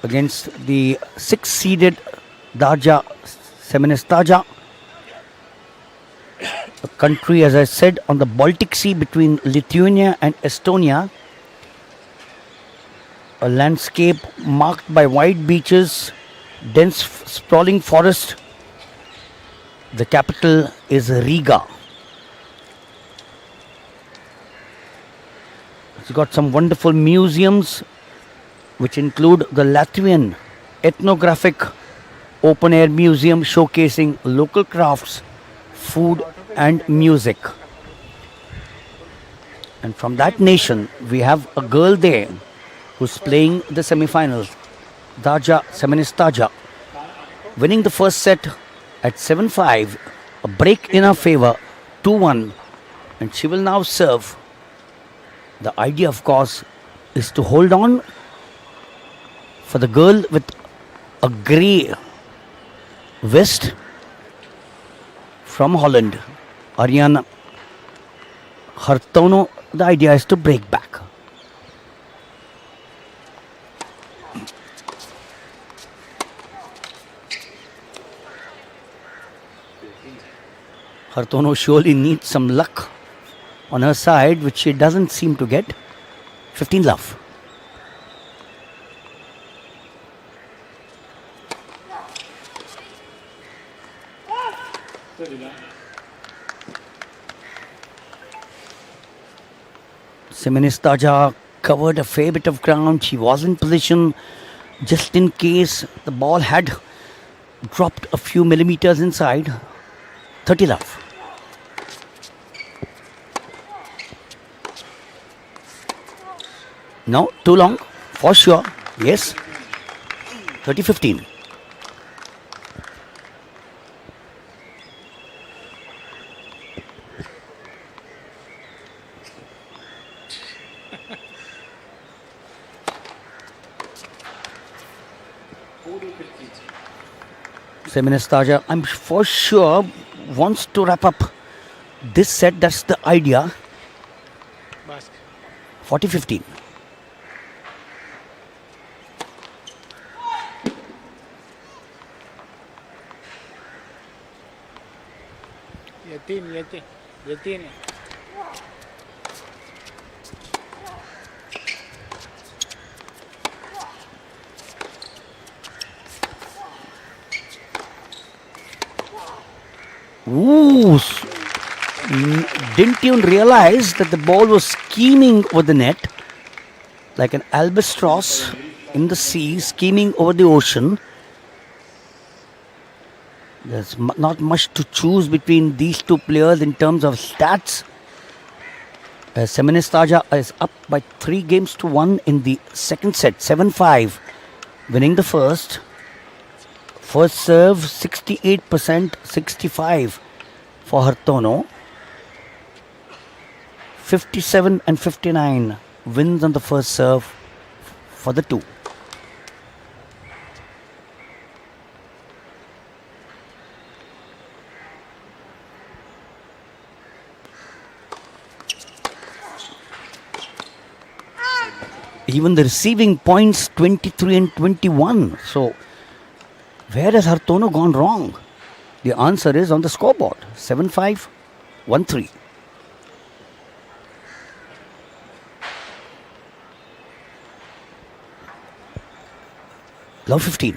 against the 6th-seeded Darja Semenestaja, a country, as I said, on the Baltic Sea between Lithuania and Estonia. A landscape marked by wide beaches, dense sprawling forest. The capital is Riga. It's got some wonderful museums which include the Latvian ethnographic open air museum showcasing local crafts, food and music. And from that nation we have a girl there who's playing the semi-finals, Darja Semenestaja, winning the first set at 7-5, a break in her favor, 2-1, and she will now serve. The idea, of course, is to hold on for the girl with a grey vest from Holland, Arjan Hartono. The idea is to break back. Hartono surely needs some luck on her side, which she doesn't seem to get. 15 love. Semenistaja covered a fair bit of ground. She was in position just in case the ball had dropped a few millimeters inside. 30 love. No, too long, for sure. Yes. 30-15. Semenistaja, I'm for sure, wants to wrap up this set. That's the idea. Basket. 40-15. Yatin. Ooh, didn't even realize that the ball was scheming over the net like an albatross in the sea, scheming over the ocean. There's not much to choose between these two players in terms of stats. Semenistaja is up by 3-1 in the second set, 7-5, winning the first. First serve 68%, 65 for Hartono. 57 and 59 wins on the first serve for the two. Even the receiving points 23 and 21. So where has Hartono gone wrong? The answer is on the scoreboard. 7-5, 1-3. Love 15.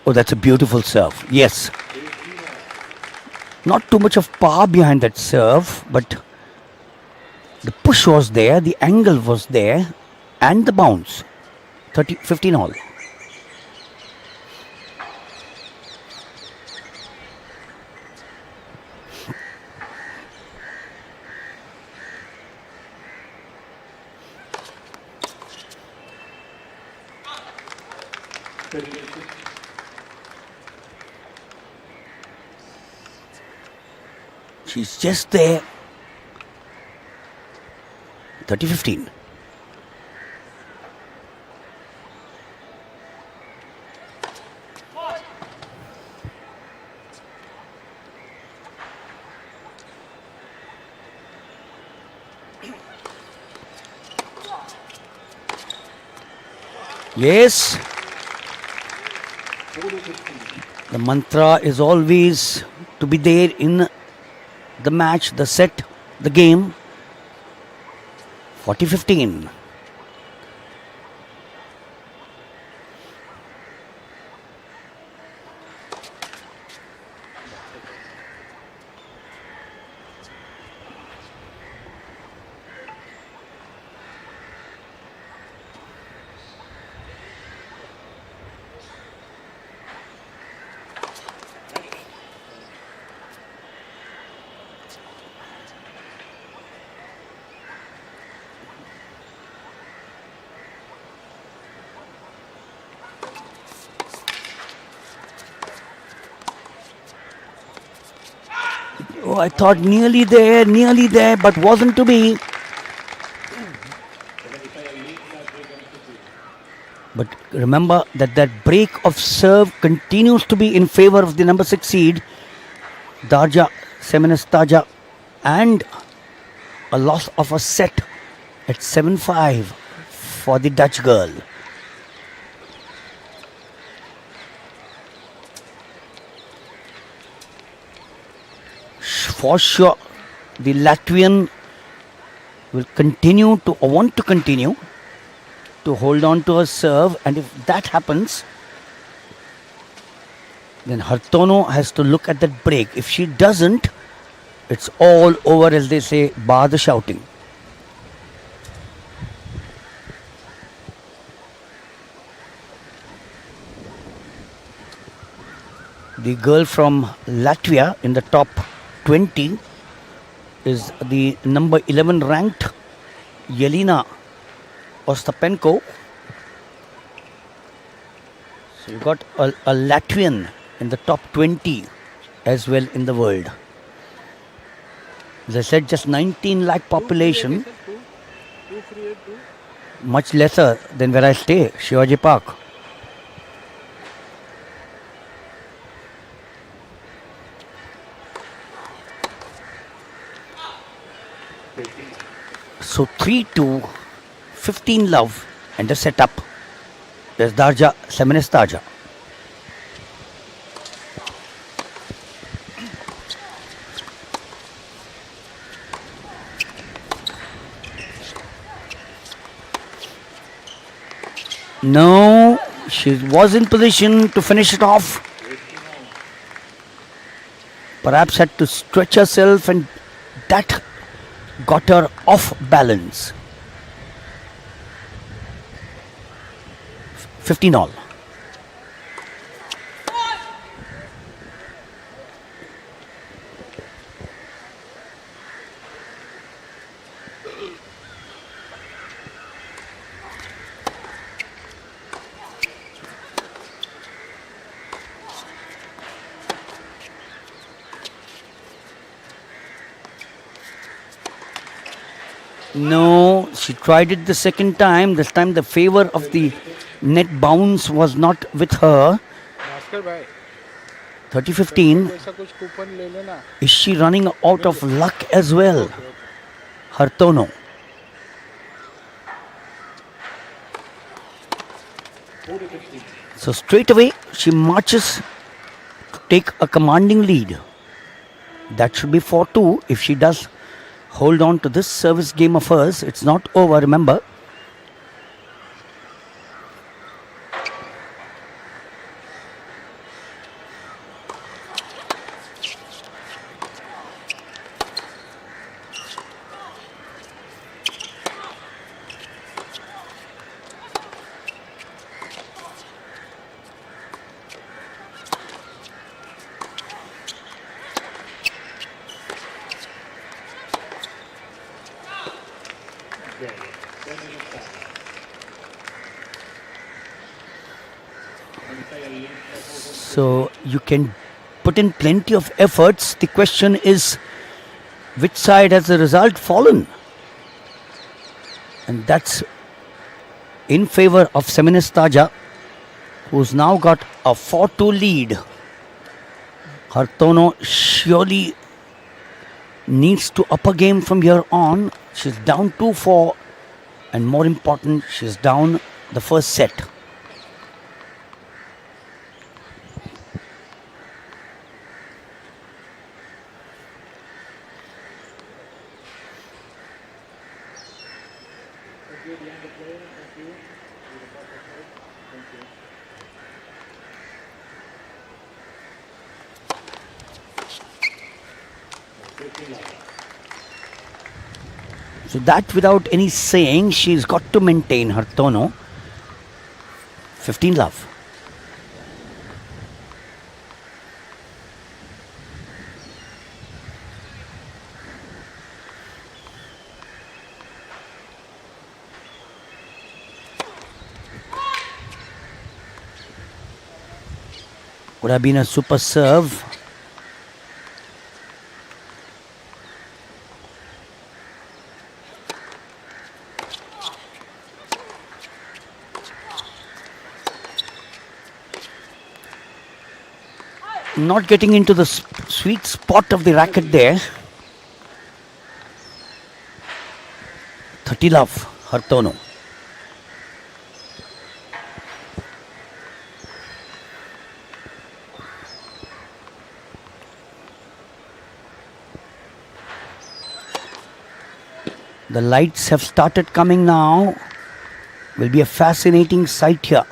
Oh, that's a beautiful serve. Yes. Not too much of power behind that serve, but the push was there, the angle was there, and the bounce. 15 all. She's just there. 30-15. Yes. The mantra is always to be there in the match, the set, the game. 40-15. Oh, I thought nearly there, but wasn't to be. But remember that break of serve continues to be in favor of the number 6 seed, Darja Semenestaja, and a loss of a set at 7-5 for the Dutch girl. For sure, the Latvian will continue to, or want to continue, to hold on to her serve, and if that happens, then Hartono has to look at that break. If she doesn't, it's all over, as they say, bar the shouting. The girl from Latvia in the top 20 is the number 11 ranked Yelena Ostapenko. So you got a Latvian in the top 20 as well in the world. As I said, just 19 lakh population, much lesser than where I stay, Shivaji Park. So 3-2, 15 love, and the setup. There's Darja Semenestaja. No, she was in position to finish it off. Perhaps had to stretch herself, and that got her off balance. 15 all. No, she tried it the second time. This time the favor of the net bounce was not with her. 30-15. ऐसा कुछ coupon ले लेना. Is she running out of luck as well? Hartono. So straight away she marches to take a commanding lead. That should be 4-2 if she does hold on to this service game of hers. It's not over, remember. So you can put in plenty of efforts. The question is, which side has the result fallen? And that's in favor of Semenestaja, who's now got a 4-2 lead. Hartono surely needs to up a game from here on. She's down 2-4, and more important, she's down the first set. So that without any saying, she's got to maintain her tono. 15 love. Would have been a super serve. not getting into the sweet spot of the racket there. 30 love, Hartono. The lights have started coming now. Will be a fascinating sight here.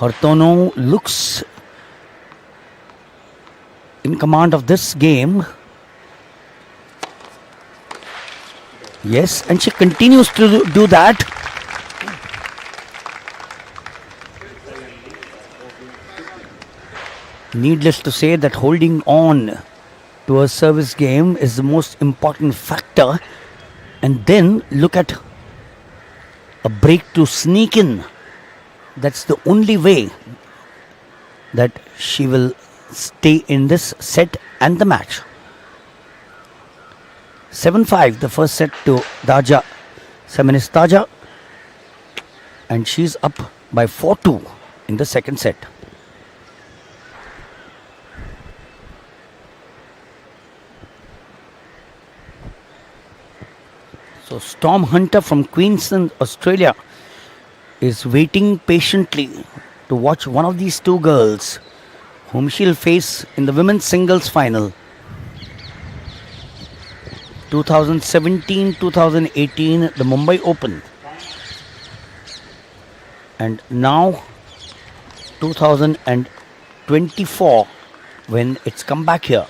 Hartono looks in command of this game. Yes, and she continues to do that. Needless to say that holding on to a service game is the most important factor. And then look at a break to sneak in. That's the only way that she will stay in this set and the match. 7-5 the first set to Darja Semenistaja, and she's up by 4-2 in the second set. So Storm Hunter from Queensland, Australia is waiting patiently to watch one of these two girls whom she'll face in the women's singles final. 2017-2018, the Mumbai Open. And now 2024 when it's come back here.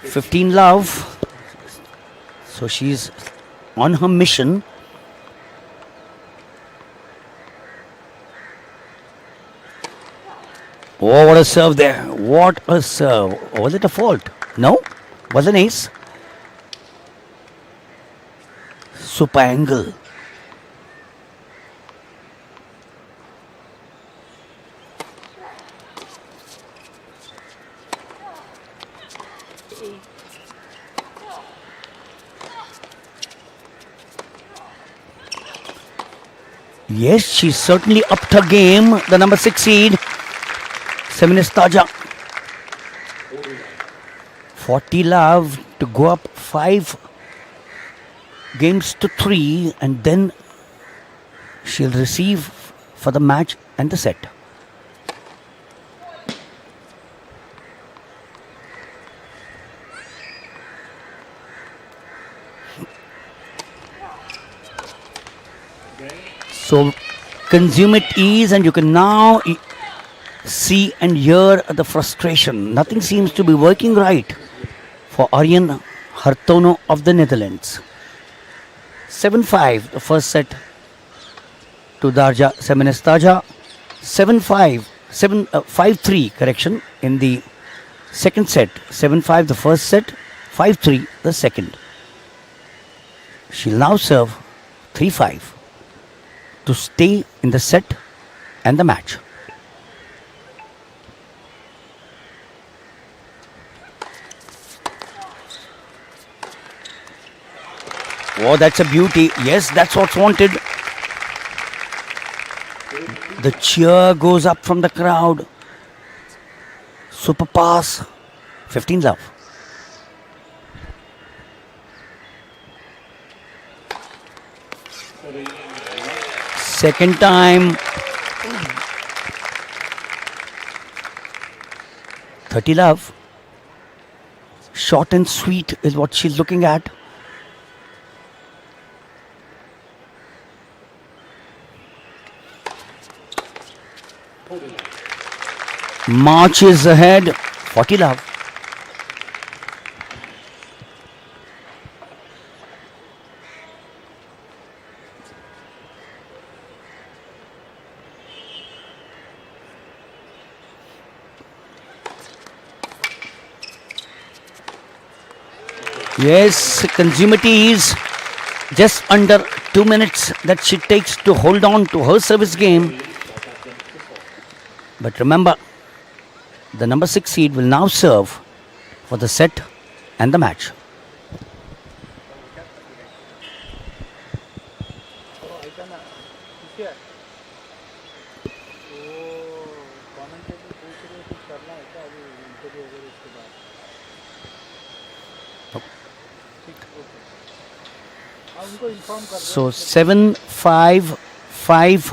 $15 love. So she's on her mission. Oh, what a serve there. What a serve. Was it a fault? No. Was an ace. Super angle. Yes, she certainly upped her game. The number 6 seed, Semenistaja. 40 love to go up 5 games to 3, and then she'll receive for the match and the set. So consume at ease, and you can now see and hear the frustration. Nothing seems to be working right for Arjen Hartono of the Netherlands. 7-5 the first set to Darja Semenistaja. 5-3 correction in the second set. 7-5 the first set, 5-3 the second. She'll now serve 3-5 to stay in the set and the match. Oh, that's a beauty. Yes, that's what's wanted. The cheer goes up from the crowd. Super pass. 15 love. Second time. 30 love. Short and sweet is what she's looking at. Marches ahead. 40 love. Yes, Consumati is just under 2 minutes that she takes to hold on to her service game. But remember, the number 6 seed will now serve for the set and the match. ऐसा ना किसी है वो commentator पूछ रहे हैं कुछ करना है क्या अभी इंटरव्यू वगैरह इसके बाद ठीक ओके हाँ उनको इन्फॉर्म कर So दो 7 5 5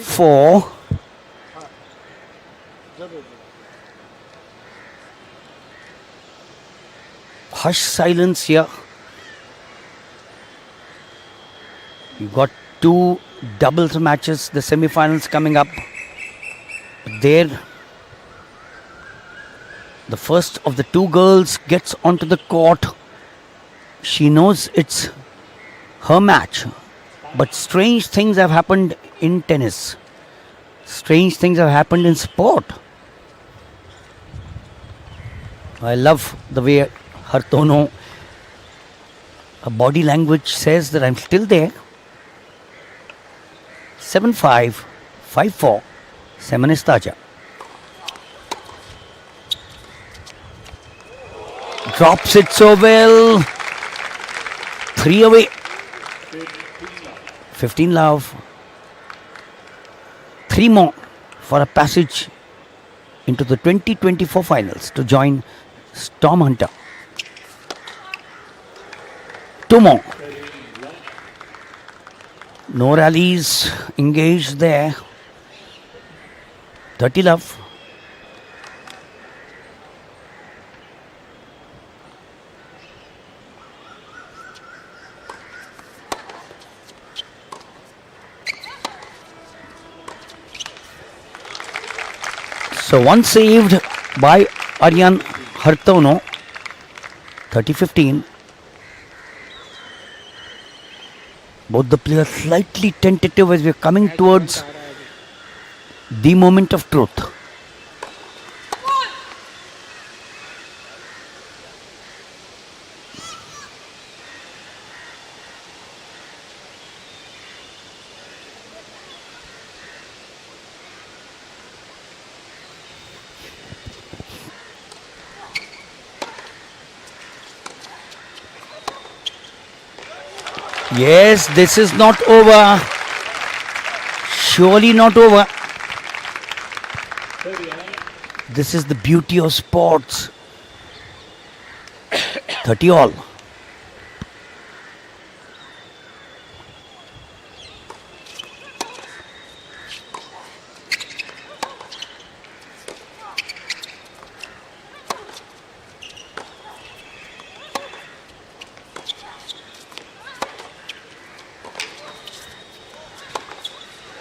4. जरूर Hush silence here. You've got two doubles matches, the semi-finals coming up. There, the first of the two girls gets onto the court. She knows it's her match. But strange things have happened in tennis. Strange things have happened in sport. I love the way her body language says that I'm still there. 7-5, 5-4, Semenestaja. Drops it so well. 3 away. 15 love. 3 more for a passage into the 2024 finals to join Storm Hunter. 2 more. No rallies engaged there. 30 love. So one saved by Aryan Hartono. 30-15. Both the players slightly tentative as we're coming towards the moment of truth. Yes, this is not over. Surely not over. This is the beauty of sports. 30 all.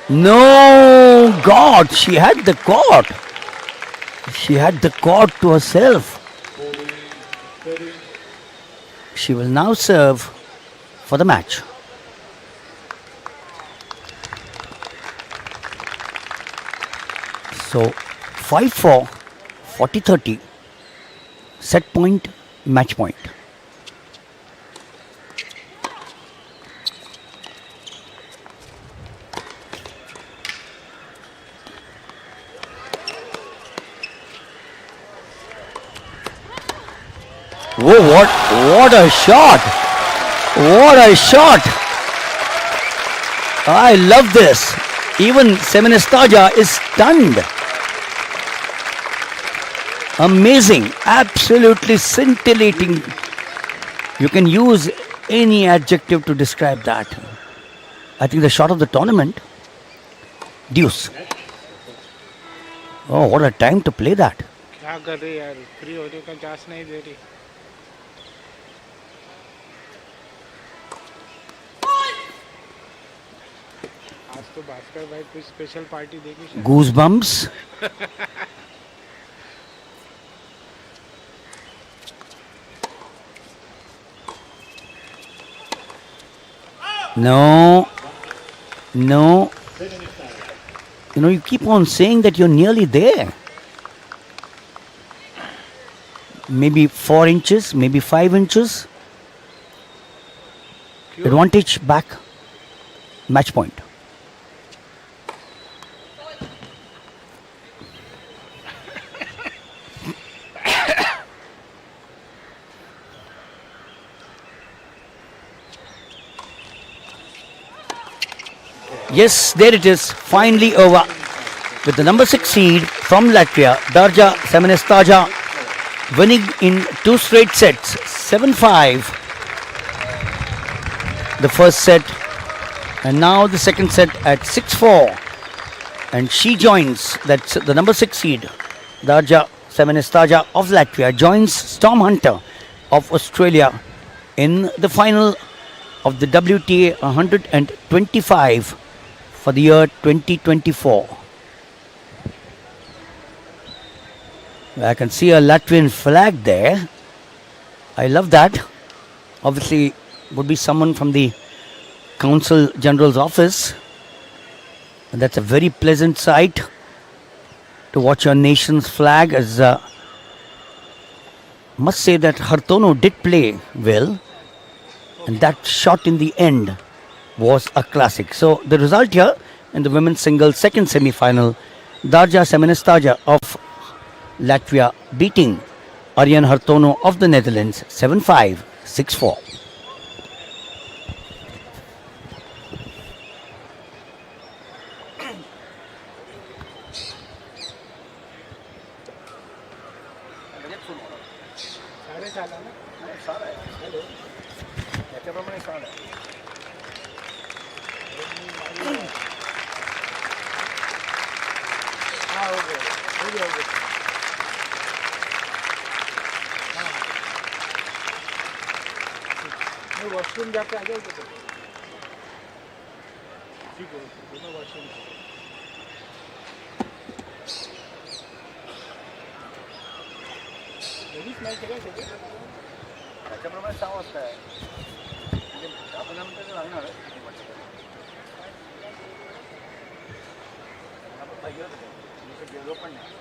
No, God, she had the court. She had the court to herself. She will now serve for the match. So 5-4, 40-30, set point, match point. Whoa, what a shot! What a shot! I love this. Even Semenestaja is stunned. Amazing, absolutely scintillating. You can use any adjective to describe that. I think the shot of the tournament. Deuce. Oh, what a time to play that. क्या कर रही यार free होने का chance नहीं दे रही आज तो भास्कर भाई कुछ स्पेशल पार्टी देगी शायद। Goosebumps. No. No. You know, you keep on saying that you're nearly there. Maybe 4 inches, maybe 5 inches. Advantage back. Match point. Yes, there it is. Finally over. With the number 6 seed from Latvia, Darja Semenestaja, winning in 2 straight sets, 7-5. The first set, and now the second set at 6-4. And she joins, that's the number 6 seed, Darja Semenestaja of Latvia, joins Storm Hunter of Australia in the final of the WTA 125 for the year 2024. I can see a Latvian flag there. I love that. Obviously, would be someone from the Consul General's office. And that's a very pleasant sight to watch your nation's flag. As must say that Hartono did play well, and that shot in the end was a classic. So the result here in the women's singles second semi-final, Darja Semenestaja of Latvia beating Arjan Hartono of the Netherlands 7-5, 6-4. Washroom जाके आ जाओगे तो ठीक है दोनों washroom ladies match आहे का त्याच्याप्रमाणे 6 वाजता आहे म्हणजे 10-15 मिनिटं लागणार आहे आपण पाहिजे होतं गेलो पण नाही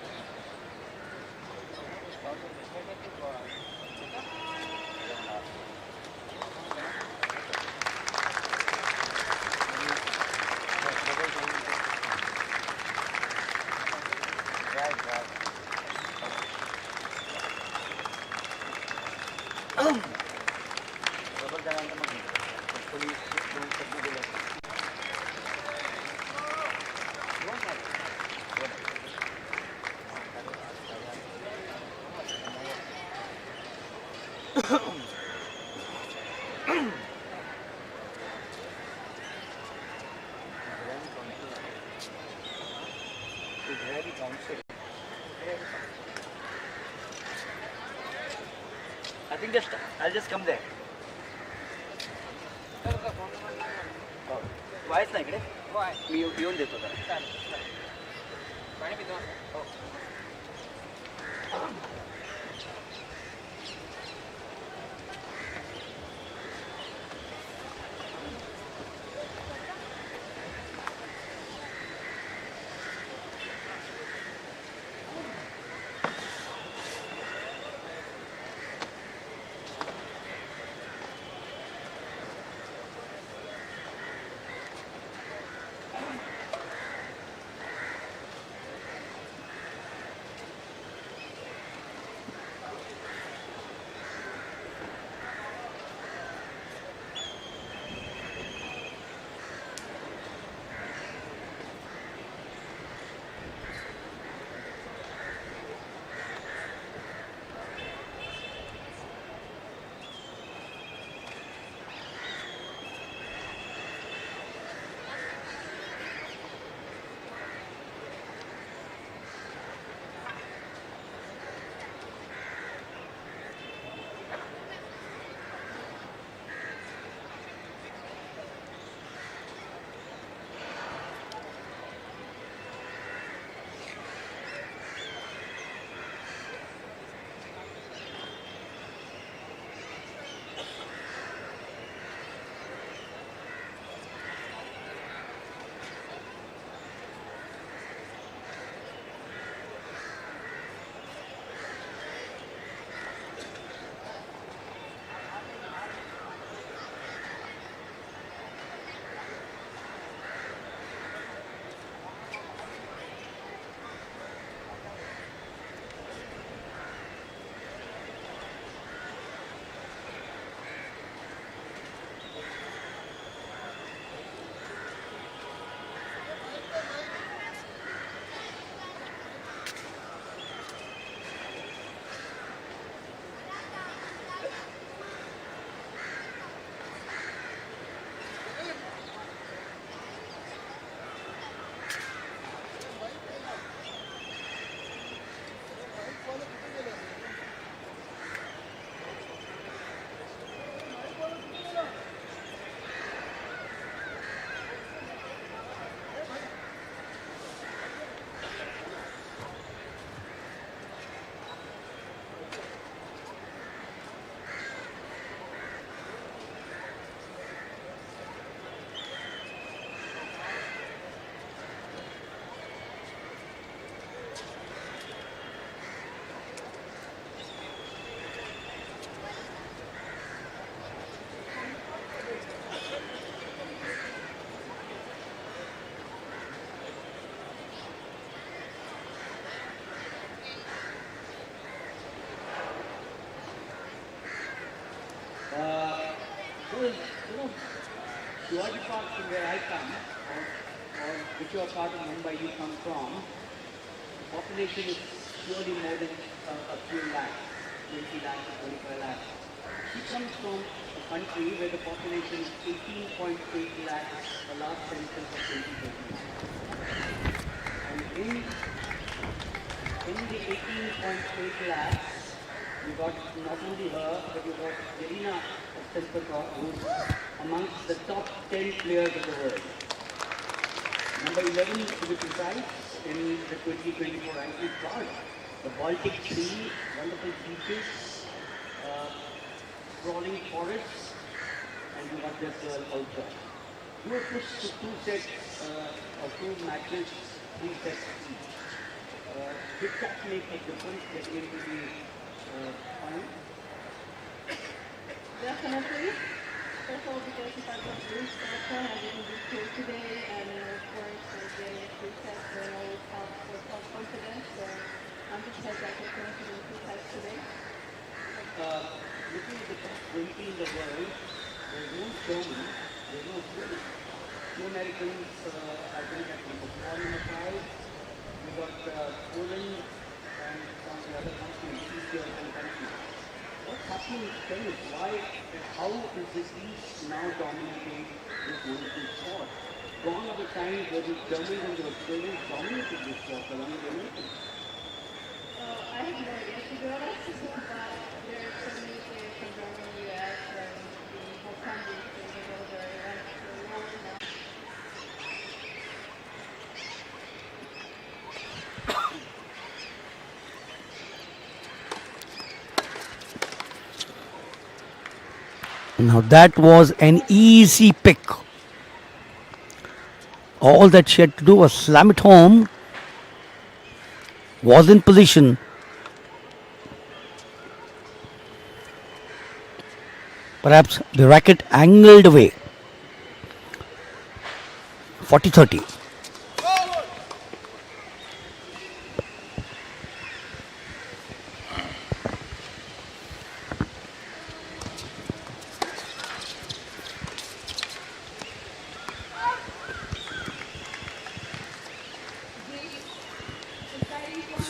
I think I'll just come there. व्हायच ना इकडे मी येऊन देतो त्याला पाणी पितो from where I come, or whichever part of Mumbai you come from, the population is surely more than a few lakhs, 20 lakhs or 25 lakhs. She comes from a country where the population is 18.8 lakhs, the last census of 2021. And in the 18.8 lakhs, you got not only her, but you got Jelena Ostapenko, who's amongst the top 10 players of the world. Number 11 to be precise in the 2024 ranking chart. The Baltic Sea, wonderful beaches, sprawling forests, and you got this girl also. You were pushed to two sets or two matches, 3 sets each. Did that make a difference getting into the final? Definitely. First of all, because if I got loose soccer, I didn't do two today, and of course, getting a free set will always help with self-confidence. So I'm just glad that I could confidence free sets today. Looking at the top 20 in the world, there's no German, there's no Swedish. Two Americans, I think, at number 4 and 5. We got Poland and some of the other countries, East European countries. What's happening in tennis? Why and how is this East now dominating this wonderful sport? Gone are the times where the Germans and the Australians dominated this sport along with the Americans. I have no idea to be honest, but there are so many players from Germany, US, and the whole country, so they go there and so long now. Now that was an easy pick. All that she had to do was slam it home, was in position. Perhaps the racket angled away. 40-30.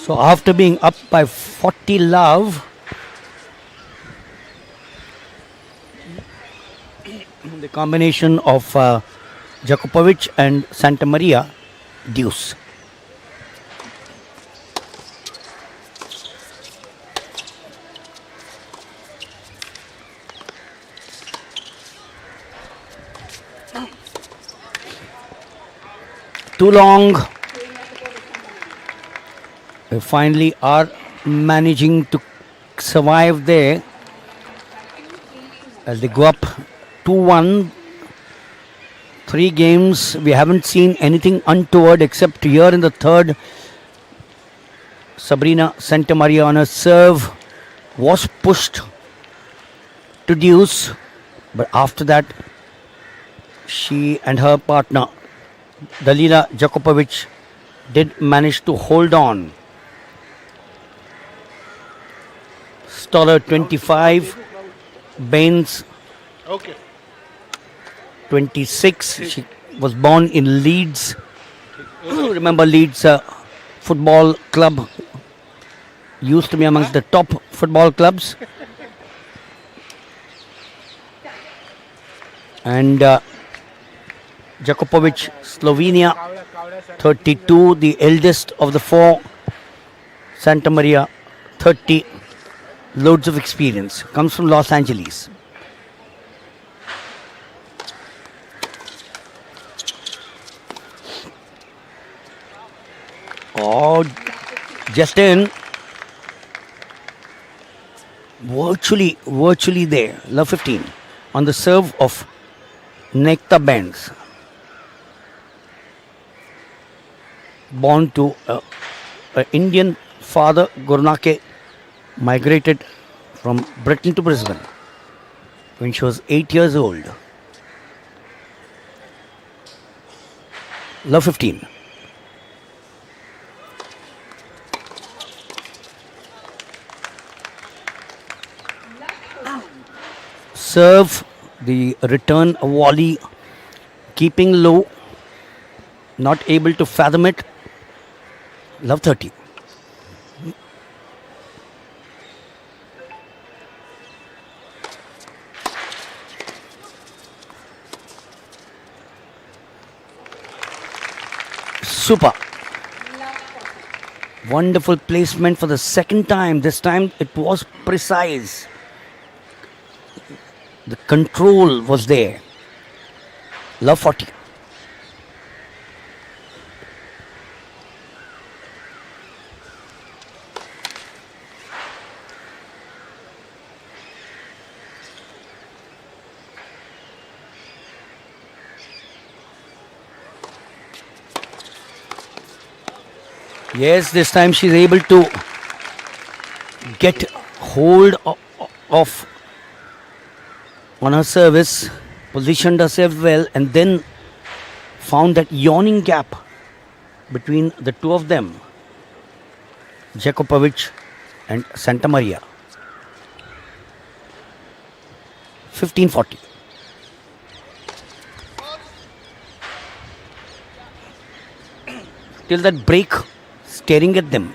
So after being up by 40 love, the combination of Djokovic and Santa Maria deuce. Too long. They finally are managing to survive there as they go up 2-1. 3 games. We haven't seen anything untoward except here in the third. Sabrina Santamaria on her serve was pushed to deuce, but after that, she and her partner Dalila Djokovic did manage to hold on. Stoller 25, Baines Okay. 26. She was born in Leeds. Remember Leeds football club used to be amongst the top football clubs. And Djokovic, Slovenia, 32, the eldest of the 4. Santa Maria, 30. Loads of experience. Comes from Los Angeles. Oh, just in. Virtually there. Love 15. On the serve of Nekta Benz. Born to an Indian father, Gurnake migrated from Britain to Brisbane when she was 8 years old. Love 15. Serve, the return volley keeping low, not able to fathom it. Love 30. Super. Wonderful placement for the second time. This time it was precise. The control was there. Love 40. Yes, this time she's able to get hold of on her service, positioned herself well, and then found that yawning gap between the two of them, Djokovic and Santa Maria. 15-40. Till that break, staring at them.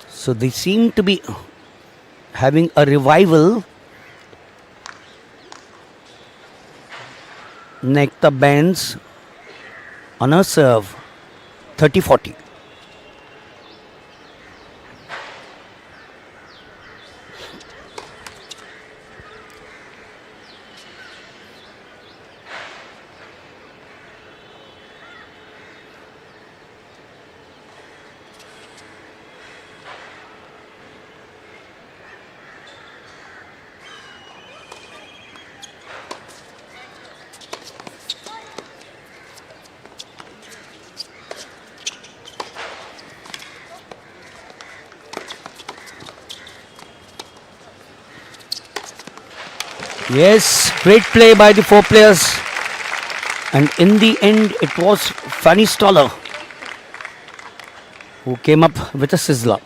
So they seem to be having a revival. Nekta bends on her serve. 30-40. Yes, great play by the four players. And in the end, it was Fanny Stoller who came up with a sizzler.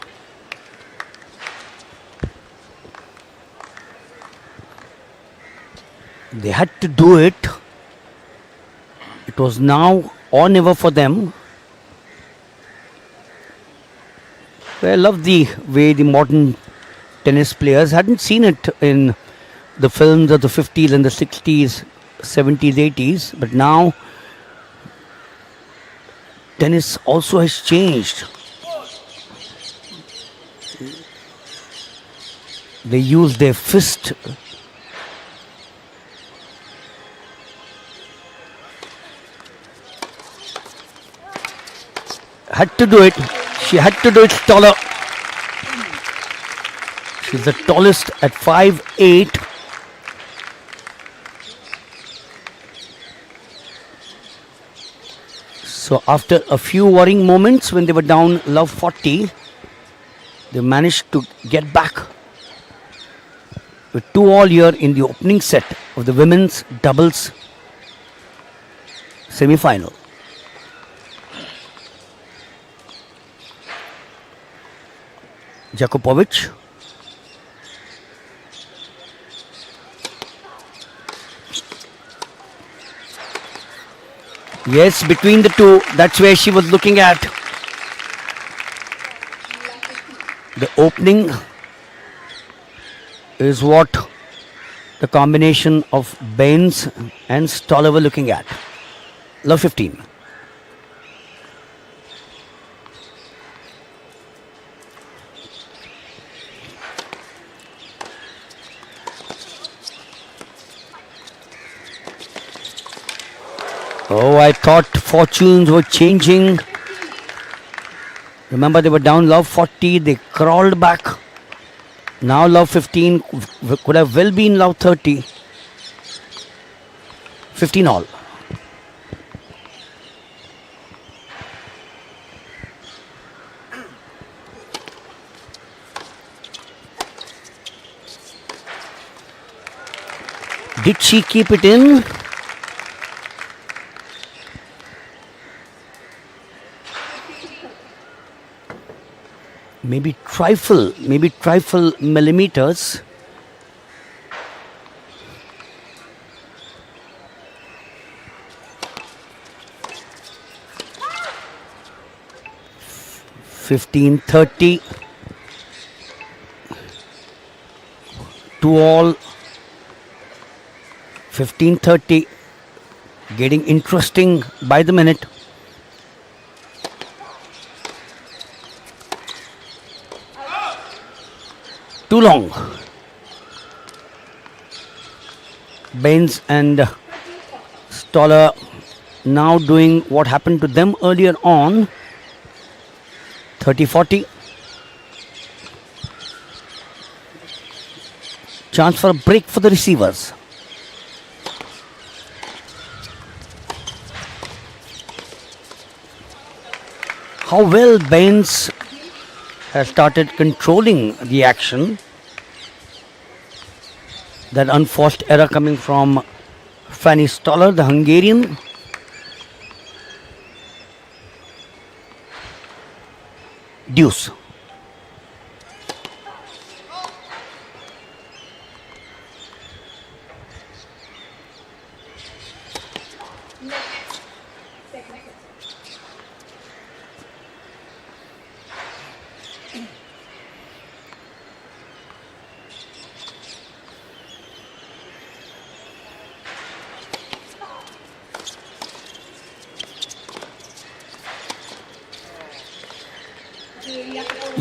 They had to do it. It was now or never for them. I love the way the modern tennis players hadn't seen it in the films of the 50s and the 60s, 70s, 80s, but now tennis also has changed. They use their fist. Had to do it. She had to do it taller. She's the tallest at 5'8". So after a few worrying moments when they were down love 40, they managed to get back with 2-all here in the opening set of the women's doubles semi-final. Djokovic. Yes, between the two, that's where she was looking at. The opening is what the combination of Baines and Stoller were looking at. Love 15. Oh, I thought fortunes were changing. Remember, they were down love 40. They crawled back. Now love 15 could have well been love 30. 15-all. Did she keep it in? maybe trifle millimeters. Fifteen 30. 2-all. 15-30. Getting interesting by the minute. Too long. Baines and Stoller now doing what happened to them earlier on. 30-40. Chance for a break for the receivers. How well Baines has started controlling the action. That unforced error coming from Fanny Stoller, the Hungarian. Deuce.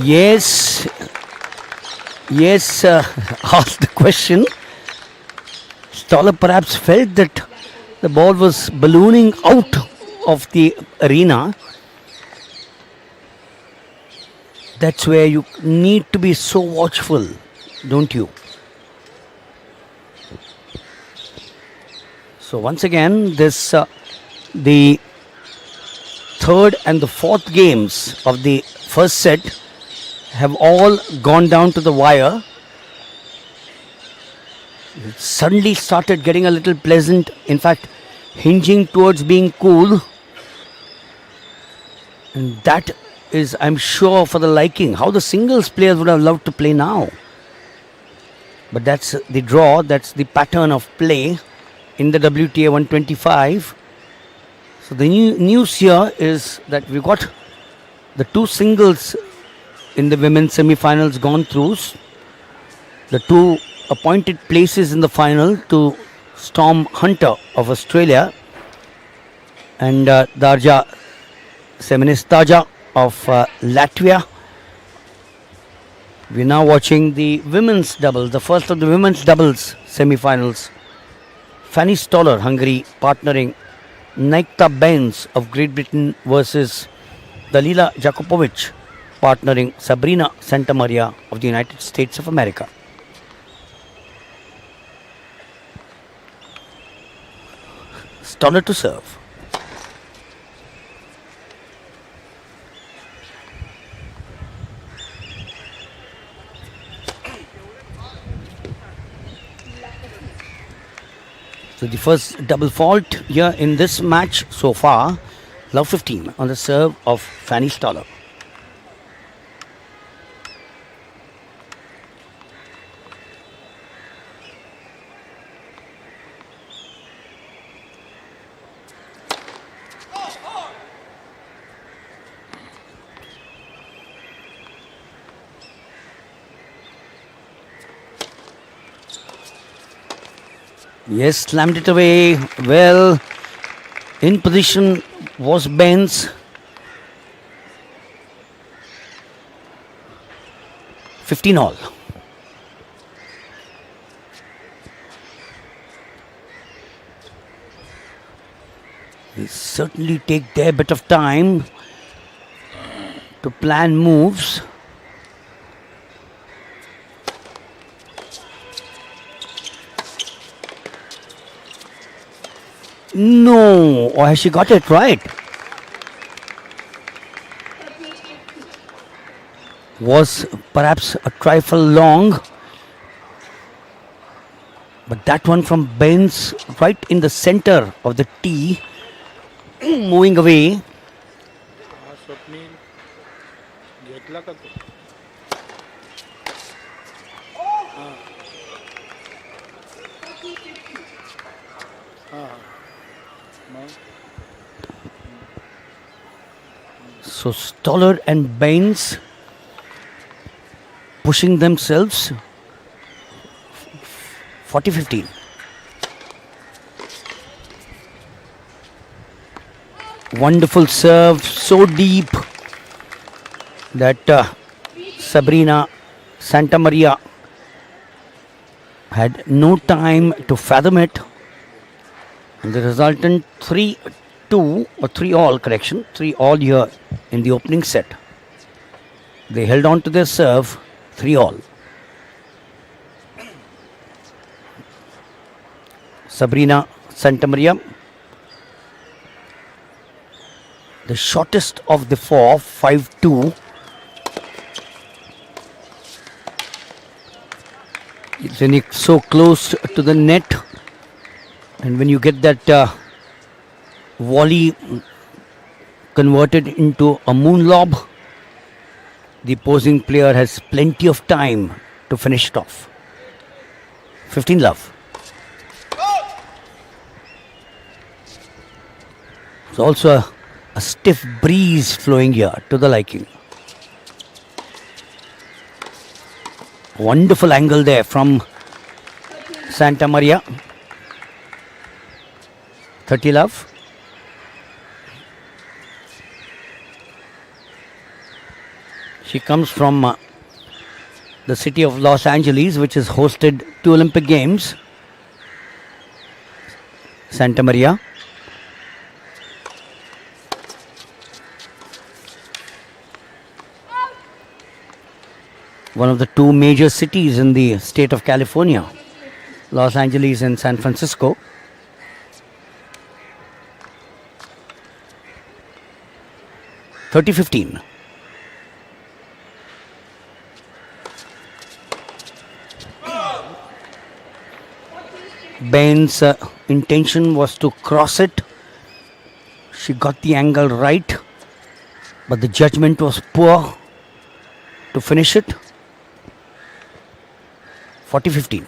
Yes, asked the question. Stoller perhaps felt that the ball was ballooning out of the arena. That's where you need to be so watchful, don't you? So once again, the third and the fourth games of the first set have all gone down to the wire. It suddenly started getting a little pleasant, in fact, hinging towards being cool. And that is, I'm sure, for the liking. How the singles players would have loved to play now. But that's the draw, that's the pattern of play in the WTA 125. So the news here is that we've got the two singles in the women's semi-finals gone through. The two appointed places in the final to Storm Hunter of Australia and Darja Seministaja of Latvia. We're now watching the women's doubles, the first of the women's doubles semi-finals. Fanny Stoller, Hungary, partnering Naikta Baines of Great Britain versus Dalila Jakupovic, partnering Sabrina Santamaria of the United States of America. Stoller to serve. So the first double fault here in this match so far. Love 15 on the serve of Fanny Stoller. Yes, slammed it away. Well, in position was Baines. 15 all. They certainly take their bit of time to plan moves. No, or has she got it right? Was perhaps a trifle long, but that one from Baines right in the center of the tee, moving away. Swapnil घेतला का तो So Stoller and Baines pushing themselves. 40-15. Wonderful serve, so deep that Sabrina Santamaria had no time to fathom it. And the resultant 3-2 or 3-all, correction, 3-all here in the opening set. They held on to their serve, 3-all. Sabrina Santamaria, the shortest of the four, 5-2. When you're so close to the net, and when you get that volley converted into a moon lob, the opposing player has plenty of time to finish it off. 15-love. It's also a stiff breeze flowing here to the liking. Wonderful angle there from Santamaria. 30-love. She comes from the city of Los Angeles, which has hosted 2 Olympic Games. Santamaria. One of the 2 major cities in the state of California, Los Angeles and San Francisco. (30-15). Bain's intention was to cross it. She got the angle right, but the judgment was poor to finish it. 40-15.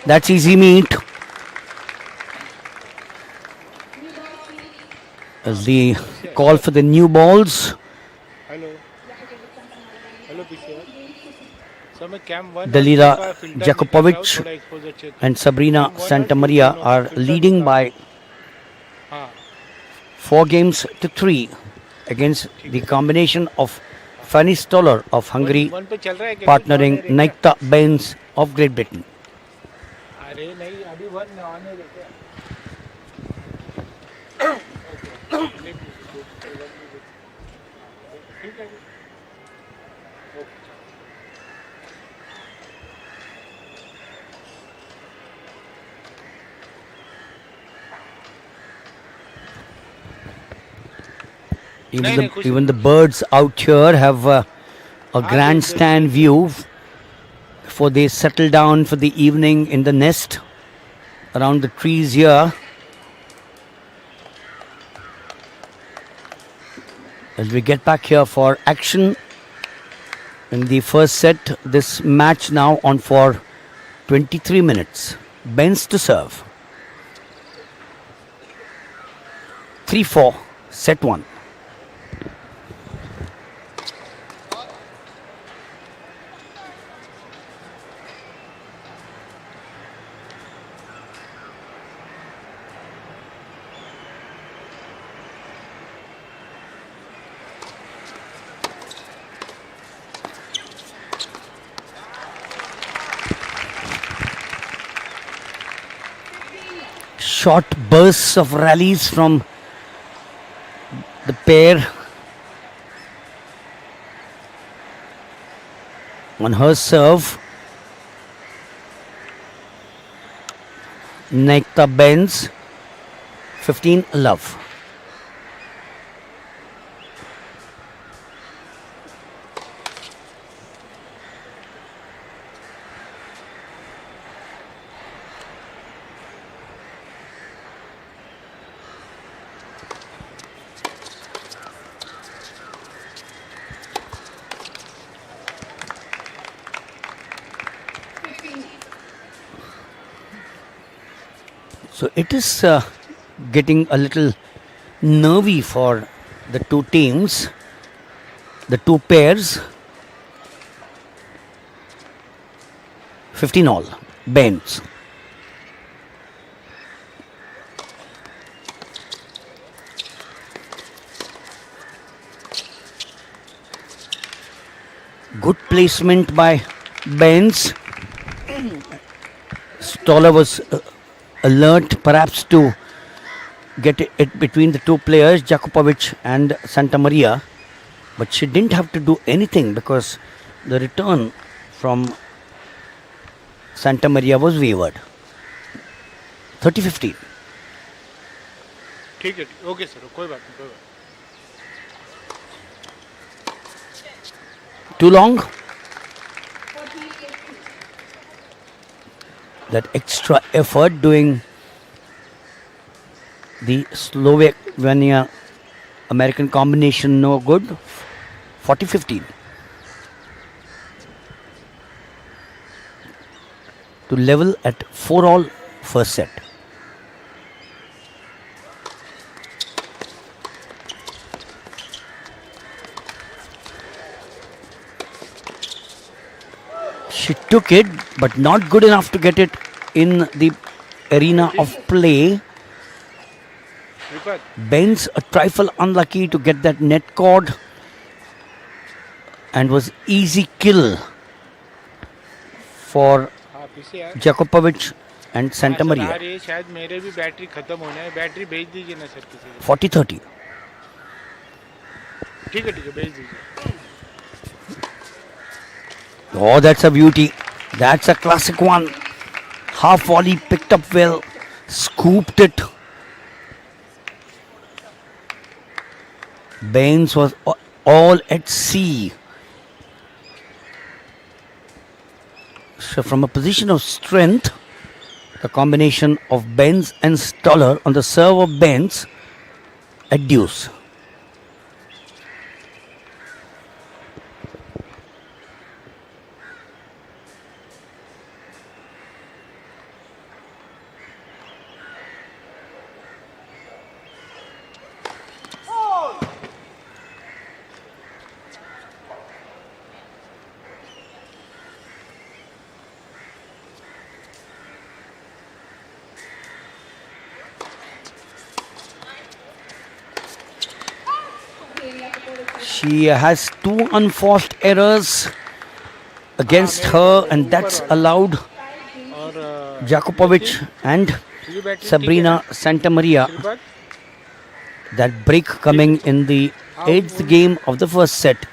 That's easy meat. As the call for the new balls. Hello. Hello, PCR. So मैं cam 1 Dalila और filter Jakupovic निकाल रहा हूँ, थोड़ा exposure check. and Sabrina Cam 1 और Santamaria filter are leading निकाल- by हाँ 4 games to 3 against the combination of Fanny Stoller of Hungary 1 पे चल रहा है क्या? partnering On है क्या? Naikta Baines of Great Britain. अरे नहीं अभी 1 ऑन है क्या? ठीक है. Even the birds out here have a grandstand view before they settle down for the evening in the nest around the trees here. As we get back here for action in the first set, this match now on for 23 minutes. Baines to serve. 3-4, set 1. Short bursts of rallies from the pair. On her serve, Naikta Baines, 15-love. So it is getting a little nervy for the two teams, the two pairs. 15 all. Baines. Good placement by Baines. Stoller was alert perhaps to get it between the two players, Jakupovic and Santa Maria. But she didn't have to do anything because the return from Santa Maria was wavered. 30-15. ठीक है okay sir कोई बात नहीं कोई बात Too long. That extra effort doing the Slovenia American combination no good. 40-15. To level at 4 all first set. She took it, but not good enough to get it in the arena of play. विपत Baines a trifle unlucky to get that net cord and was easy kill for हाँ पीछे यार Jakupovic and Santa हाँ, sir, आ Maria. रही है शायद मेरे भी बैटरी खत्म होना है बैटरी भेज दीजिए ना सर किसी को 40-30. ठीक है भेज दीजिए Oh, that's a beauty. That's a classic one. Half volley picked up well, scooped it. Baines was all at sea. So, from a position of strength, the combination of Baines and Stoller on the serve of Baines at deuce. She has two unforced errors against her, and that's allowed और Jakupovic and ये battery Sabrina Santamaria विपत that break coming in the 8th game of the first set,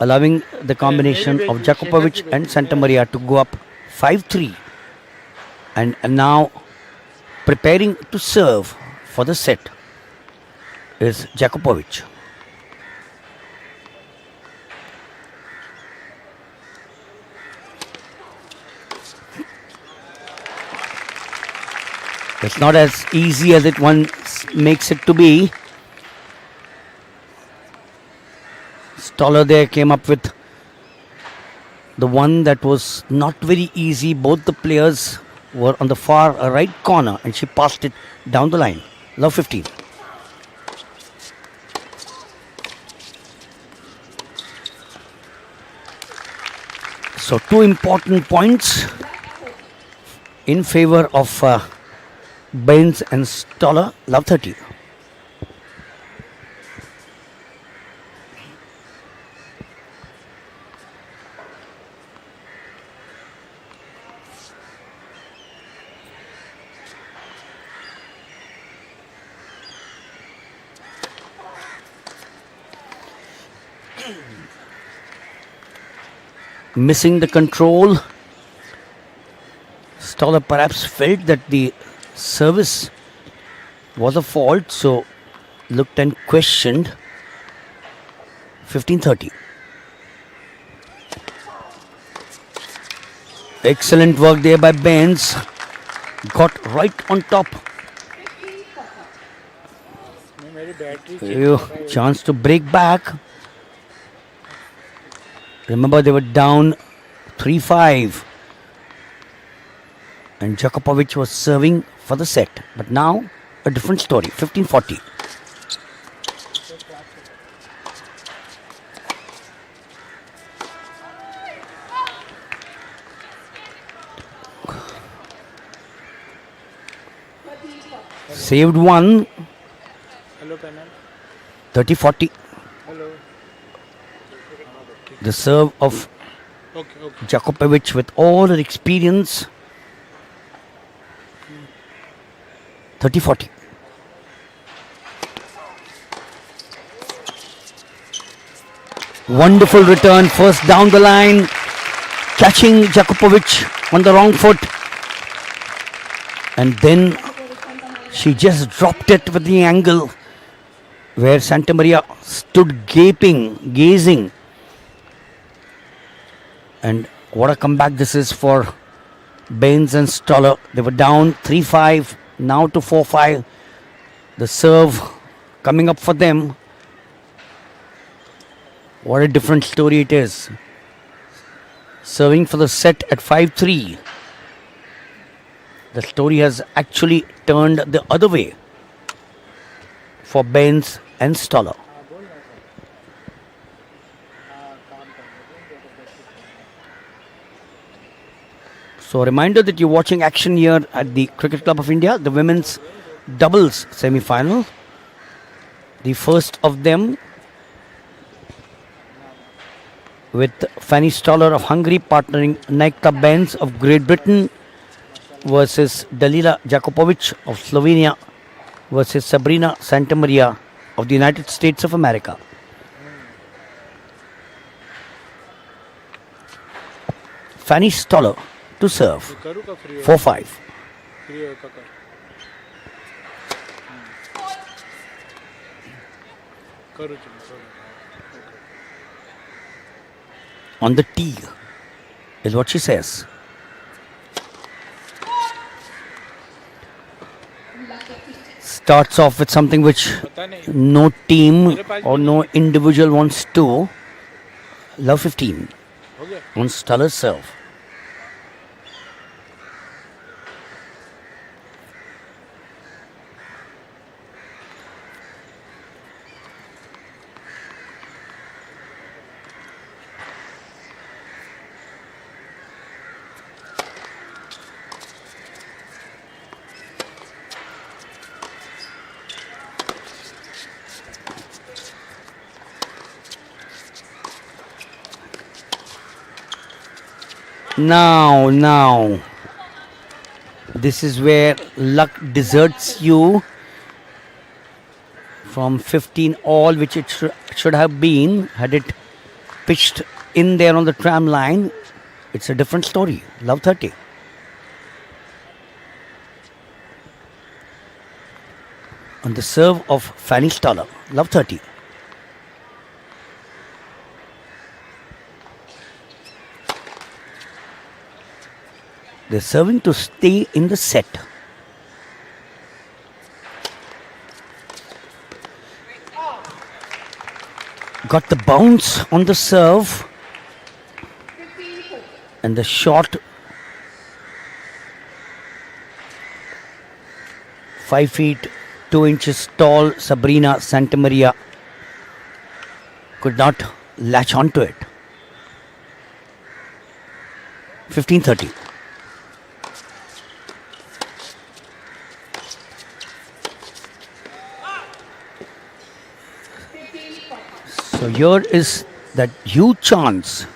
allowing the combination of Jakupovic and Santamaria to go up 5-3, and now preparing to serve for the set is Jakupovic. It's not as easy as it once makes it to be. Stoller there came up with the one that was not very easy. Both the players were on the far right corner and she passed it down the line. Love 15. So two important points in favor of Baines and Stoller. Love 30. Missing the control. Stoller perhaps felt that the service was a fault, so looked and questioned. 15-30. Excellent work there by Baines. Got right on top. मेरी battery Chance to break back. Remember, they were down 3-5 And Djokovic was serving for the set. But now, a different story. 15-40. Saved one. Hello, panel. 30-40. Hello. The serve of Okay. Djokovic with all her experience. 30-40. Wonderful return, first down the line, catching Djokovic on the wrong foot. And then she just dropped it with the angle where Santa Maria stood gaping, gazing. And what a comeback this is for Baines and Stoller. They were down 3-5, now to 4-5. The serve coming up for them. What a different story it is. Serving for the set at 5-3. The story has actually turned the other way for Baines and Stoller. So a reminder that you're watching action here at the Cricket Club of India, the women's doubles semi-final. The first of them with Fanny Stoller of Hungary partnering Naika Baines of Great Britain versus Dalila Jakupovic of Slovenia versus Sabrina Santamaria of the United States of America. Fanny Stoller to serve. 4-5. On the tee is what she says. Starts off with something which no team or no individual wants to. Love 15 on Stoller's serve. Now, this is where luck deserts you. From 15 all, which it should have been, had it pitched in there on the tram line, it's a different story. Love 30. On the serve of Fanny Stoller, love 30. They're serving to stay in the set. Got the bounce on the serve. And the shot 5 feet 2 inches tall Sabrina Santamaria could not latch onto it. 15-30. So here is that huge chance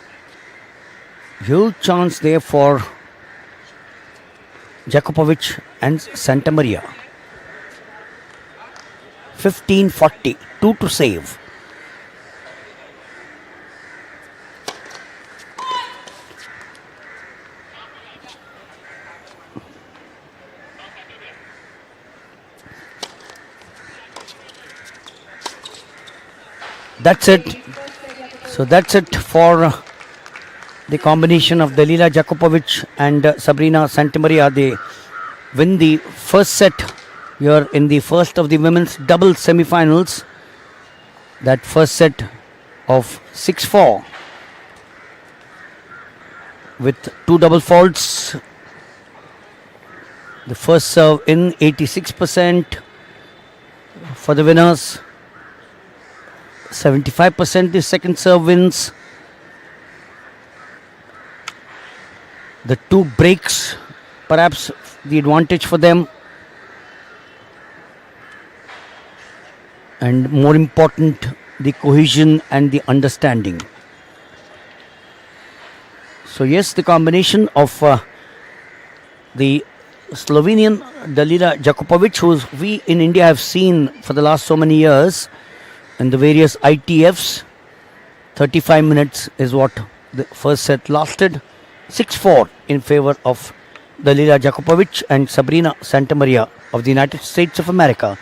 there for Djokovic and Santamaria. 15-40, 2 to save. That's it. So that's it for the combination of Dalila Jakupovic and Sabrina Santamaria. They win the first set here in the first of the women's doubles semi-finals. That first set of 6-4 with 2 double faults The first serve in 86% for the winners. 75% the second serve wins. The two breaks, perhaps the advantage for them. And more important, the cohesion and the understanding. So yes, the combination of the Slovenian Dalila Jakupovic, who we in India have seen for the last so many years in the various ITFs. 35 minutes is what the first set lasted. 6-4 in favor of Dalila Jakupovic and Sabrina Santamaria of the United States of America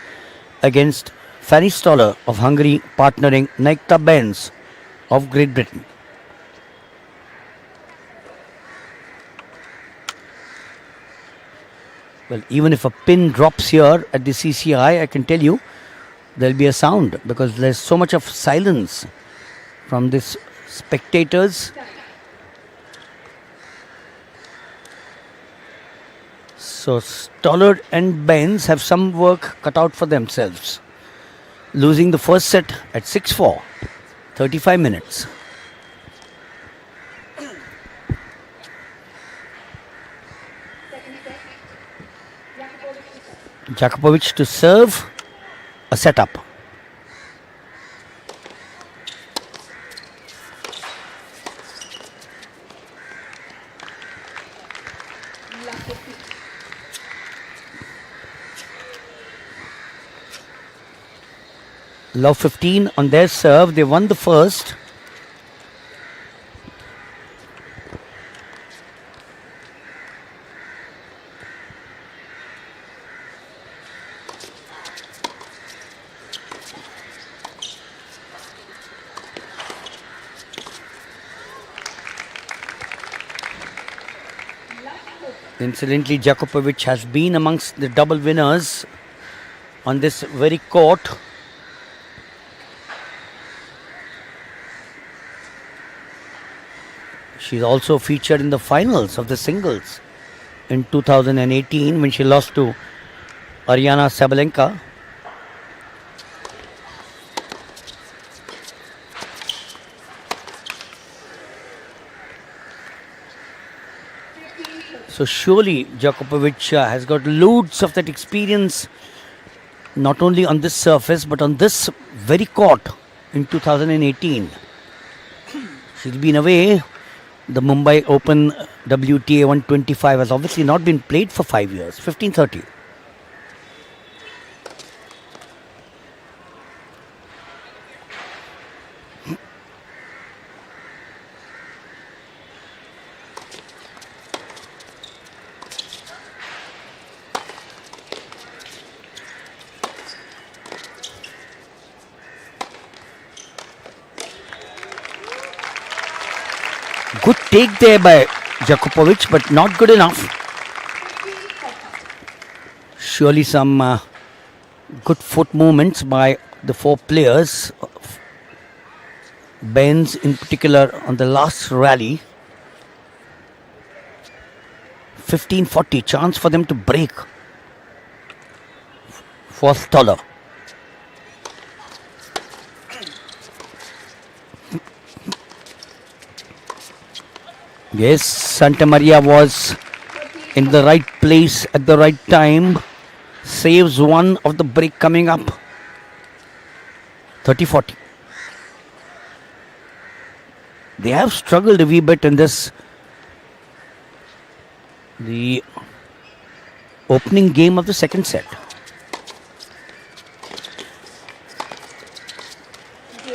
against Fanny Stoller of Hungary, partnering Naikta Benz of Great Britain. Well, even if a pin drops here at the CCI, I can tell you there'll be a sound because there's so much of silence from these spectators. So Stollard and Benz have some work cut out for themselves. Losing the first set at 6-4, 35 minutes. Jakupovic to serve, a setup. Love 15 on their serve. They won the first. Incidentally, Jakupovic has been amongst the double winners on this very court. She's also featured in the finals of the singles in 2018 when she lost to Aryna Sabalenka. So surely Jakupovic has got loads of that experience, not only on this surface but on this very court in 2018. She's been away. The Mumbai Open WTA125 has obviously not been played for 5 years, 15-30. Good take there by Jakupovic, but not good enough. Surely some good foot movements by the four players. Benz in particular on the last rally. 15-40, chance for them to break for Stoller. Yes, Santamaria was in the right place at the right time. Saves one of the break coming up. 30-40. They have struggled a wee bit in this. The opening game of the second set.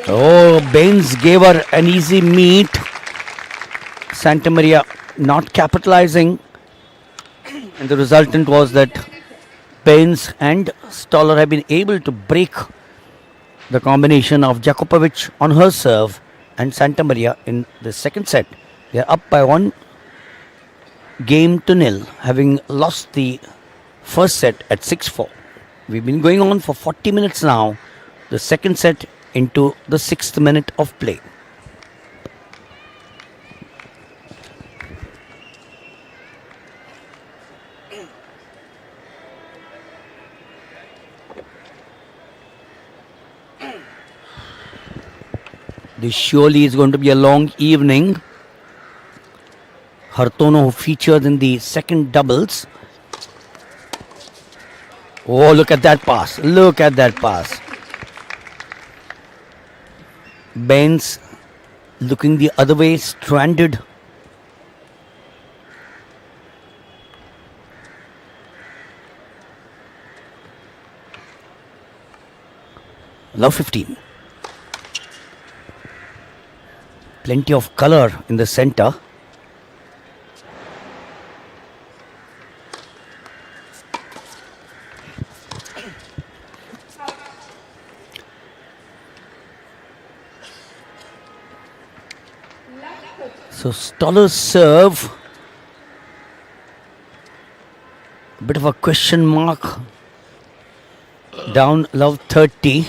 Oh, Baines gave her an easy meet. Santamaria not capitalizing, and the resultant was that Baines and Stoller have been able to break the combination of Jakupovic on her serve and Santamaria in the second set. They are up by 1-0, having lost the first set at 6-4. We've been going on for 40 minutes now, the second set into the 6th minute of play. This surely is going to be a long evening. Hartono, who featured in the second doubles. Oh, look at that pass. Look at that pass. Benz looking the other way, stranded. Love 15. Plenty of color in the center. So Stoller's serve, a bit of a question mark. Down love 30.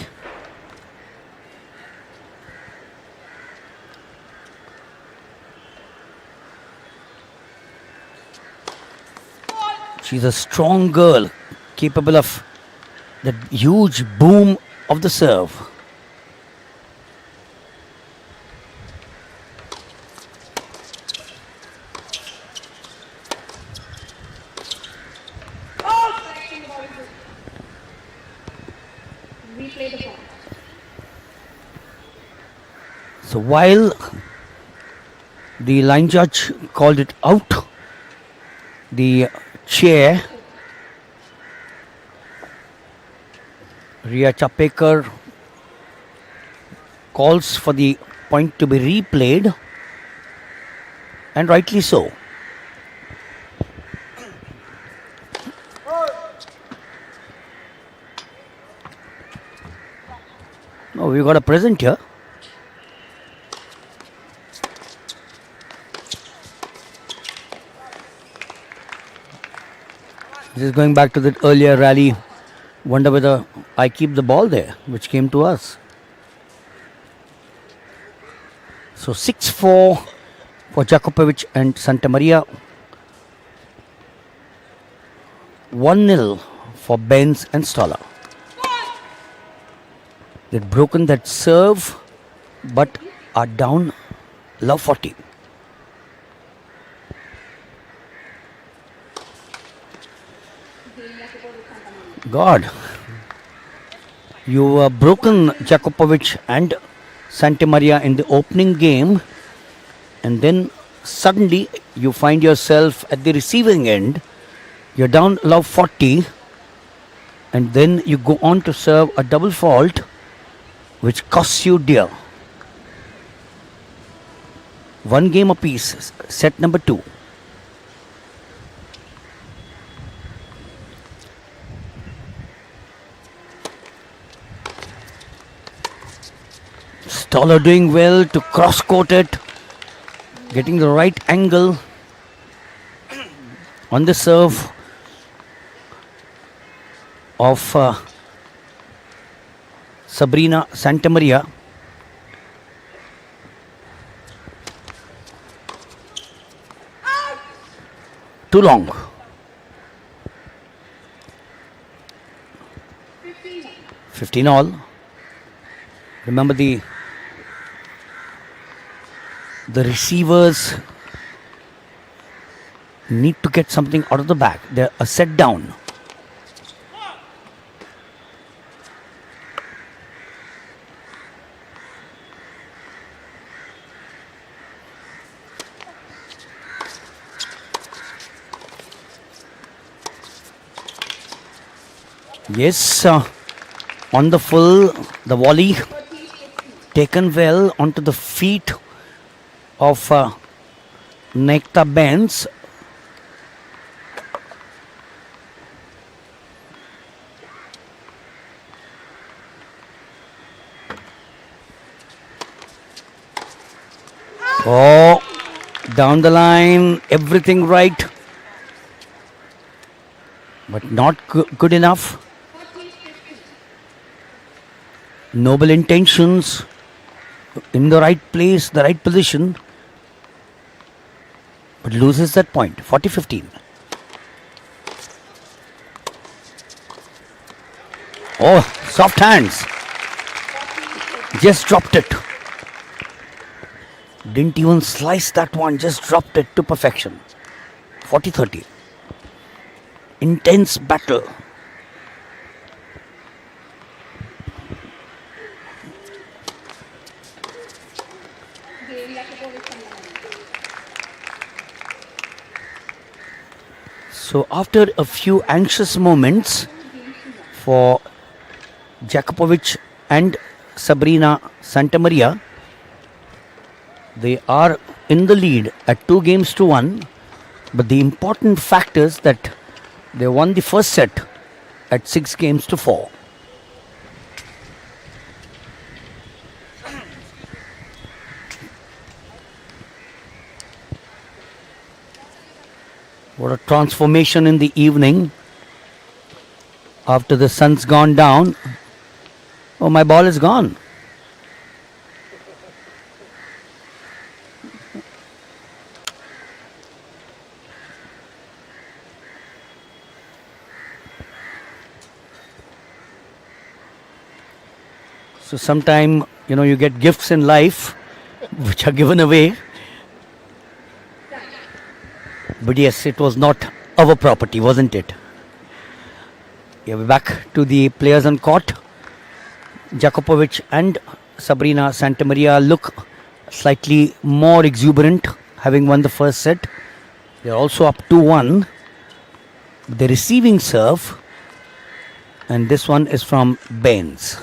She's a strong girl, capable of that huge boom of the serve. Replay the ball. So while the line judge called it out, the chair, Ria Chapekar, calls for the point to be replayed, and rightly so. Oh, we got a present here. This is going back to that earlier rally. Wonder whether I keep the ball there, which came to us. So 6-4 for Djokovic and Santa Maria. 1-0 for Benz and Stoller. They've broken that serve, but are down love 40. God, you broken Djokovic and Santa Maria in the opening game, and then suddenly you find yourself at the receiving end. You're down love 40, and then you go on to serve a double fault, which costs you dear. One game apiece, set number 2. Stoller doing well to cross-court it, getting the right angle on the serve of Sabrina Santamaria. Too long. 15 all. Remember the receivers need to get something out of the bag. They're a set down. Yes, on the full, the volley taken well onto the feet of Nekta Benz. Oh, down the line, everything right, but not good enough. Noble intentions, in the right place, the right position, but loses that point. 40-15. Oh, soft hands. Just dropped it. Didn't even slice that one, just dropped it to perfection. 40-30. Intense battle. So after a few anxious moments for Djokovic and Sabrina Santamaria, they are in the lead at 2-1. But the important fact is that they won the first set at 6-4. What a transformation in the evening after the sun's gone down. Oh, my ball is gone. So sometime, you get gifts in life which are given away. But yes, it was not our property, wasn't it? Yeah, we're back to the players on court. Djokovic and Sabrina Santamaria look slightly more exuberant, having won the first set. They're also up 2-1. The receiving serve, and this one is from Baines.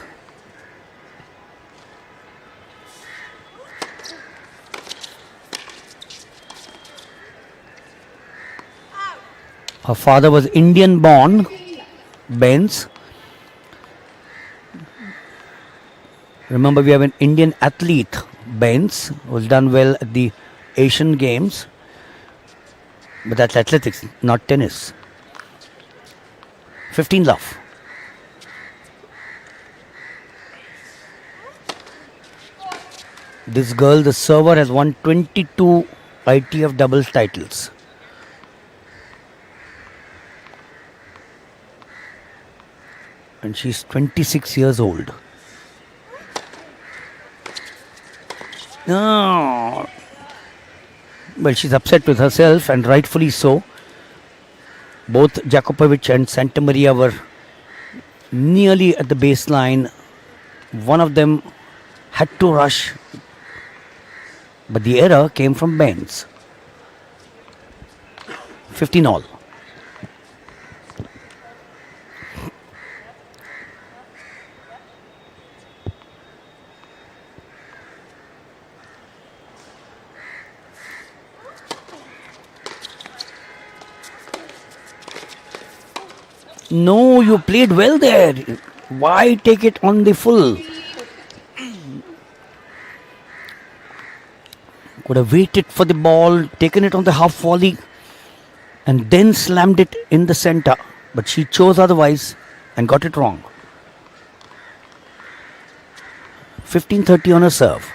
Her father was Indian born, Baines. Remember, we have an Indian athlete, Baines, who's done well at the Asian Games. But that's athletics, not tennis. 15 love. This girl, the server, has won 22 ITF doubles titles. And she's 26 years old. No. Well, she's upset with herself, and rightfully so. Both Djokovic and Santamaria were nearly at the baseline. One of them had to rush, but the error came from Baines. 15 all. No, you played well there. Why take it on the full? Could have waited for the ball, taken it on the half volley, and then slammed it in the center. But she chose otherwise and got it wrong. 15-30 on her serve.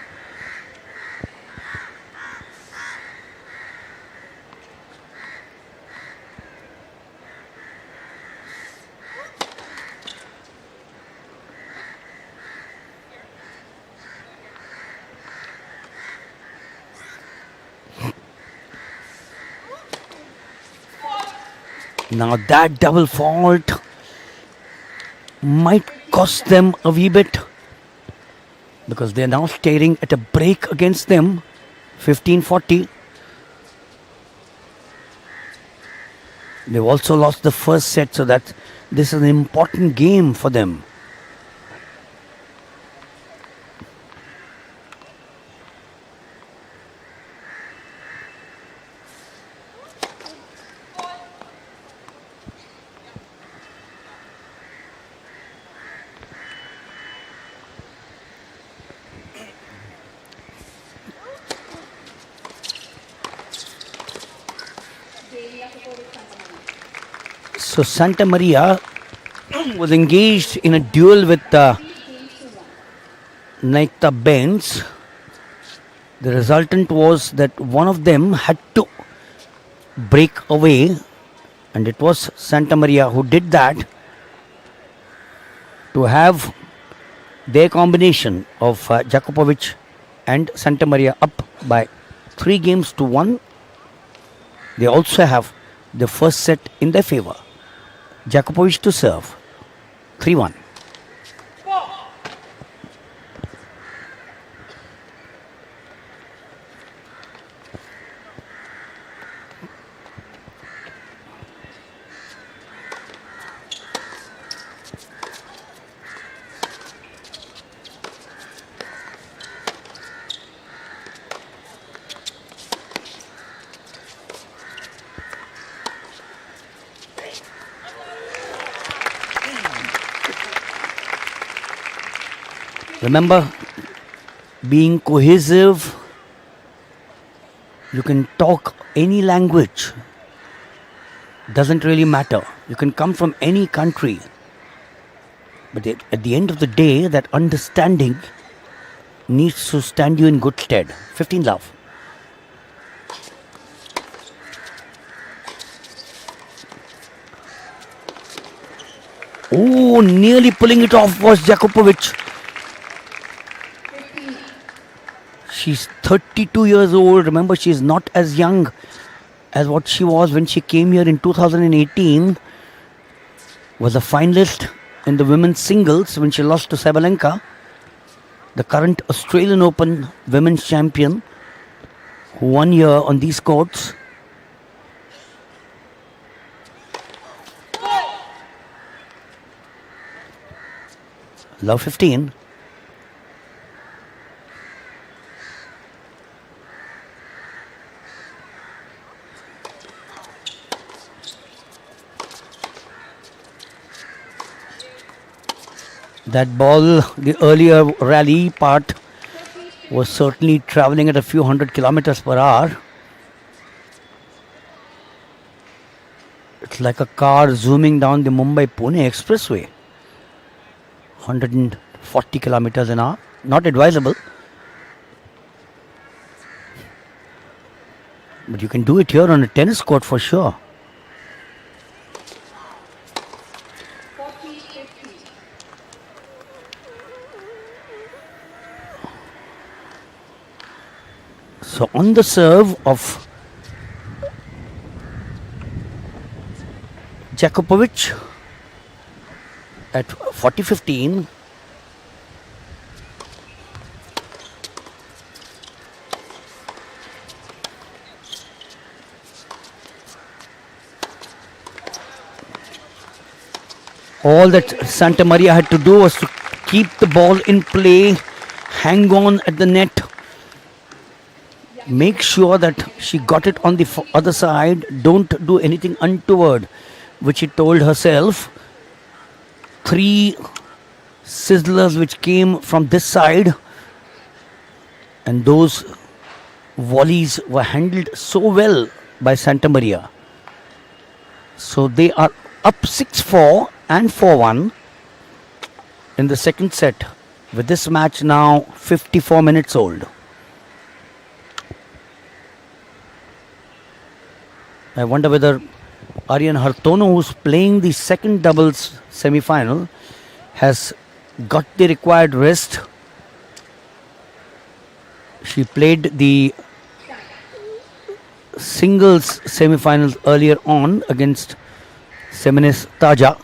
Now that double fault might cost them a wee bit, because they are now staring at a break against them. 15-40. They've also lost the first set, so that this is an important game for them. So Santamaria was engaged in a duel with Naita Baines. The resultant was that one of them had to break away, and it was Santamaria who did that to have their combination of Djokovic and Santa Maria up by 3 games to 1. They also have the first set in their favor. Djokovic to serve. 3-1. Remember, being cohesive, you can talk any language, doesn't really matter. You can come from any country, but at the end of the day, that understanding needs to stand you in good stead. 15 love. Oh, nearly pulling it off was Djokovic. She's 32 years old. Remember, she's not as young as what she was when she came here in 2018. Was a finalist in the women's singles when she lost to Sabalenka, the current Australian Open women's champion, who won here on these courts. Love 15. That ball, the earlier rally part, was certainly traveling at a few hundred kilometers per hour. It's like a car zooming down the Mumbai-Pune expressway. 140 kilometers an hour. Not advisable. But you can do it here on a tennis court for sure. So on the serve of Djokovic at 40-15. All that Santa Maria had to do was to keep the ball in play, hang on at the net, make sure that she got it on the other side, don't do anything untoward, which she told herself. 3 sizzlers which came from this side, and those volleys were handled so well by Santa Maria. So they are up 6-4 and 4-1 in the second set, with this match now 54 minutes old. I wonder whether Aryan Hartono, who's playing the second doubles semi-final, has got the required rest. She played the singles semi-finals earlier on against Seminis Taja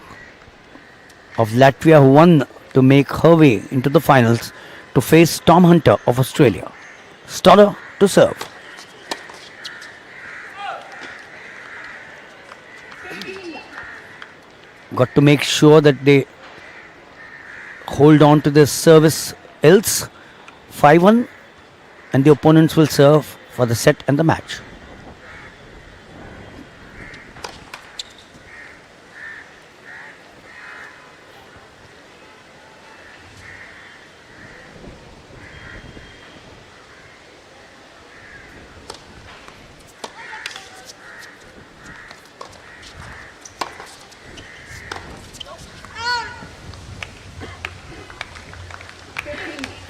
of Latvia, who won to make her way into the finals to face Tom Hunter of Australia. Stoller to serve. Got to make sure that they hold on to their service, else 5-1, and the opponents will serve for the set and the match.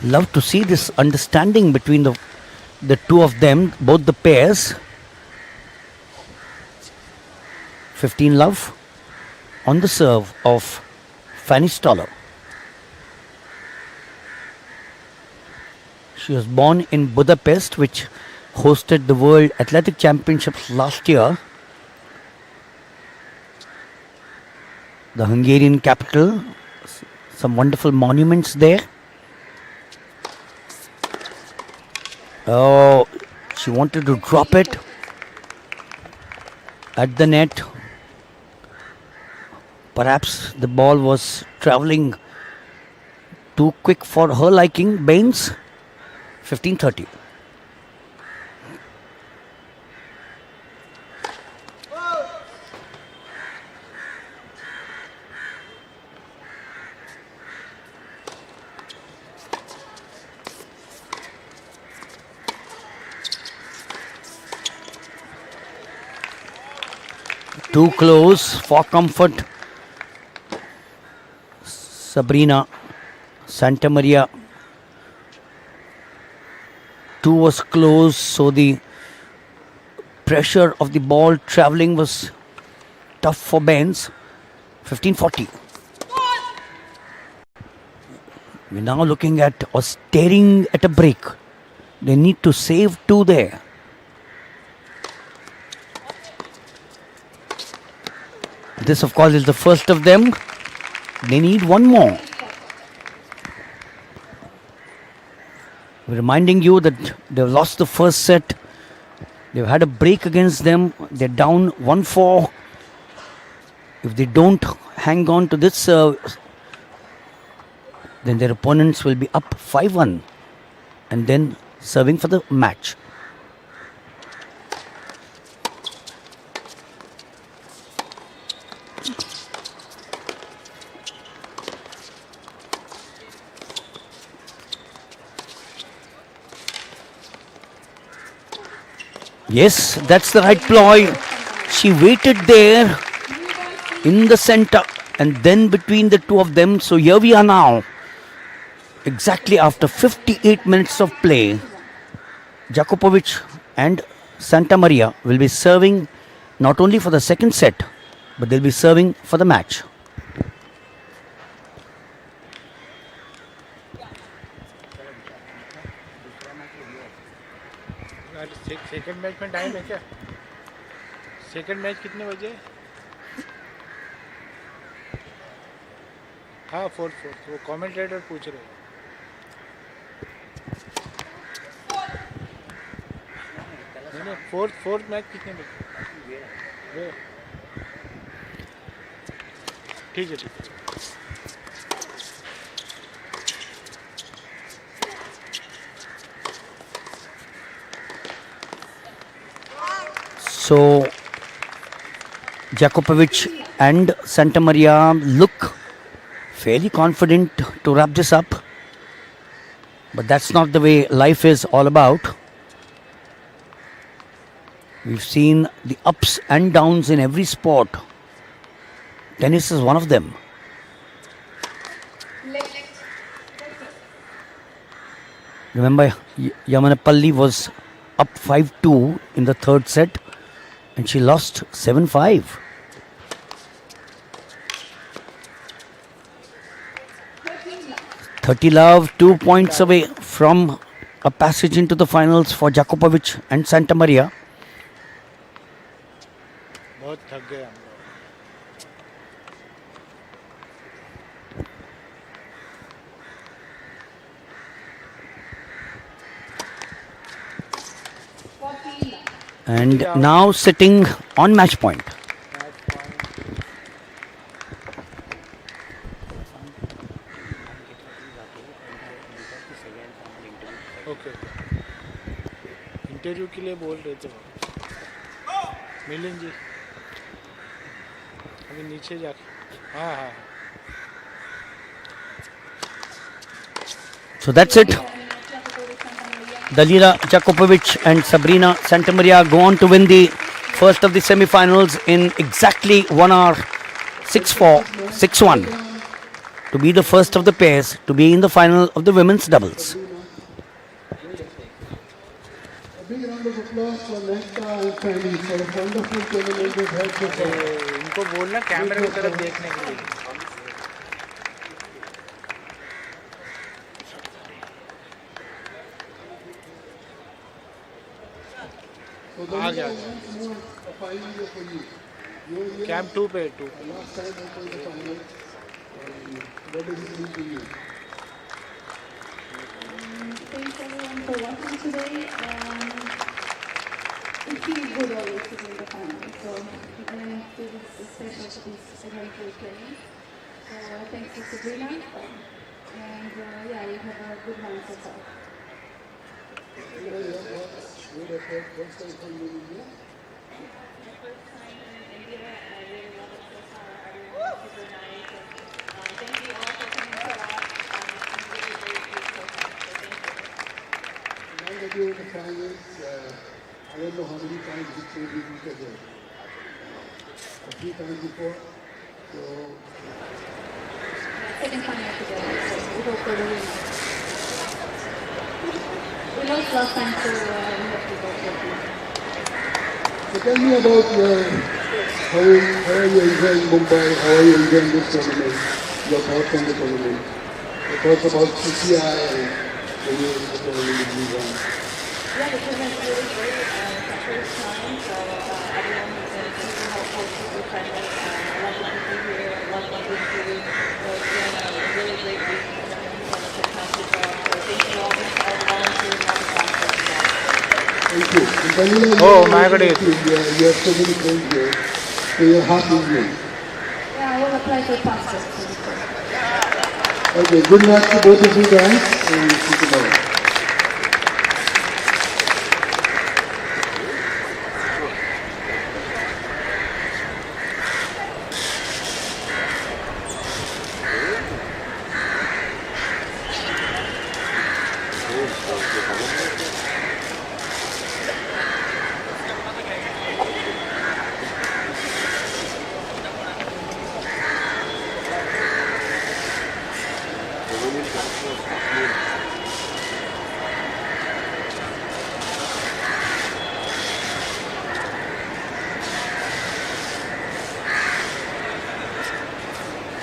Love to see this understanding between the two of them, both the pairs. 15 love on the serve of Fanny Stoller. She was born in Budapest, which hosted the World Athletic Championships last year. The Hungarian capital, some wonderful monuments there. Oh, she wanted to drop it at the net. Perhaps the ball was traveling too quick for her liking. Baines, 15-30. Too close for comfort. Sabrina Santamaria. Two was close, so the pressure of the ball traveling was tough for Baines. 15-40. We're now looking at or staring at a break. They need to save two there. This, of course, is the first of them. They need one more. We're reminding you that they've lost the first set. They've had a break against them. They're down 1-4. If they don't hang on to this serve, then their opponents will be up 5-1 and then serving for the match. Yes, that's the right ploy. She waited there in the center and then between the two of them. So here we are now. Exactly after 58 minutes of play, Djokovic and Santamaria will be serving not only for the second set, but they'll be serving for the match. Second match में time है क्या? Second match कितने बजे? हाँ, fourth वो commentator पूछ रहे हैं। नहीं, फोर्थ मैच कितने बजे? ठीक है। So Djokovic and Santamaria look fairly confident to wrap this up. But that's not the way life is all about. We've seen the ups and downs in every sport. Tennis is one of them. Remember, Yamanapalli was up 5-2 in the third set and she lost 7-5. Love, 2 points away from a passage into the finals for Djokovic and Santamaria. बहुत थक गए हम लोग. And now sitting on match point. Okay, interview के लिए बोल रहे थे मिलिंद जी अभी नीचे जाके. हाँ हाँ. So that's it. Dalila Djokovic and Sabrina Santamaria go on to win the first of the semi-finals in exactly 1 hour, 6-4, 6-1. To be the first of the pairs to be in the final of the women's doubles. A big round of applause for Nesta and Fanny for a wonderful tournament they've had so far. इनको बोलना कैमरे की तरफ देखने के लिए. So आ then गया once more a final year for you. You're here. Camp 2 पे 2 Last time I played the final. What does it mean to you? Thanks everyone for watching today. It feels good always to be in the final. So and it feels special to be eventually playing. So thanks to Sabrina. And yeah, you have a good run so far. You guys have good effort. First time for you in India. First time in India, and I really love it so far. Everyone's super nice. And, thank you all for coming to watch. I'm really, really pleased so far. So thank you. Now that you're in the finals, I don't know how many times you played with each other. A few times before. So Second final together, so we hope for the win. We lost last time, so we have to go for it. So tell me about how are you enjoying Mumbai? How are you enjoying this tournament? Your thoughts on the tournament? Your thoughts about CCI and the way the tournament is run? Yeah, the tournament is really great. It's our first time, so everyone has been super helpful, super friendly. I love what we do here. I love what we do. So it's been a really great week. Everyone's done a fantastic job. So thank you all for all the volunteers and all the sponsors. Thank you. And Daniela, Oh, you my are God. in India. You have so many friends here. So you're half Indian. Yeah, I will apply for passport. Okay, good luck to both of you guys and see you tomorrow.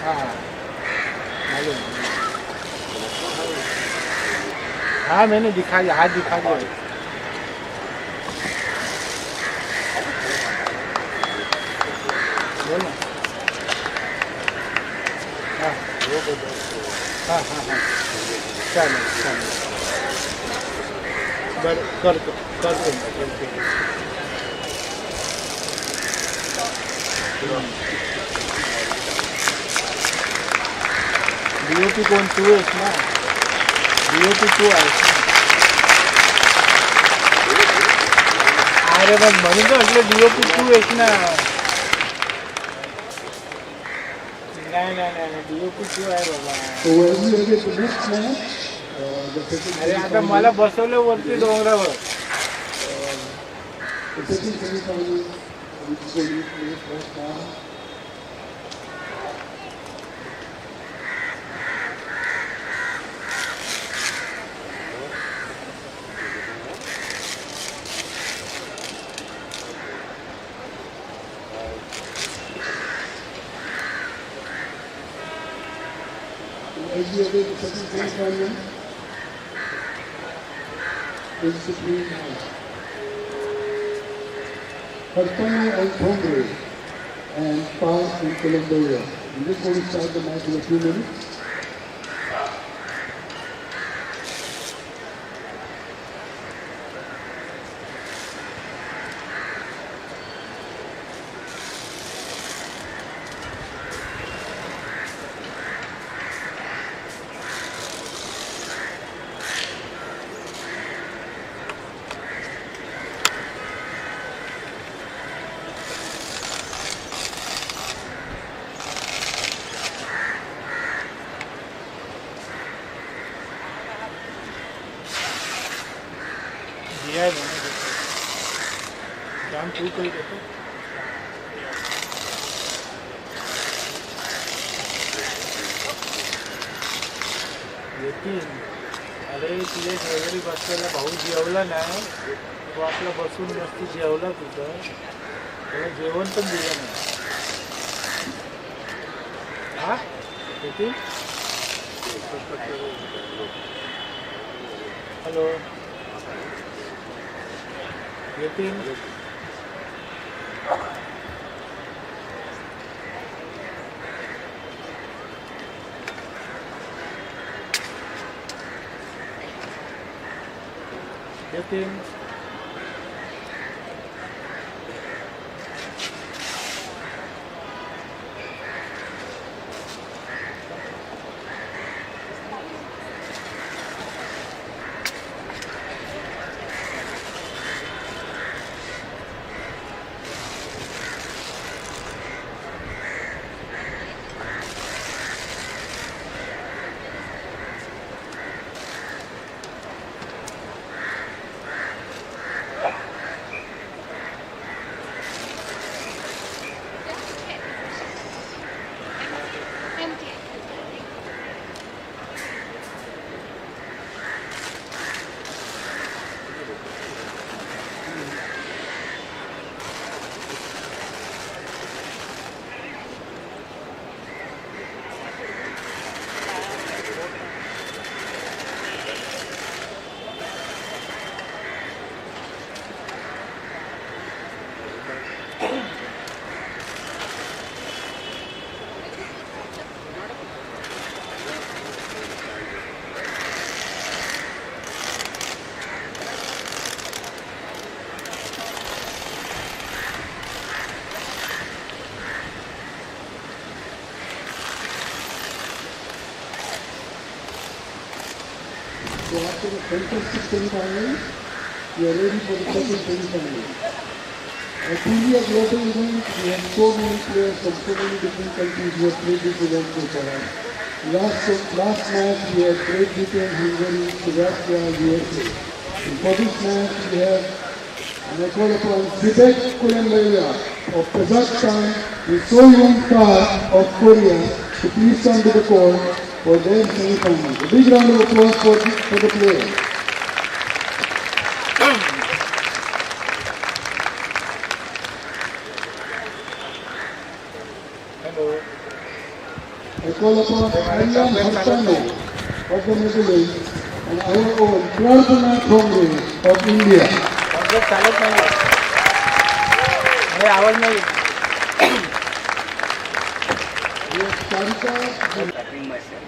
हाँ मालूम हाँ मैंने दिखा दिया हाथ दिखा दिया बोलो हाँ हाँ हाँ हाँ चलो चलो कर दूँगा DOP कोण तू आहेस ना DOP तू आहेस ना अरे पण म्हणून तर म्हटलं DOP तू आहेस ना नाही DOP तू आहे बाबा So when you get the next match, the second अरे आता मला बसवलं वरती डोंगरावर semi-final, which is going to be played right now. As we await the second semi-final, is between Hartana and Thongre and Paz and Colombia. I'm just going to start the match in a few minutes. दिया है मैंने जाम तू कोई देखो येतील अरे तुझ्या शेजारी बसलेला भाऊ जेवला नाही तो आपला बसून मस्ती जेवला तुझं त्याला जेवण पण दिलं नाही हा येतील hello 18. So after the fantastic semi-final, we are ready for the second semi-final. At previous global events, we have so many players from so many different countries who have played this event so far. Last match, we had Great Britain, Hungary, Slovakia, USA. And for this match, we have, and I call upon Vivek Kulembaya of Kazakhstan and Soyun Kar of Korea to please come to the court for their semi-final. A big round of applause for the players. Hello. I call upon Ayam Harsane of the Netherlands and our own Prarthana Thongre of India. Concert चालत नाही नाही आवाज नाही We have Sarika Clapping myself.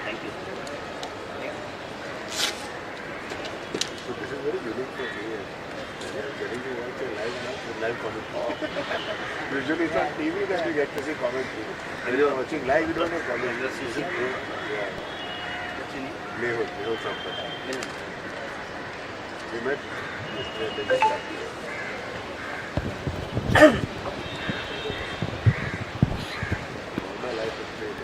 Thank you. So this is very unique for me. Getting to watch a live commentary. Usually it's on TV that we get to see commentary. When you're watching live, you don't have commentary. Yeah. Mehul Sampata. We met yesterday. All my life has played.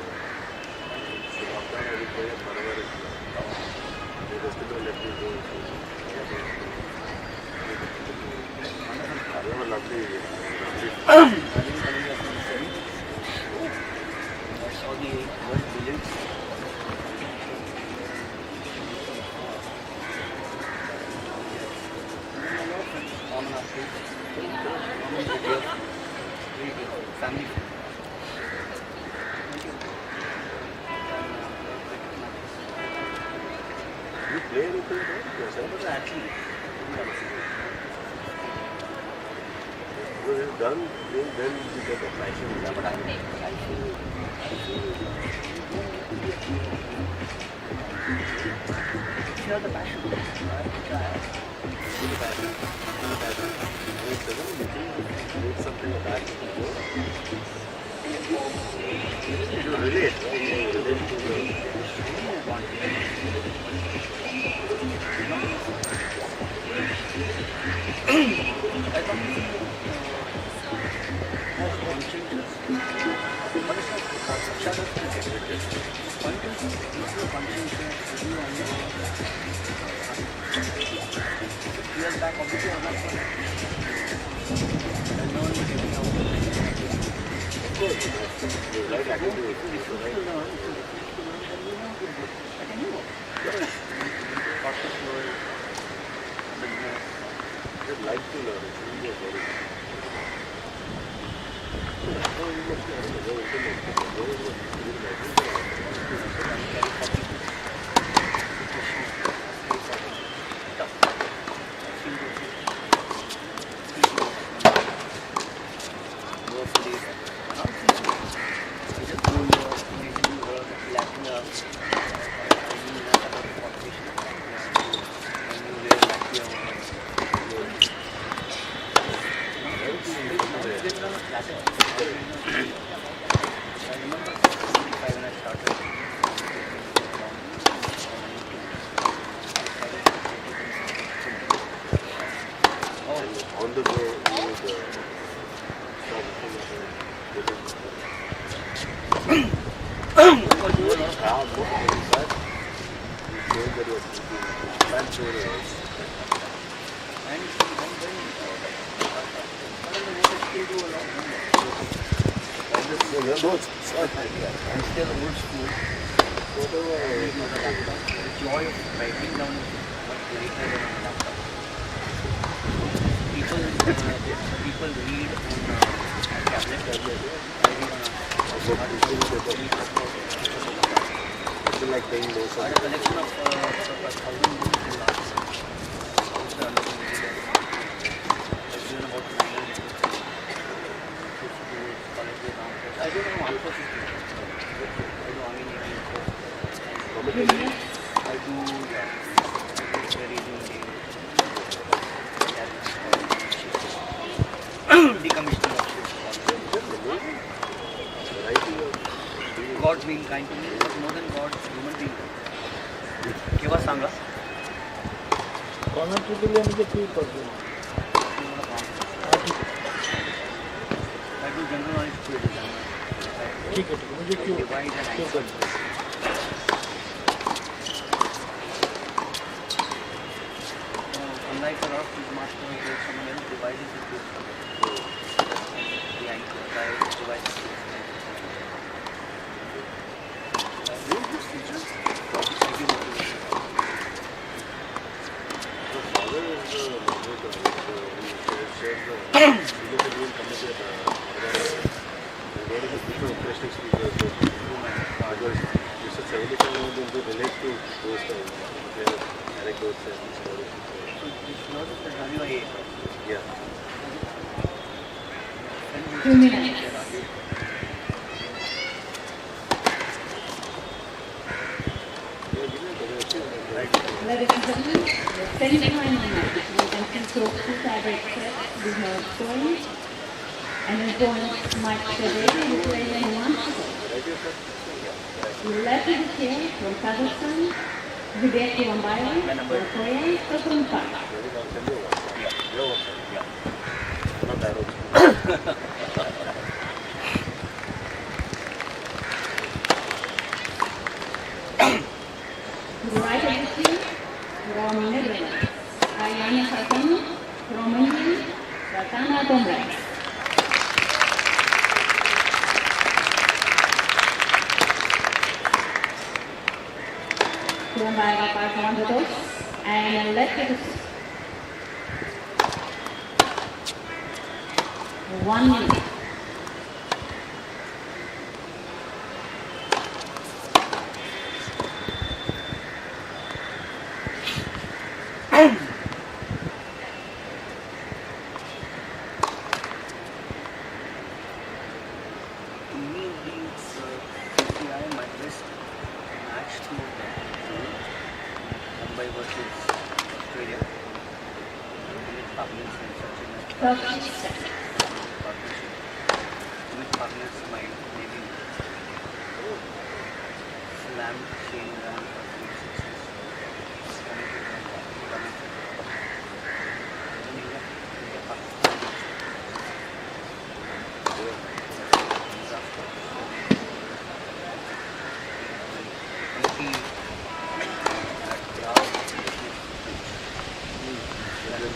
So after I will play whatever is they just don't let me go. They were lovely. I saw the world brilliance. Family. You play anything yourself? Actually, When you're done playing, then you get a passion. but I feel the passion. Feel the passion. When it doesn't, you think you make something of that. You relate, right? You relate to the Years back, obviously, I'm not you like activity. You like to learn. It's really a very On the go, you would stop I'm still old school. The joy of writing down is much greater than on a laptop. People read on a tablet. I read on a like paying those. I had a collection of 1,000 books in the last I don't know one course is I do Army Navy course. I do decommissioning of ships. God being kind to me, but more than God, human being. केव्हा सांगा कोणाची दिली म्हणजे ती पडली I do general knowledge field. ठीक आहे म्हणजे Q Divide and Q answer. करतो Unlike a lot of these masters, where someone else divides it into the anchor, I divide it. Yeah. 2 minutes. Ladies and gentlemen, the semi-final match will consist of two tie-break sets with no scoring, and the opponents match today will play in one set. WTA from Kazakhstan, WTA125 from Korea, from Park. Not that old. Right entry from Netherlands, Ayana Hassan from India, Ratana Tomrai. From Baga Commandos and left 1 minute. To me, these PCI, my best match to Mumbai versus Australia. With partners and such in a 30 seconds. partnership. With partners, my maybe slam chain down for 3 sixes.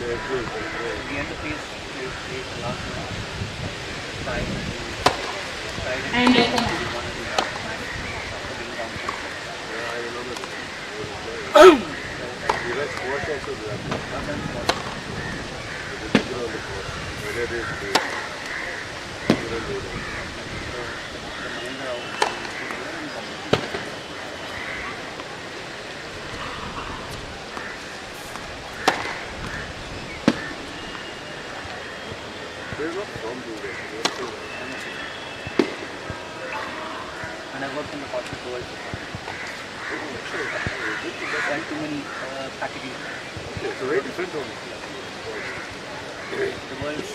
The end of this last time And the command. one of the last match after being down. I remember that. You guys watch also that. Whether it is There's no problem doing that. And I worked in the corporate world. Sell too many packaging. It's very different from The world's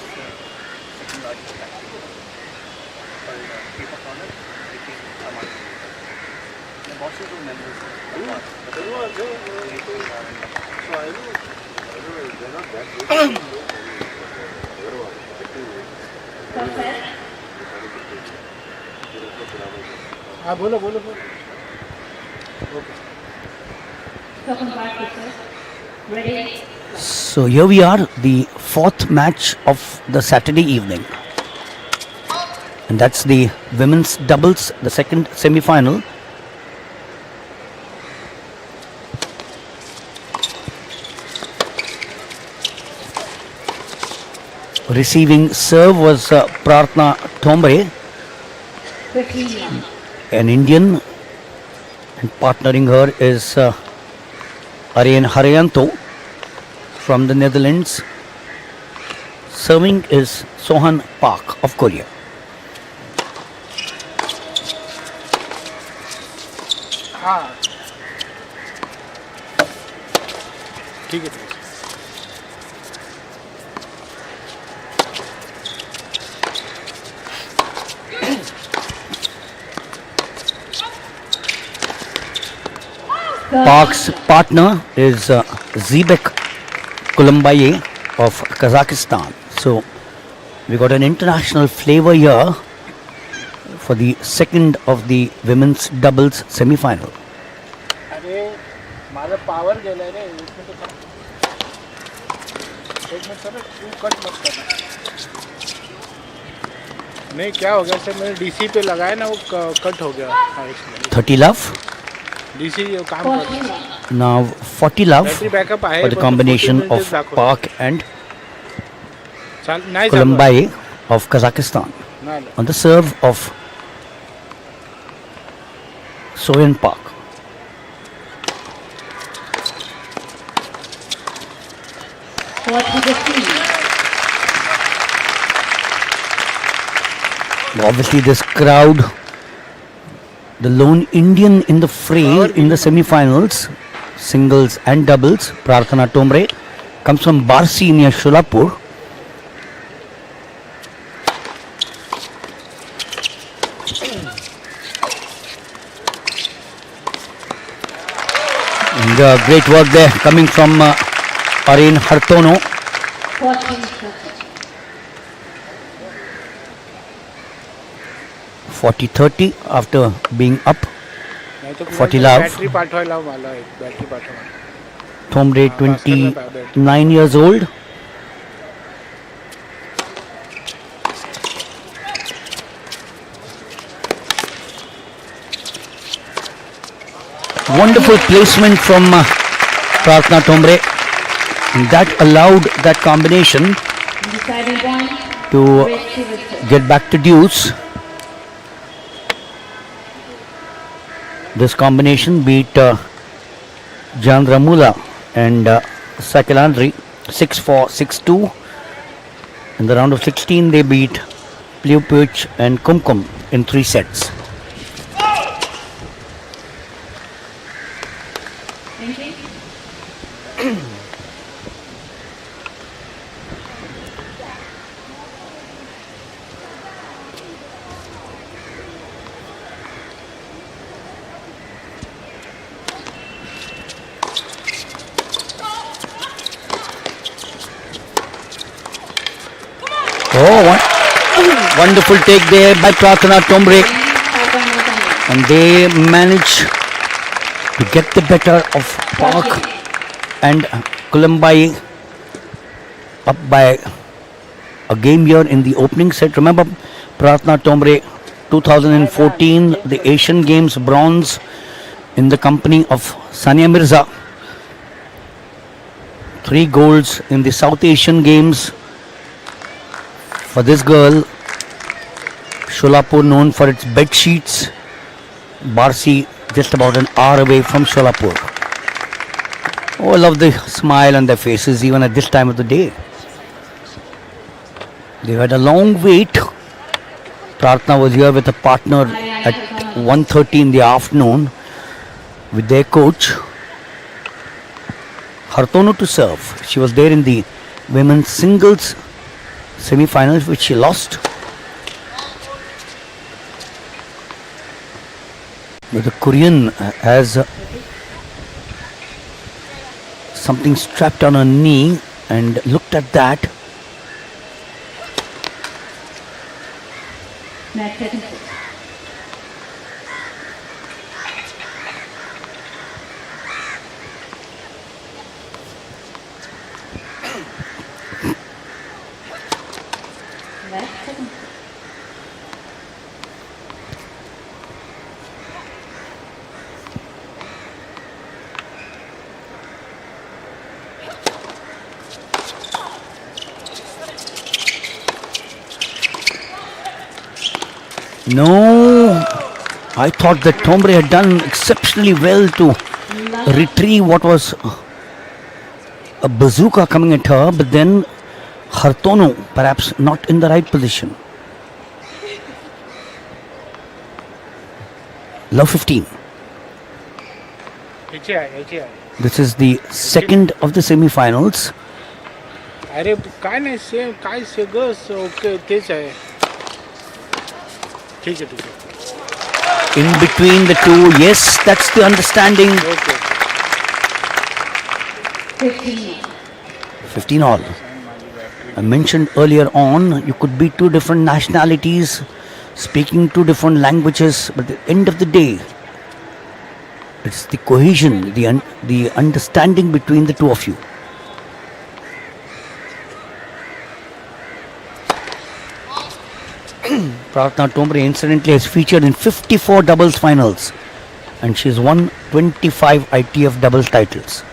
second largest packaging called paper corner became a market. The bosses were members of the boss. So I know they're not that big. हाँ बोलो बोलो बोलो. Welcome back, sir. Ready? So here we are, the fourth match of the Saturday evening. And that's the women's doubles, the second semi-final. Receiving serve was Prarthana Thombre, an Indian, and partnering her is Aryan Haryanto from the Netherlands. Serving is Sohan Park of Korea. हाँ ठीक है. Park's partner is Zibek Kulumbaye of Kazakhstan. So we got an international flavor here for the second of the women's doubles semi-final. अरे माझा power गेलाय रे. एक minute sir तू cut मत करना. नहीं क्या हो गया सर, मैंने डीसी पे लगाया ना, वो कट हो गया. हाँ इसमें 30 love. डीसी काम कर रहा है. Now 40 love बैटरी बैकअप आहे for the पण combination 40 of minutes दाखव. Park and नाही झालं. Kulumbaye of Kazakhstan नाही. on the serve of Sohan Park. Obviously this crowd, the lone Indian in the fray in the semi-finals, singles and doubles, Prarthana Thombre, comes from Barsi near Sholapur. And great work there coming from Aryan Hartono. 40-30 after being up. नाही तर 40 love. Battery पाठवायला मला एक battery पाठवा. Thombre, 29 years old. Wonderful placement from Prarthana Thombre. And that allowed that combination to get back to deuce. This combination beat Jan Ramula and Sakil Andri 6-4, 6-2. In the round of 16 they beat Pliupuch and Kumkum in 3 sets. Wonderful take there by Prarthana Thombre, and they manage to get the better of Park and Kulumbaye up by a game here in the opening set. Remember, Prarthana Thombre 2014, the Asian Games bronze in the company of Sania Mirza. 3 golds in the South Asian Games for this girl. Sholapur known for its bed sheets. Barsi just about an hour away from Sholapur. Oh, I love the smile on their faces even at this time of the day. They had a long wait. Pratna was here with a partner at 1:30 in the afternoon with their coach. Hartono to serve. She was there in the women's singles semi-finals, which she lost. But the Korean has something strapped on her knee, and looked at that. Match second. Match second. No, I thought that Tombre had done exceptionally well to retrieve what was a bazooka coming at her, but then Hartono perhaps not in the right position. Love 15. याची आहे. This is the second of the semi-finals. अरे काय नाही same काय सगळं okay तेच आहे. ठीक आहे ठीक आहे. In between the two, yes, that's the understanding. Okay. 15. 15 all. I mentioned earlier on, you could be two different nationalities, speaking two different languages, but at the end of the day, it's the cohesion, the understanding between the two of you. Pratna Tombre incidentally has featured in 54 doubles finals, and she's won 25 ITF doubles titles.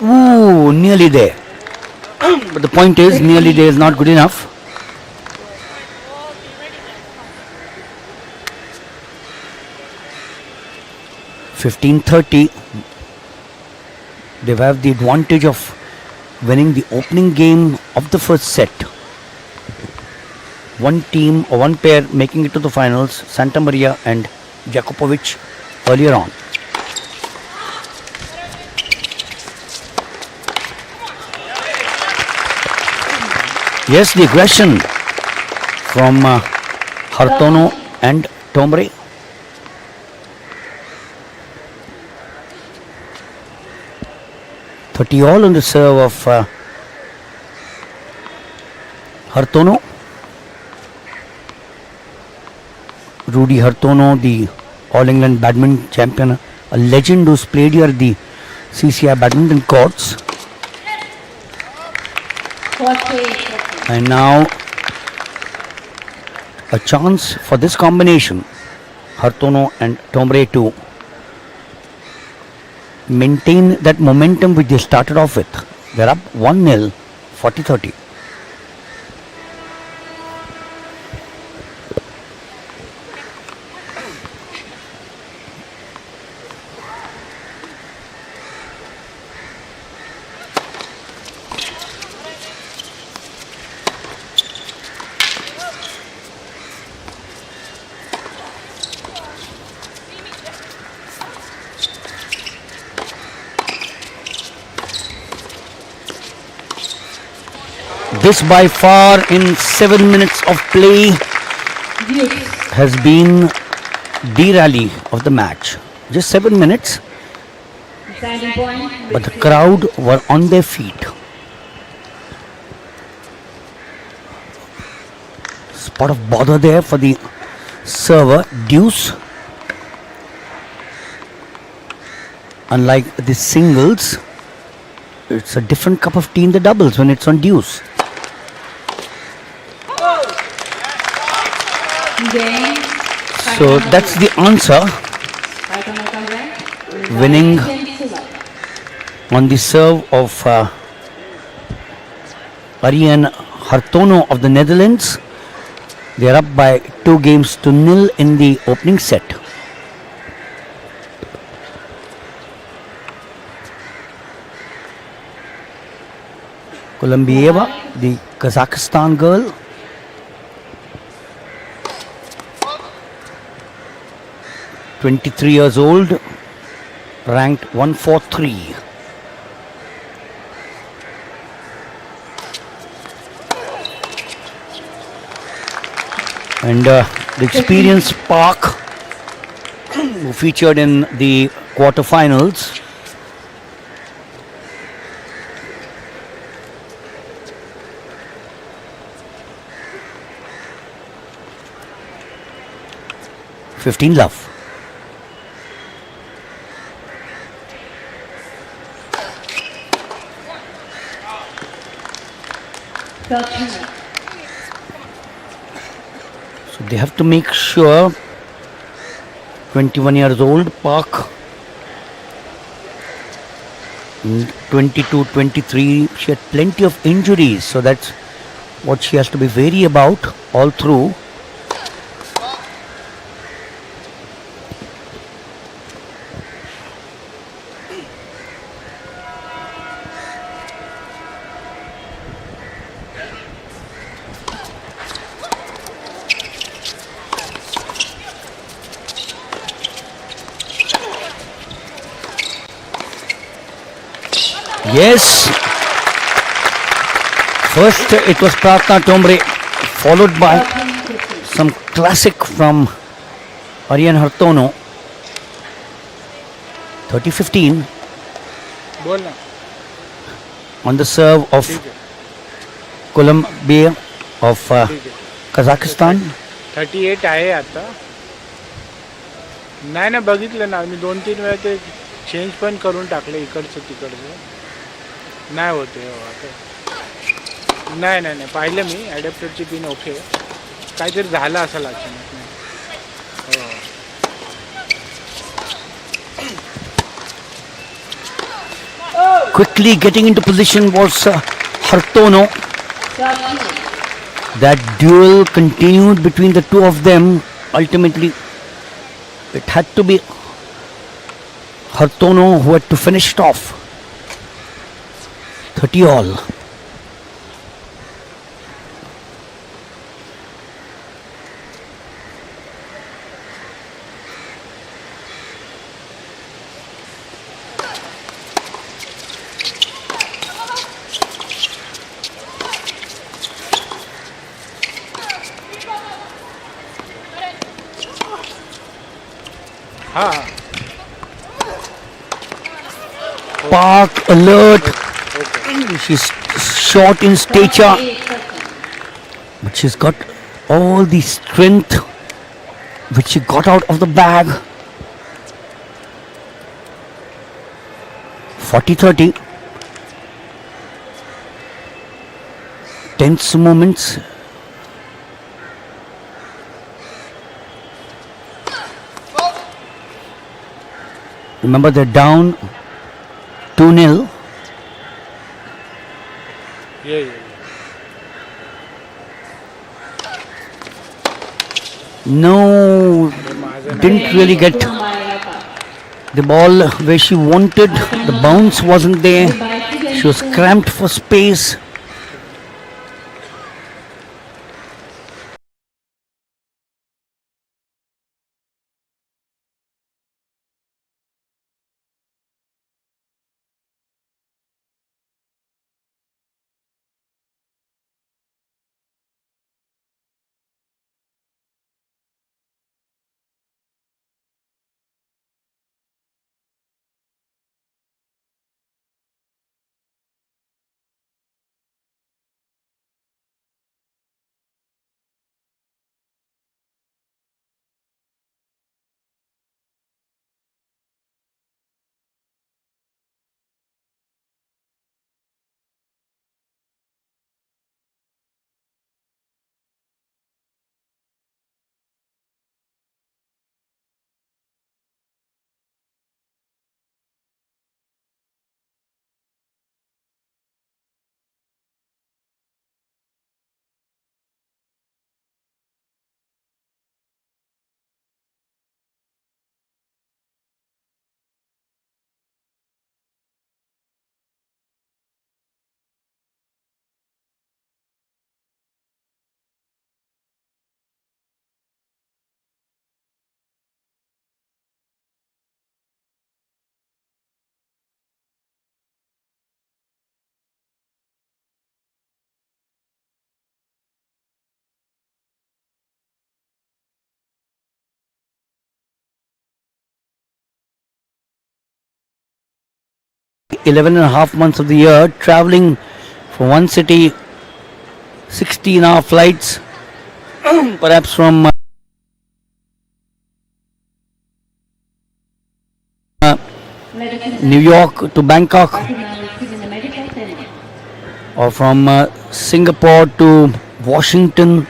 Ooh, nearly there. But the point is, nearly there is not good enough. (15:30). They have the advantage of winning the opening game of the first set. One team or one pair making it to the finals, Santa Maria and Jakupovic earlier on. Yes, the aggression from Hartono and Tombre. (30 all on the serve of Hartono. Rudy Hartono, the All England badminton champion, a legend who's played here at the CCI badminton courts. 48. And now a chance for this combination, Hartono and Tombre, to maintain that momentum which they started off with. They're up 1-0, 40-30. This by far in 7 minutes of play has been the rally of the match. Just 7 minutes, Deciding point. but the crowd were on their feet. Spot of bother there for the server, deuce. Unlike the singles, it's a different cup of tea in the doubles when it's on deuce. Game. So that's the answer. Winning on the serve of Ariane Hartono of the Netherlands. They are up by 2-0 in the opening set. Kolumbieva, the Kazakhstan girl. "23 years old, ranked 143. And the experienced Park, who featured in the quarterfinals. "15 love." So they have to make sure. 21 years old, Park. 22, 23. She had plenty of injuries, so that's what she has to be wary about all through. Yes. First it was Pratna Tombre, followed by some classic from Ariane Hartono. 30-15 बोल ना. on the serve of ठीक आहे. Colombia of ठीक आहे. Kazakhstan. 38 आहे आता. नाही ना, बघितलं ना मी 2-3 वेळा ते चेंज पण करून टाकलं इकडचं तिकडचं. नाही होते हो आता. नाही नाही नाही, पाहिलं मी ॲडॅप्टरची पिन ओके. काहीतरी झालं असेल अचानक. हो. Quickly getting into position was Hartono. That duel continued between the two of them. Ultimately, it had to be Hartono who had to finish it off. 30 all. हां. Park alert. She's short in stature, but she's got all the strength which she got out of the bag. 40-30. Tense moments. Remember, they're down 2-0. ये ये. No, माझं didn't really get the ball where she wanted. The bounce wasn't there. She was cramped for space. 11 and a half months of the year, traveling from one city, 16-hour flights, perhaps from New York to Bangkok, or from Singapore to Washington,